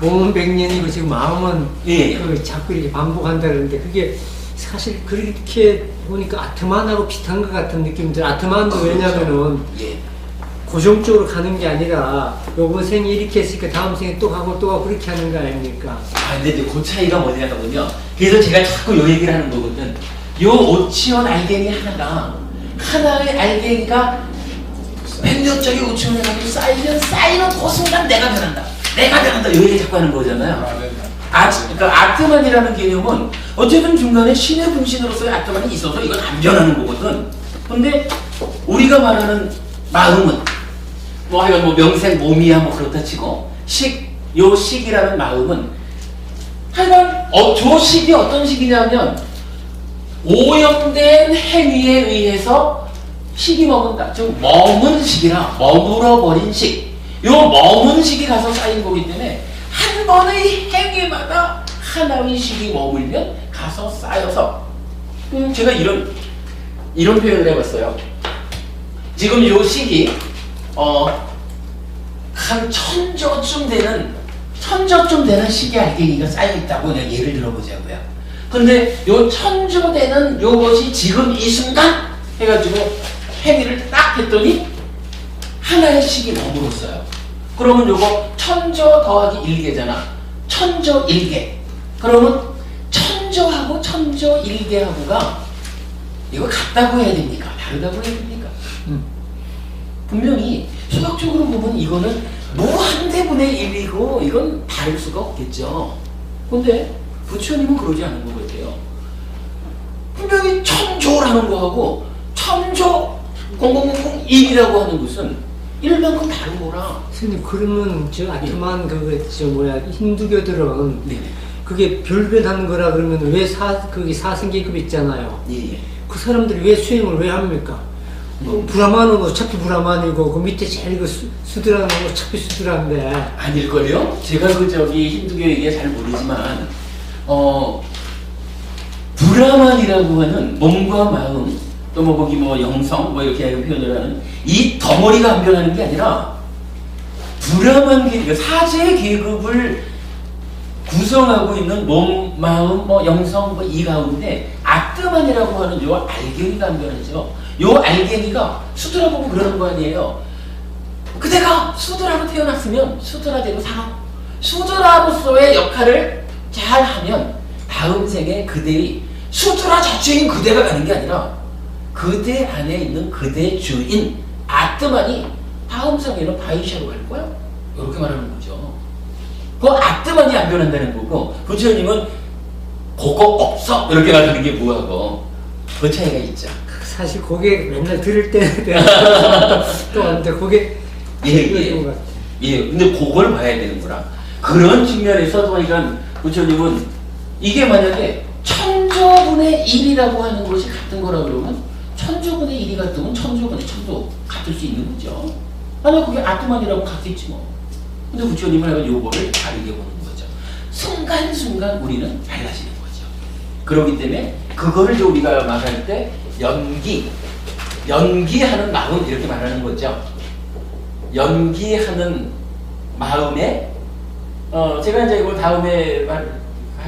무언백년이고 지금 마음은 예. 자꾸 이렇게 반복한다 그러는데 그게 사실 그렇게 보니까 아트만하고 비슷한 것 같은 느낌이 들어요. 아트만도 왜냐면은 예. 고정적으로 가는 게 아니라 요번 생에 이렇게 했으니까 다음 생에 또 가고 또 가고 그렇게 하는 거 아닙니까? 근데 이제 그 차이가 뭐냐면요. 그래서 제가 자꾸 요 얘기를 하는 거거든. 요 오치원 알갱이 하나의 알갱이가 100년짜리 오치원에 가지고 쌓이는 그 순간 내가 변한다. 요 얘기 자꾸 하는 거잖아요. 그러니까 아트만이라는 개념은 어쨌든 중간에 신의 분신으로서의 아트만이 있어서 이건 안 변하는 거거든. 근데 우리가 말하는 마음은 하여간 명생 몸이야 그렇다 치고 요 식이라는 마음은 하여간 저 식이 어떤 식이냐면 오염된 행위에 의해서 식이 먹은다. 즉 머문 식이라 머물어 버린 식. 요 머문 식이 가서 쌓인 거기 때문에 한 번의 행위마다 하나의 식이 머물면 가서 쌓여서 제가 이런 표현을 해봤어요. 지금 요 식이 한 천조쯤 되는 식의 알갱이가 쌓여있다고 그냥 예를 들어보자고요. 근데 요 천조 되는 요것이 지금 이 순간 해가지고 행위를 딱 했더니 하나의 식이 머물었어요. 그러면 요거 천조 더하기 1개잖아. 천조 1개. 그러면 천조하고 천조 1개하고가 이거 같다고 해야 됩니까? 다르다고 해야 됩니까? 분명히 수학적으로 보면 이거는 무한대분의 1이고 이건 다를 수가 없겠죠. 근데 부처님은 그러지 않은 것 같아요. 분명히 천조라는 거하고 천조 0001이라고 하는 것은 일만큼 다른 거라. 선생님 그러면 저 아트만 힌두교들은 네. 그게 별별하는 거라 그러면 왜 그게 사승계급 있잖아요. 예. 그 사람들이 왜 수행을 왜 합니까? 브라만은 어차피 브라만이고 그 밑에 제일 수드라는 건 어차피 수드라인데 아닐걸요? 제가 힌두교 얘기 잘 모르지만 브라만이라고 하는 몸과 마음 또 영성 이렇게 표현을 하는 이 덩어리가 안 변하는 게 아니라 브라만 계급, 사제 계급을 구성하고 있는 몸, 마음, 영성 이 가운데 아트만이라고 하는 요 알갱이가 안 변하죠. 요 알갱이가 수드라 보고 그러는 거 아니에요. 그대가 수드라로 태어났으면 수드라대로 살아. 수드라로서의 역할을 잘 하면 다음 생에 그대의 수드라 자체인 그대가 가는 게 아니라 그대 안에 있는 그대 주인 아트만이 다음 생에는 바이샤로 갈 거야. 이렇게 말하는 거죠. 그 아트만이 안 변한다는 거고 부처님은 그거 없어 이렇게 말하는 게 뭐하고 그 차이가 있죠. 사실 그게 맨날 들을 때 또 하는데 그게 근데 그걸 봐야 되는 거라. 그런 측면에서 그러니까 부처님은 이게 만약에 천조분의 1이라고 하는 것이 같은 거라 그러면 천조분의 1이 같으면 천조분의 천도 같을 수 있는 거죠. 만약 그게 아트만이라고 같겠지 뭐. 근데 부처님은 하면 요거를 다르게 보는 거죠. 순간순간 우리는 달라지는 거죠. 그렇기 때문에 그거를 우리가 말할 때 연기하는 마음 이렇게 말하는 거죠. 연기하는 마음에 제가 이제 이걸 다음에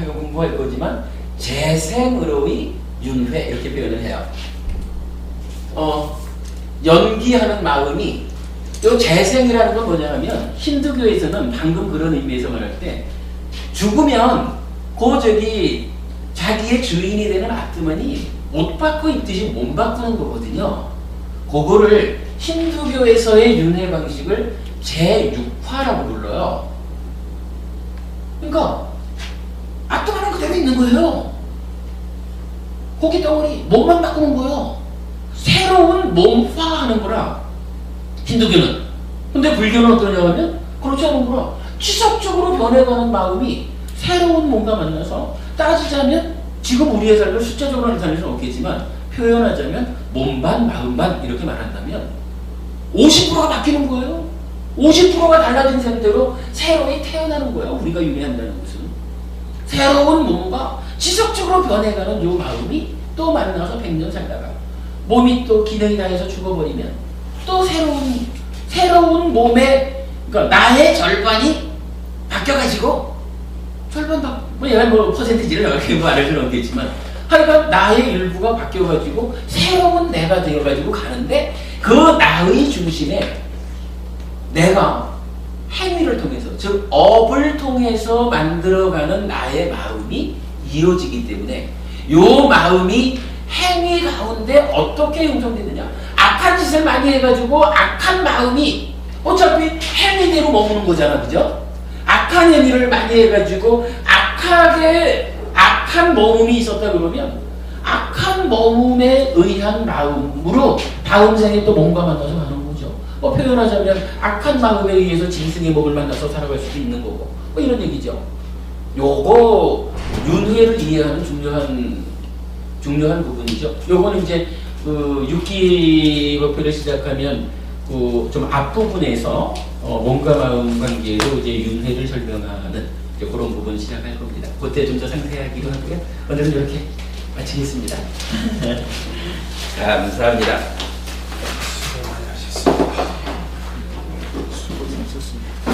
공부할 거지만 재생으로의 윤회 이렇게 표현을 해요. 연기하는 마음이 요 재생이라는 건 뭐냐 하면 힌두교에서는 방금 그런 의미에서 말할 때 죽으면 자기의 주인이 되는 아트만이 옷 바꿔 입듯이 몸 바꾸는 거거든요. 그거를 힌두교에서의 윤회 방식을 제6화라고 불러요. 그러니까 아트만은 그대로 있는 거예요. 고기 덩어리 몸만 바꾸는 거예요. 새로운 몸화하는 거라 힌두교는. 근데 불교는 어떠냐 하면 그렇지 않은 거라 지속적으로 변해가는 마음이 새로운 몸과 만나서 따지자면 지금 우리의 삶을 숫자적으로 나타낼 수는 없겠지만 표현하자면 몸반 마음반 이렇게 말한다면 50%가 바뀌는 거예요. 50%가 달라진 상태로 새로이 태어나는 거예요. 우리가 윤회한다는 것은 새로운 몸과 지속적으로 변해가는 요 마음이 또 만나서 100년 살다가 몸이 또 기능이 다해서 죽어버리면 또 새로운 몸에 그러니까 나의 절반이 바뀌어가지고 절반 얘가 뭐 퍼센티지를 이렇게 말할 수는 없겠지만 하여간 나의 일부가 바뀌어가지고 새로운 내가 되어가지고 가는데 그 나의 중심에 내가 행위를 통해서 즉 업을 통해서 만들어가는 나의 마음이 이루어지기 때문에 요 마음이 행위 가운데 어떻게 형성되느냐 악한 짓을 많이 해가지고 악한 마음이 어차피 행위대로 머무는 거잖아 그죠? 악한 행위를 많이 해가지고 악한 머움이 있었다 그러면 악한 머움에 의한 마음으로 다음 생에 또 몸과 만나서 가는 거죠. 표현하자면 악한 마음에 의해서 짐승의 몸을 만나서 살아갈 수도 있는 거고 이런 얘기죠. 요거 윤회를 이해하는 중요한 부분이죠. 요거는 이제 그 6기 목표를 시작하면 그 좀 앞부분에서 몸과 마음 관계로 이제 윤회를 설명하는 이제 그런 부분을 시작할 겁니다. 그때 좀 더 상세하기도 하고요. 오늘은 이렇게 마치겠습니다. 감사합니다. 수고 많이 하셨습니다. 수고 많으셨습니다.